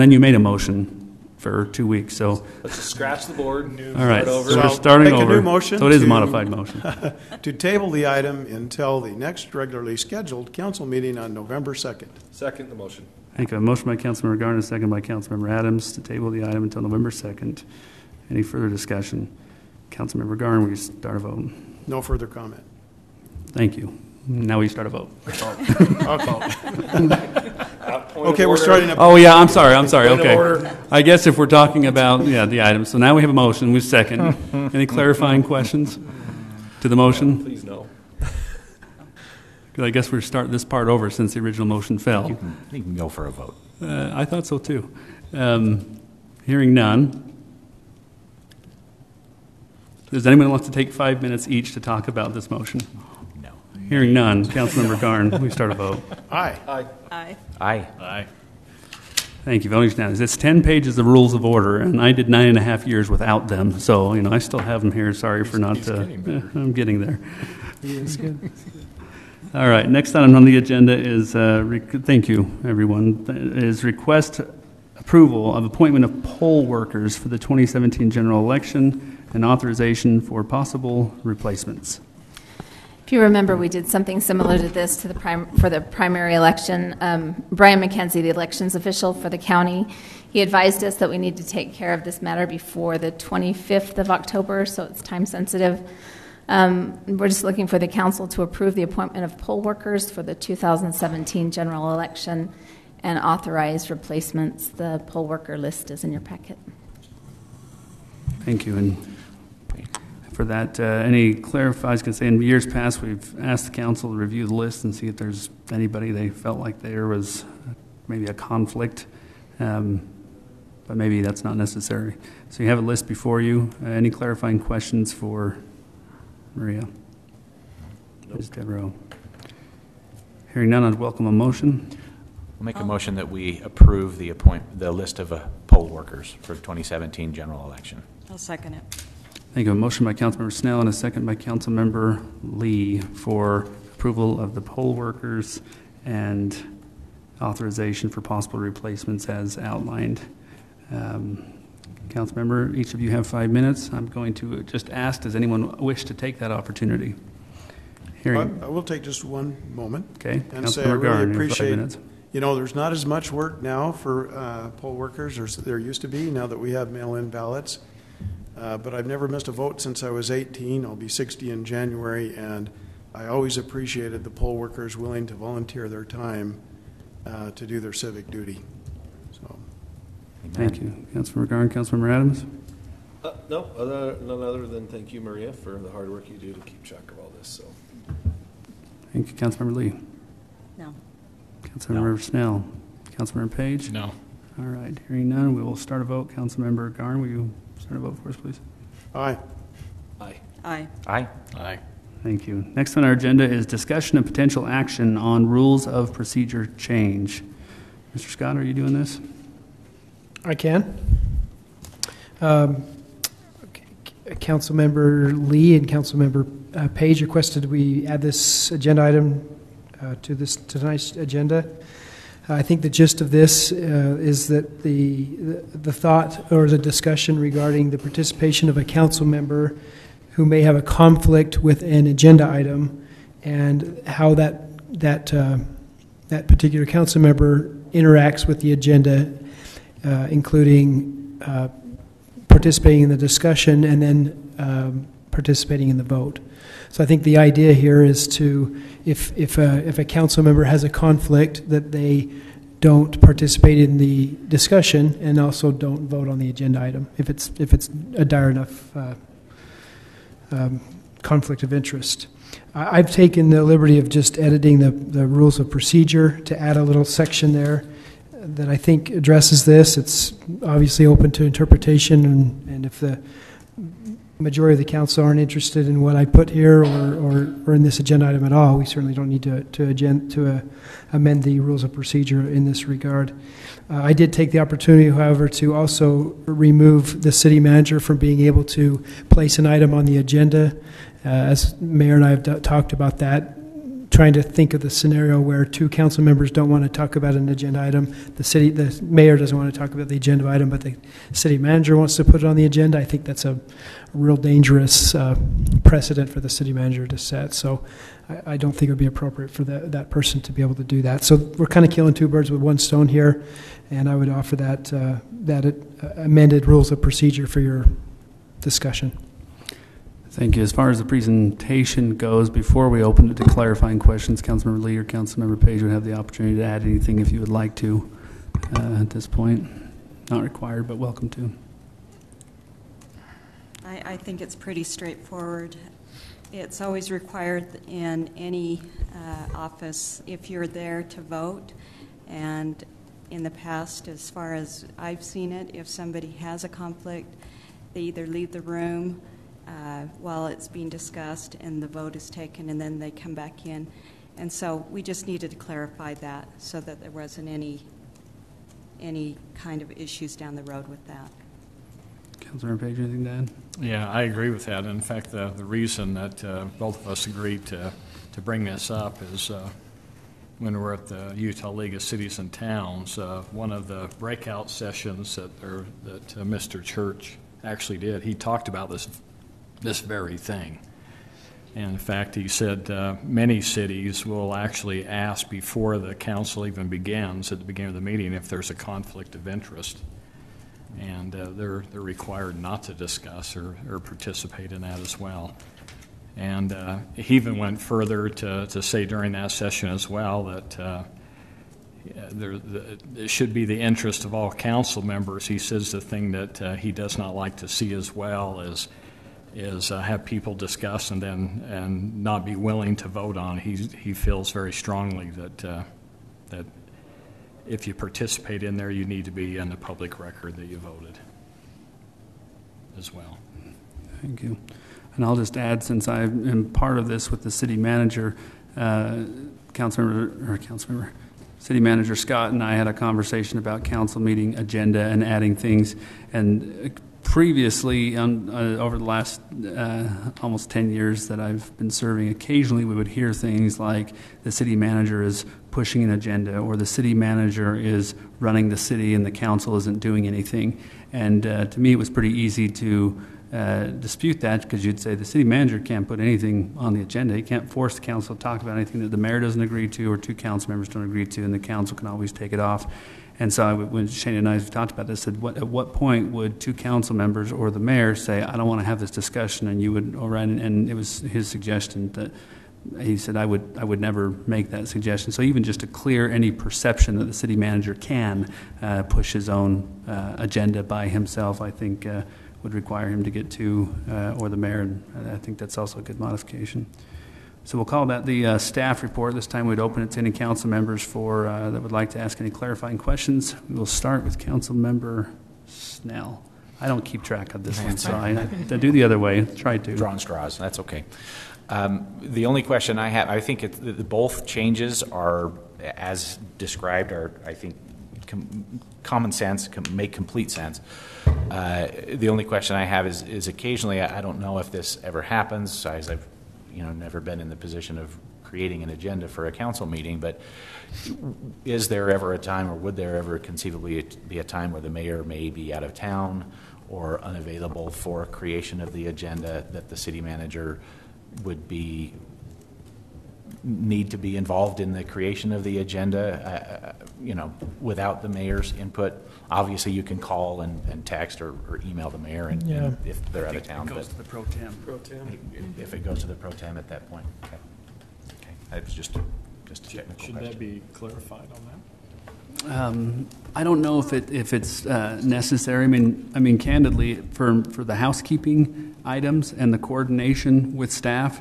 Speaker 4: then you made a motion for 2 weeks. So
Speaker 5: let's just scratch the board.
Speaker 4: All right,
Speaker 5: start over.
Speaker 4: so we're starting
Speaker 8: make
Speaker 4: over.
Speaker 8: A new motion
Speaker 4: so it is a modified motion.
Speaker 8: To table the item until the next regularly scheduled council meeting on November 2nd.
Speaker 5: Second the motion.
Speaker 4: Thank you. A motion by Councilmember Garner, a second by Councilmember Adams to table the item until November 2nd. Any further discussion? Councilmember Garner, will you start a vote?
Speaker 8: No further comment.
Speaker 4: Thank you. Now we start a vote.
Speaker 8: I'll call. Okay, we're starting.
Speaker 4: Oh yeah, I'm sorry. Okay, I guess if we're talking about the item, so now we have a motion. We second. Any clarifying questions to the motion?
Speaker 5: Please no.
Speaker 4: Because I guess we're starting this part over since the original motion fell.
Speaker 9: You can go for a vote.
Speaker 4: I thought so too. Hearing none. Does anyone want to take 5 minutes each to talk about this motion?
Speaker 9: No.
Speaker 4: Hearing none. Councilmember Garn, we start a vote.
Speaker 8: Aye.
Speaker 5: Aye.
Speaker 3: Aye.
Speaker 9: Aye.
Speaker 4: Aye. Thank you. Voting unanimous. It's 10 pages of rules of order, and I did 9.5 years without them. So, I still have them here. Sorry for not. I'm getting there.
Speaker 12: He is good.
Speaker 4: All right. Next item on the agenda is, thank you, everyone, is request approval of appointment of poll workers for the 2017 general election and authorization for possible replacements.
Speaker 20: If you remember, we did something similar to this for the primary election. Brian McKenzie, the elections official for the county, he advised us that we need to take care of this matter before the 25th of October, so it's time sensitive. We're just looking for the council to approve the appointment of poll workers for the 2017 general election and authorize replacements. The poll worker list is in your packet.
Speaker 4: Thank you. And for that, any clarifies can say in years past we've asked the council to review the list and see if there's anybody they felt like there was maybe a conflict, but maybe that's not necessary. So you have a list before you. Any clarifying questions for Maria?
Speaker 5: Nope.
Speaker 4: Ms. Devereaux. Hearing none, I'd welcome a motion.
Speaker 9: We'll make a motion that we approve the list of poll workers for 2017 general election.
Speaker 3: I'll second it.
Speaker 4: Thank you. A motion by Councilmember Snell and a second by Councilmember Lee for approval of the poll workers and authorization for possible replacements as outlined. Councilmember, each of you have 5 minutes. I'm going to just ask, does anyone wish to take that opportunity?
Speaker 8: I will take just one moment.
Speaker 4: Okay.
Speaker 8: And say I really appreciate, there's not as much work now for poll workers as there used to be now that we have mail-in ballots. But I've never missed a vote since I was 18. I'll be 60 in January, and I always appreciated the poll workers willing to volunteer their time to do their civic duty. So,
Speaker 4: thank you. Councilmember Garn, Councilmember Adams?
Speaker 5: None other than thank you, Maria, for the hard work you do to keep track of all this. So,
Speaker 4: thank you, Councilmember Lee.
Speaker 3: No.
Speaker 4: Councilmember Snell. Councilmember Page?
Speaker 1: No.
Speaker 4: All right. Hearing none, we will start a vote. Councilmember Garn, will you start a vote for us, please?
Speaker 8: Aye.
Speaker 5: Aye.
Speaker 3: Aye.
Speaker 9: Aye.
Speaker 1: Aye.
Speaker 4: Thank you. Next on our agenda is discussion of potential action on rules of procedure change. Mr. Scott, are you doing this?
Speaker 19: I can. Councilmember Lee and Councilmember Page requested we add this agenda item to tonight's agenda. I think the gist of this is that the thought or the discussion regarding the participation of a council member who may have a conflict with an agenda item and how that particular council member interacts with the agenda, including participating in the discussion and then participating in the vote. So I think the idea here is to, if a council member has a conflict, that they don't participate in the discussion and also don't vote on the agenda item if it's a dire enough conflict of interest. I've taken the liberty of just editing the rules of procedure to add a little section there that I think addresses this. It's obviously open to interpretation, and if the majority of the council aren't interested in what I put here or in this agenda item at all, we certainly don't need to amend the rules of procedure in this regard. I did take the opportunity, however, to also remove the city manager from being able to place an item on the agenda. As Mayor and I have talked about that, trying to think of the scenario where two council members don't want to talk about an agenda item. The mayor doesn't want to talk about the agenda item, but the city manager wants to put it on the agenda. I think that's a real dangerous precedent for the city manager to set. So I don't think it would be appropriate for that person to be able to do that. So we're kind of killing two birds with one stone here, and I would offer that amended rules of procedure for your discussion.
Speaker 4: Thank you. As far as the presentation goes, before we open it to clarifying questions, Councilmember Lee or Councilmember Page would have the opportunity to add anything if you would like to at this point. Not required, but welcome to.
Speaker 3: I think it's pretty straightforward. It's always required in any office if you're there to vote. And in the past, as far as I've seen it, if somebody has a conflict, they either leave the room while it's being discussed and the vote is taken, and then they come back in. And so we just needed to clarify that so that there wasn't any kind of issues down the road with that.
Speaker 4: Councilmember Page, anything to add?
Speaker 1: Yeah, I agree with that. In fact, the reason that both of us agreed to bring this up is when we were at the Utah League of Cities and Towns, one of the breakout sessions that Mr. Church actually did, he talked about this very thing. And in fact, he said many cities will actually ask before the council even begins, at the beginning of the meeting, if there's a conflict of interest. And they're required not to discuss or participate in that as well. And he even went further to say during that session as well that it should be the interest of all council members. He says the thing that he does not like to see as well is have people discuss and not be willing to vote on. He feels very strongly that if you participate in there, you need to be in the public record that you voted as well.
Speaker 4: Thank you. And I'll just add, since I am part of this with the city manager, Councilmember City Manager Scott and I had a conversation about council meeting agenda and adding things. And previously, over the last almost 10 years that I've been serving, occasionally we would hear things like the city manager is pushing an agenda, or the city manager is running the city and the council isn't doing anything. And to me, it was pretty easy to dispute that, because you'd say the city manager can't put anything on the agenda. He can't force the council to talk about anything that the mayor doesn't agree to or two council members don't agree to, and the council can always take it off. And so when Shane and I talked about this, I said, at what point would two council members or the mayor say, I don't want to have this discussion, and you would, or, and it was his suggestion that he said, I would never make that suggestion. So even just to clear any perception that the city manager can push his own agenda by himself, I think would require him to get to, or the mayor, and I think that's also a good modification. So we'll call that the staff report. This time we'd open it to any council members for that would like to ask any clarifying questions. We'll start with Council Member Snell. I don't keep track of this one, so I do the other way. Try to.
Speaker 9: Drawing straws. That's okay. The only question I have, I think both changes are, as described, are, I think, common sense, make complete sense. The only question I have is occasionally, I don't know if this ever happens, as I've never been in the position of creating an agenda for a council meeting, but is there ever a time, or would there ever conceivably be a time where the mayor may be out of town or unavailable for creation of the agenda, that the city manager would need to be involved in the creation of the agenda, without the mayor's input? Obviously, you can call and text or email the mayor, and if they're out of town.
Speaker 4: It goes to the pro tem.
Speaker 9: If it goes to the pro tem at that point. Okay. That's just a technical
Speaker 1: Should
Speaker 9: question.
Speaker 1: that be clarified on that?
Speaker 4: I don't know if it's necessary. I mean, candidly, for the housekeeping items and the coordination with staff,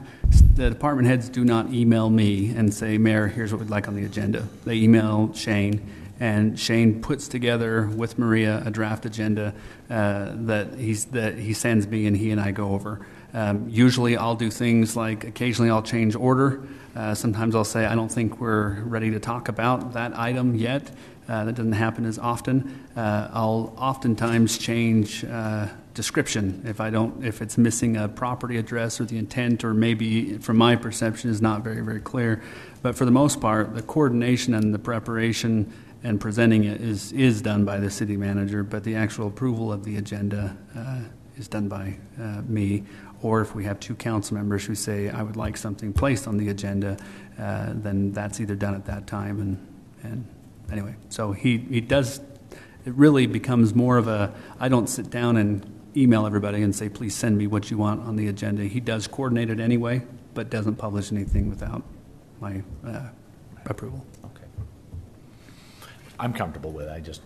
Speaker 4: the department heads do not email me and say, Mayor, here's what we'd like on the agenda. They email Shane, and Shane puts together with Maria a draft agenda that he sends me, and he and I go over. Usually I'll do things like, occasionally I'll change order. Sometimes I'll say, I don't think we're ready to talk about that item yet. That doesn't happen as often. I'll oftentimes change description if it's missing a property address or the intent, or maybe from my perception is not very, very clear. But for the most part, the coordination and the preparation and presenting it is done by the city manager, but the actual approval of the agenda is done by me. Or if we have two council members who say, I would like something placed on the agenda, then that's either done at that time. And anyway, so he does, it really becomes more of a, I don't sit down and email everybody and say, please send me what you want on the agenda. He does coordinate it anyway, but doesn't publish anything without my approval.
Speaker 9: Okay. I'm comfortable with it. I just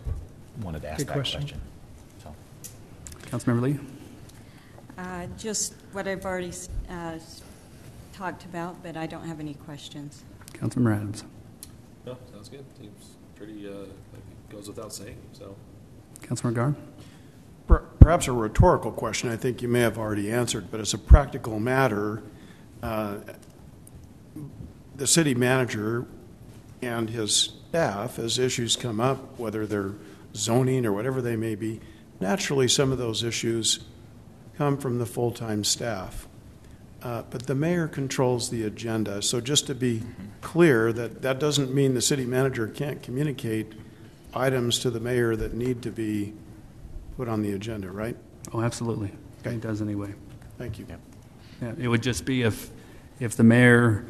Speaker 9: wanted to ask
Speaker 19: Good
Speaker 9: that question. So.
Speaker 4: Councilmember Lee?
Speaker 3: Just what I've already talked about, but I don't have any questions.
Speaker 4: Councilmember Adams?
Speaker 5: No, sounds good. Seems pretty, like it goes without saying, so.
Speaker 4: Councilmember Garn?
Speaker 8: Perhaps a rhetorical question I think you may have already answered, but as a practical matter, the city manager and his staff, as issues come up, whether they're zoning or whatever they may be, naturally some of those issues come from the full-time staff. But the mayor controls the agenda. So just to be clear, that doesn't mean the city manager can't communicate items to the mayor that need to be put on the agenda, right?
Speaker 4: Oh, absolutely. Okay. He does anyway.
Speaker 8: Thank you.
Speaker 4: Yeah, it would just be if the mayor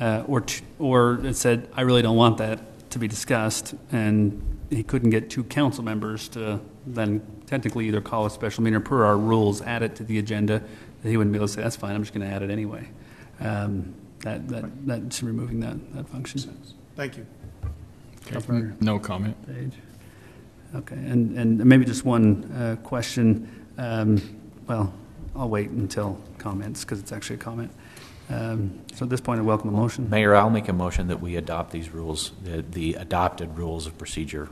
Speaker 4: or it said, I really don't want that to be discussed, and he couldn't get two council members to then technically either call a special meeting or, per our rules, add it to the agenda, that he wouldn't be able to say, that's fine, I'm just going to add it anyway. That's removing that function.
Speaker 8: Thank you.
Speaker 1: Okay. No comment.
Speaker 4: Page. Okay, and maybe just one question. Well, I'll wait until comments because it's actually a comment. So at this point, I welcome a motion.
Speaker 9: Mayor, I'll make a motion that we adopt these rules, the adopted rules of procedure,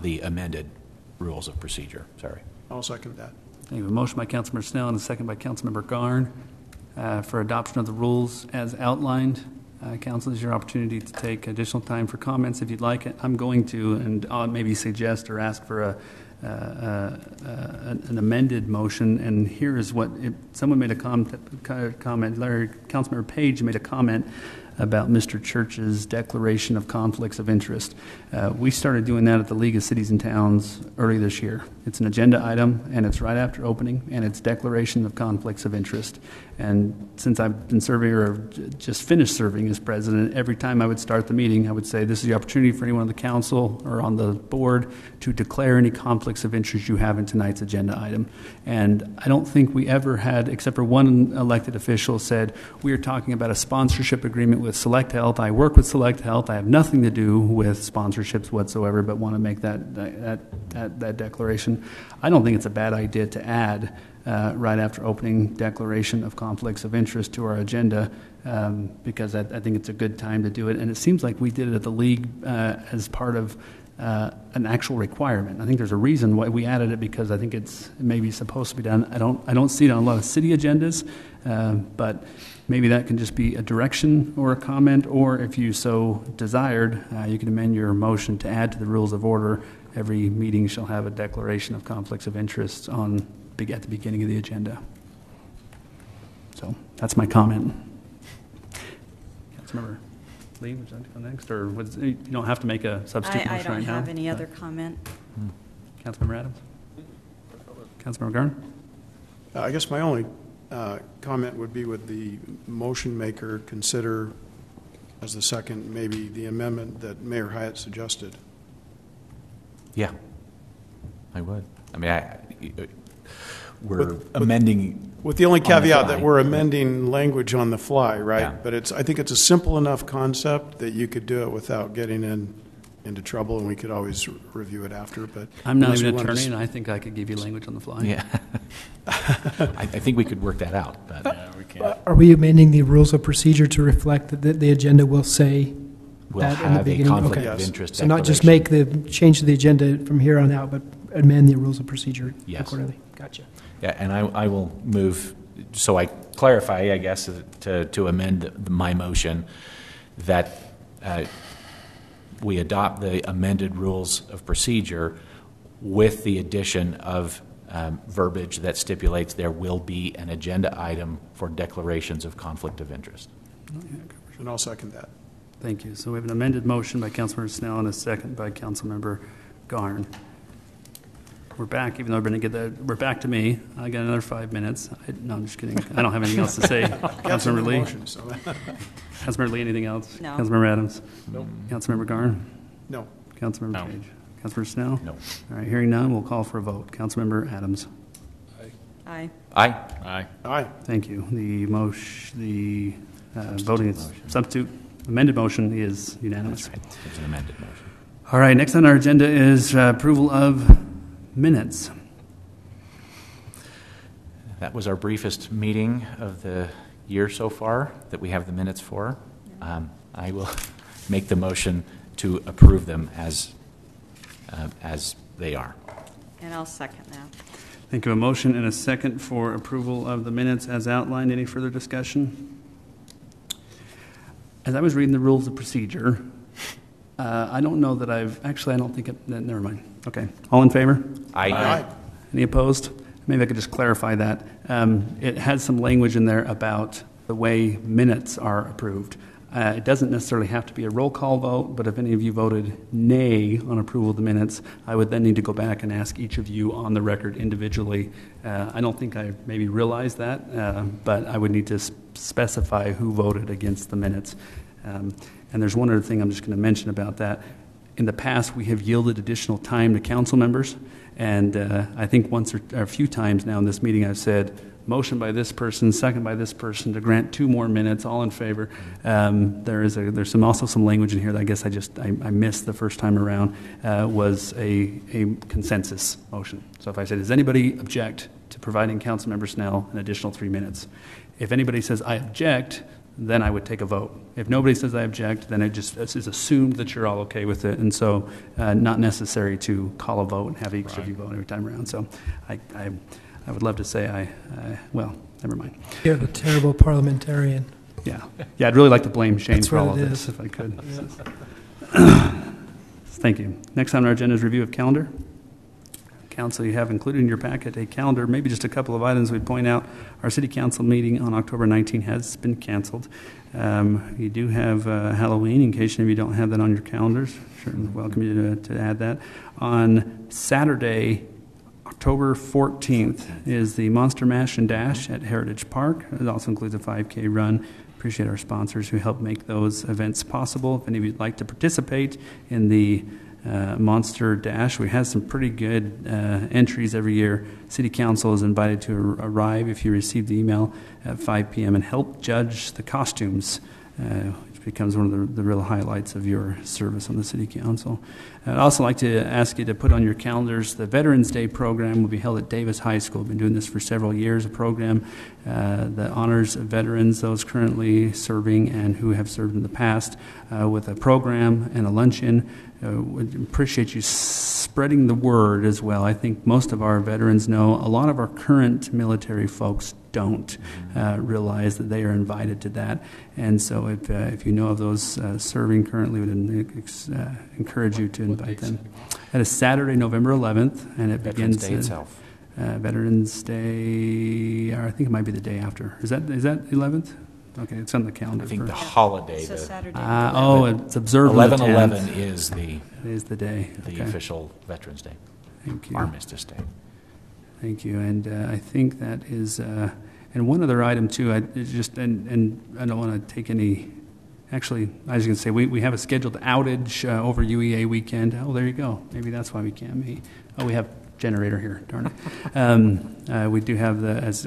Speaker 9: the amended rules of procedure. Sorry.
Speaker 8: I'll second that.
Speaker 4: I have a motion by Councilmember Snell and a second by Councilmember Garn for adoption of the rules as outlined. Council, this is your opportunity to take additional time for comments if you'd like it. I'm going to, and I'll maybe suggest or ask for an amended motion, and here is what someone made a comment. Larry, Councilmember Page made a comment about Mr. Church's declaration of conflicts of interest. We started doing that at the League of Cities and Towns early this year. It's an agenda item, and it's right after opening, and it's declaration of conflicts of interest. And since I've been serving or just finished serving as president, every time I would start the meeting, I would say, this is the opportunity for anyone on the council or on the board to declare any conflicts of interest you have in tonight's agenda item. And I don't think we ever had, except for one elected official said, we are talking about a sponsorship agreement with Select Health. I work with Select Health. I have nothing to do with sponsorships whatsoever, but want to make that declaration. I don't think it's a bad idea to add right after opening declaration of conflicts of interest to our agenda, because I think it's a good time to do it. And it seems like we did it at the League as part of an actual requirement. I think there's a reason why we added it, because I think it's maybe supposed to be done. I don't see it on a lot of city agendas, but maybe that can just be a direction or a comment, or if you so desired, you can amend your motion to add to the rules of order. Every meeting shall have a declaration of conflicts of interest at the beginning of the agenda. So that's my comment. Councilmember Lee, would you like to go next? Or you don't have to make a substitute motion right now.
Speaker 3: I don't have any other comment.
Speaker 4: Councilmember Adams? Councilmember Garn?
Speaker 8: I guess my only comment would be, would the motion maker consider as the second maybe the amendment that Mayor Hyatt suggested?
Speaker 9: Yeah, I would. I mean, we're amending
Speaker 8: with the only caveat that we're amending language on the fly, right?
Speaker 9: Yeah.
Speaker 8: But I think it's a simple enough concept that you could do it without getting into trouble, and we could always review it after. But
Speaker 4: I'm not even an attorney, and I think I could give you language on the fly.
Speaker 9: Yeah, I think we could work that out. But
Speaker 1: Yeah, we can't.
Speaker 19: Are we amending the rules of procedure to reflect that the agenda will say
Speaker 9: we'll
Speaker 19: that in the
Speaker 9: have a
Speaker 19: beginning?
Speaker 9: conflict
Speaker 19: Okay.
Speaker 9: of interest.
Speaker 19: So not just make the change to the agenda from here on out, but amend the rules of procedure accordingly. Gotcha.
Speaker 9: Yeah, and I will move, so I clarify, I guess, to amend my motion that we adopt the amended rules of procedure with the addition of verbiage that stipulates there will be an agenda item for declarations of conflict of interest.
Speaker 8: And I'll second that.
Speaker 4: Thank you. So we have an amended motion by Councilmember Snell and a second by Councilmember Garn. We're back, even though we're going to get that. We're back to me. I got another 5 minutes. No, I'm just kidding. I don't have anything else to say. Councilmember Lee. Councilmember Lee, anything else?
Speaker 3: No.
Speaker 4: Councilmember Adams?
Speaker 2: No.
Speaker 4: Councilmember Garn?
Speaker 8: No.
Speaker 4: Councilmember Page? Councilmember Snell?
Speaker 9: No.
Speaker 4: All right, hearing none, we'll call for a vote. Councilmember Adams?
Speaker 3: Aye.
Speaker 9: Aye.
Speaker 1: Aye.
Speaker 8: Aye.
Speaker 4: Thank you. The voting substitute amended motion is unanimous.
Speaker 9: That's right. It's an amended motion.
Speaker 4: All right, next on our agenda is approval of minutes.
Speaker 9: That was our briefest meeting of the year so far that we have the minutes for. I will make the motion to approve them as they are.
Speaker 3: And I'll second that.
Speaker 4: Thank you. A motion and a second for approval of the minutes as outlined. Any further discussion? As I was reading the rules of procedure, I don't know that I don't think never mind. Okay. All in favor?
Speaker 9: Aye.
Speaker 8: Aye.
Speaker 4: Any opposed? Maybe I could just clarify that. It has some language in there about the way minutes are approved. It doesn't necessarily have to be a roll call vote, but if any of you voted nay on approval of the minutes, I would then need to go back and ask each of you on the record individually. I don't think I maybe realized that, but I would need to specify who voted against the minutes. And there's one other thing I'm just going to mention about that. In the past, we have yielded additional time to council members, and I think once or a few times now in this meeting I've said, motion by this person, second by this person to grant 2 more minutes, all in favor. There's also some language in here that I guess I missed the first time around, was a consensus motion. So if I said, does anybody object to providing Councilmember Snell an additional 3 minutes? If anybody says, I object, then I would take a vote. If nobody says I object, then it is assumed that you're all okay with it, and so not necessary to call a vote and have each of you vote every time around. So I would love to say well, never mind.
Speaker 19: You're a terrible parliamentarian.
Speaker 4: Yeah. Yeah, I'd really like to blame Shane
Speaker 19: That's
Speaker 4: for all
Speaker 19: what
Speaker 4: of
Speaker 19: it
Speaker 4: this,
Speaker 19: is.
Speaker 4: if I could. Thank you. Next on our agenda is review of calendar. Council, you have included in your packet a calendar, maybe just a couple of items we'd point out. Our city council meeting on October 19 has been canceled. You do have Halloween, in case any of you don't have that on your calendars. Certainly welcome you to add that. On Saturday, October 14th, is the Monster Mash and Dash at Heritage Park. It also includes a 5K run. Appreciate our sponsors who help make those events possible. If any of you would like to participate in the Monster Dash, we have some pretty good entries every year. City Council is invited to arrive if you receive the email at 5 p.m. and help judge the costumes, which becomes one of the real highlights of your service on the City Council. I'd also like to ask you to put on your calendars the Veterans Day program will be held at Davis High School. We've been doing this for several years, a program that honors veterans, those currently serving and who have served in the past, with a program and a luncheon. Would appreciate you spreading the word as well. I think most of our veterans know. A lot of our current military folks don't realize that they are invited to that. And so if you know of those serving currently, we would encourage you to invite them. That is Saturday, November 11th, and it begins...
Speaker 9: Veterans Day itself.
Speaker 4: Veterans Day, or I think it might be the day after. Is that 11th? Okay, it's on the calendar.
Speaker 9: I think the holiday.
Speaker 3: It's a Saturday.
Speaker 4: It's observed on the 10th.
Speaker 9: 11/11 is the
Speaker 4: day.
Speaker 9: The official Veterans Day.
Speaker 4: Thank you.
Speaker 9: Armistice Day.
Speaker 4: Thank you. And I think that is, and one other item too, and I don't want to take any, actually, I was going to say, we have a scheduled outage over UEA weekend. Oh, there you go. Maybe that's why we can't meet. Oh, we have generator here, darn it. We do have as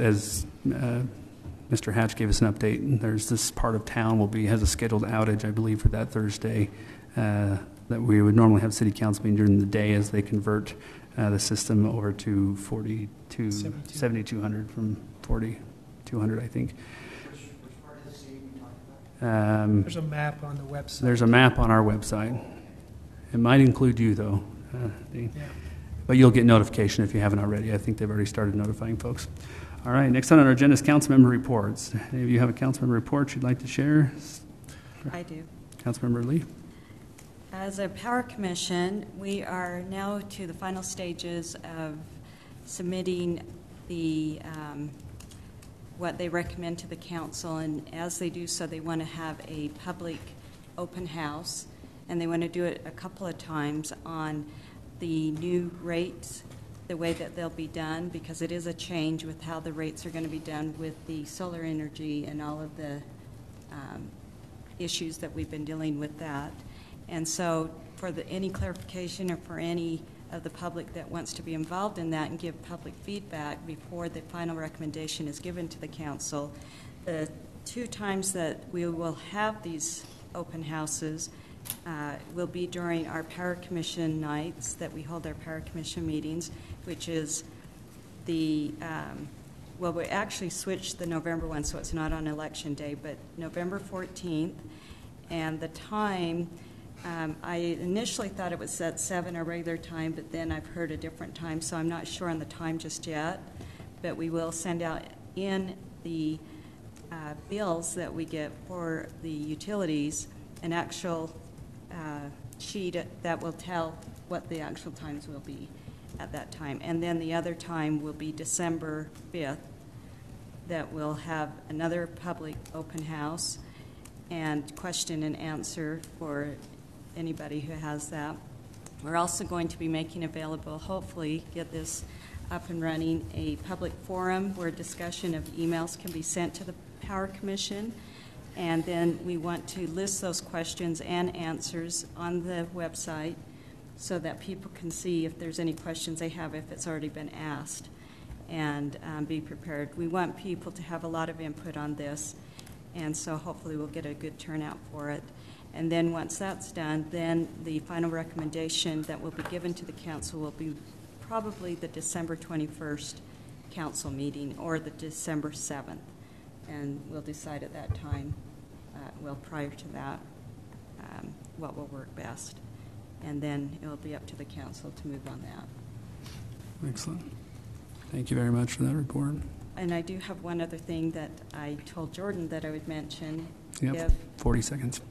Speaker 4: Mr. Hatch gave us an update. There's this part of town has a scheduled outage, I believe, for that Thursday, that we would normally have city council meeting during the day as they convert the system over to 7200 from 4200, I think.
Speaker 21: Which part of the city are you talking about?
Speaker 19: There's a map on the website.
Speaker 4: There's a map on our website. It might include you, though, Dean.
Speaker 19: Yeah.
Speaker 4: But you'll get notification if you haven't already. I think they've already started notifying folks. All right, next on our agenda is council member reports. Any of you have a council member report you'd like to share?
Speaker 3: I do.
Speaker 4: Councilmember Lee.
Speaker 3: As a power commission, we are now to the final stages of submitting the what they recommend to the council, and as they do so, they want to have a public open house, and they want to do it a couple of times on the new rates, the way that they'll be done, because it is a change with how the rates are going to be done with the solar energy and all of the issues that we've been dealing with that. And so for any clarification or for any of the public that wants to be involved in that and give public feedback before the final recommendation is given to the council, the 2 times that we will have these open houses will be during our Power Commission nights that we hold our Power Commission meetings, which is the, well, we actually switched the November one, so it's not on Election Day, but November 14th. And the time, I initially thought it was at 7, our regular time, but then I've heard a different time, so I'm not sure on the time just yet. But we will send out in the bills that we get for the utilities an actual sheet that will tell what the actual times will be at that time. And then the other time will be December 5th, that we'll have another public open house and question and answer for anybody who has that. We're also going to be making available, hopefully get this up and running, a public forum where discussion of emails can be sent to the Power Commission. And then we want to list those questions and answers on the website so that people can see if there's any questions they have if it's already been asked, and be prepared. We want people to have a lot of input on this, and so hopefully we'll get a good turnout for it. And then once that's done, then the final recommendation that will be given to the council will be probably the December 21st council meeting or the December 7th. And we'll decide at that time, well, prior to that, what will work best. And then it'll be up to the council to move on that.
Speaker 4: Excellent. Thank you very much for that report.
Speaker 3: And I do have one other thing that I told Jordan that I would mention.
Speaker 4: Yep,
Speaker 3: If
Speaker 4: 40 seconds.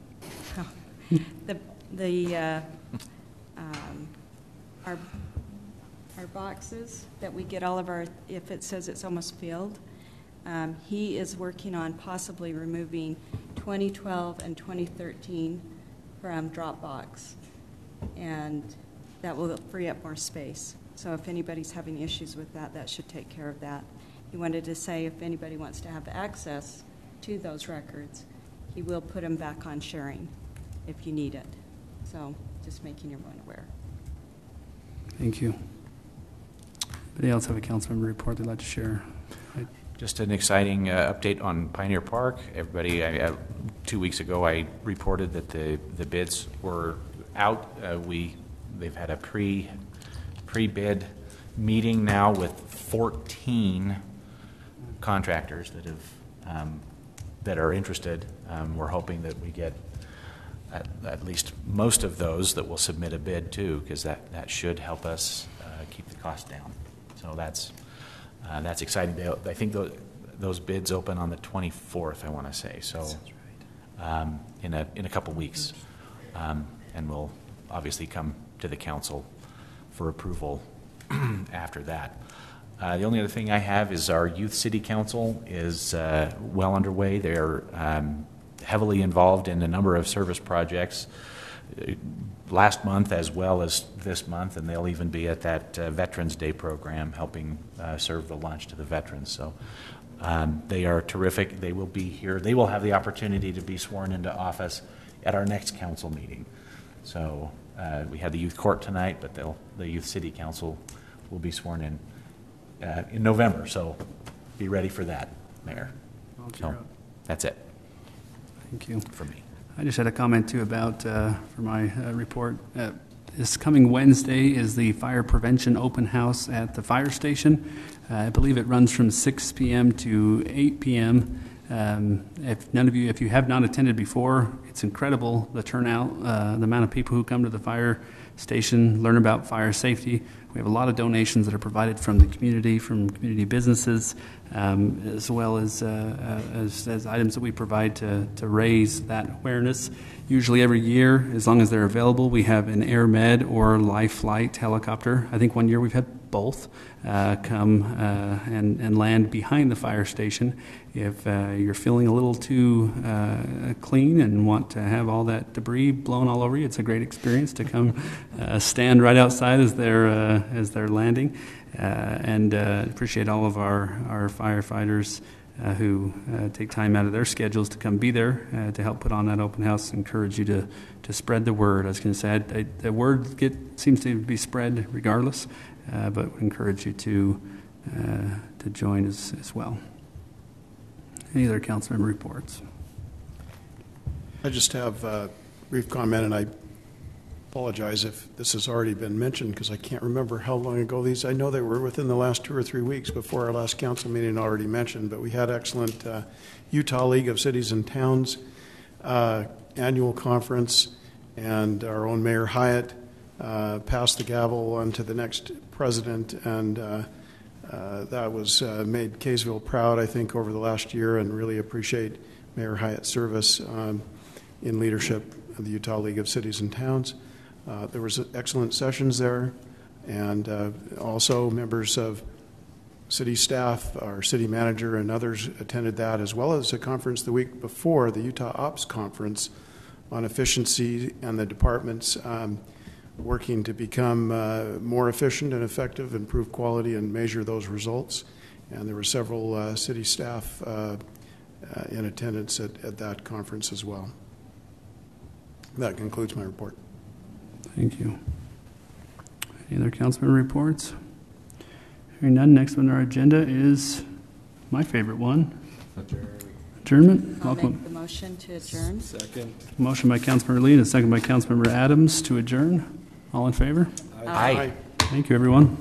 Speaker 3: Our boxes that we get all of our, if it says it's almost filled, he is working on possibly removing 2012 and 2013 from Dropbox, and that will free up more space. So if anybody's having issues with that, that should take care of that. He wanted to say if anybody wants to have access to those records, he will put them back on sharing if you need it. So just making everyone aware.
Speaker 4: Thank you. Anybody else have a council member report they'd like to share?
Speaker 9: Just an exciting update on Pioneer Park. Everybody, 2 weeks ago, I reported that the bids were out. They've had a pre-bid meeting now with 14 contractors that have that are interested. We're hoping that we get at least most of those that will submit a bid too, because that should help us keep the cost down. So that's exciting. I think those bids open on the 24th, I want to say. So in a couple weeks, and we'll obviously come to the council for approval after that. The only other thing I have is our Youth City Council is well underway. They're heavily involved in a number of service projects last month as well as this month, and they'll even be at that Veterans Day program helping serve the lunch to the veterans. So they are terrific. They will be here. They will have the opportunity to be sworn into office at our next council meeting. So we had the youth court tonight, but the Youth City Council will be sworn in November. So be ready for that, Mayor. So that's it.
Speaker 4: Thank you.
Speaker 9: For me.
Speaker 4: I just had a comment too about, for my report, this coming Wednesday is the fire prevention open house at the fire station. I believe it runs from 6 p.m. to 8 p.m. If you have not attended before, it's incredible the turnout, the amount of people who come to the fire station, learn about fire safety. We have a lot of donations that are provided from the community, from community businesses, as well as items that we provide to raise that awareness. Usually every year, as long as they're available, we have an Air Med or Life Flight helicopter. I think one year we've had both come and land behind the fire station. If you're feeling a little too clean and want to have all that debris blown all over you, it's a great experience to come stand right outside as they're landing. And appreciate all of our firefighters who take time out of their schedules to come be there to help put on that open house. Encourage you to spread the word. I was going to say the word seems to be spread regardless, but encourage you to join as well. Any other council member reports?
Speaker 8: I just have a brief comment, and I apologize if this has already been mentioned because I can't remember how long ago these. I know they were within the last 2 or 3 weeks before our last council meeting already mentioned, but we had excellent Utah League of Cities and Towns annual conference, and our own Mayor Hyatt passed the gavel on to the next president, and that was made Kaysville proud, I think, over the last year, and really appreciate Mayor Hyatt's service in leadership of the Utah League of Cities and Towns. There was excellent sessions there, and also members of city staff, our city manager, and others attended that, as well as a conference the week before, the Utah Ops Conference on efficiency and the departments working to become more efficient and effective, improve quality, and measure those results. And there were several city staff in attendance at that conference as well. That concludes my report.
Speaker 4: Thank you. Any other councilman reports? Hearing none, next on our agenda is my favorite one. Adjournment.
Speaker 3: I'll make the motion to adjourn.
Speaker 5: Second.
Speaker 4: Motion by Councilmember Lee and a second by Councilmember Adams to adjourn. All in favor?
Speaker 3: Aye.
Speaker 4: Thank you, everyone.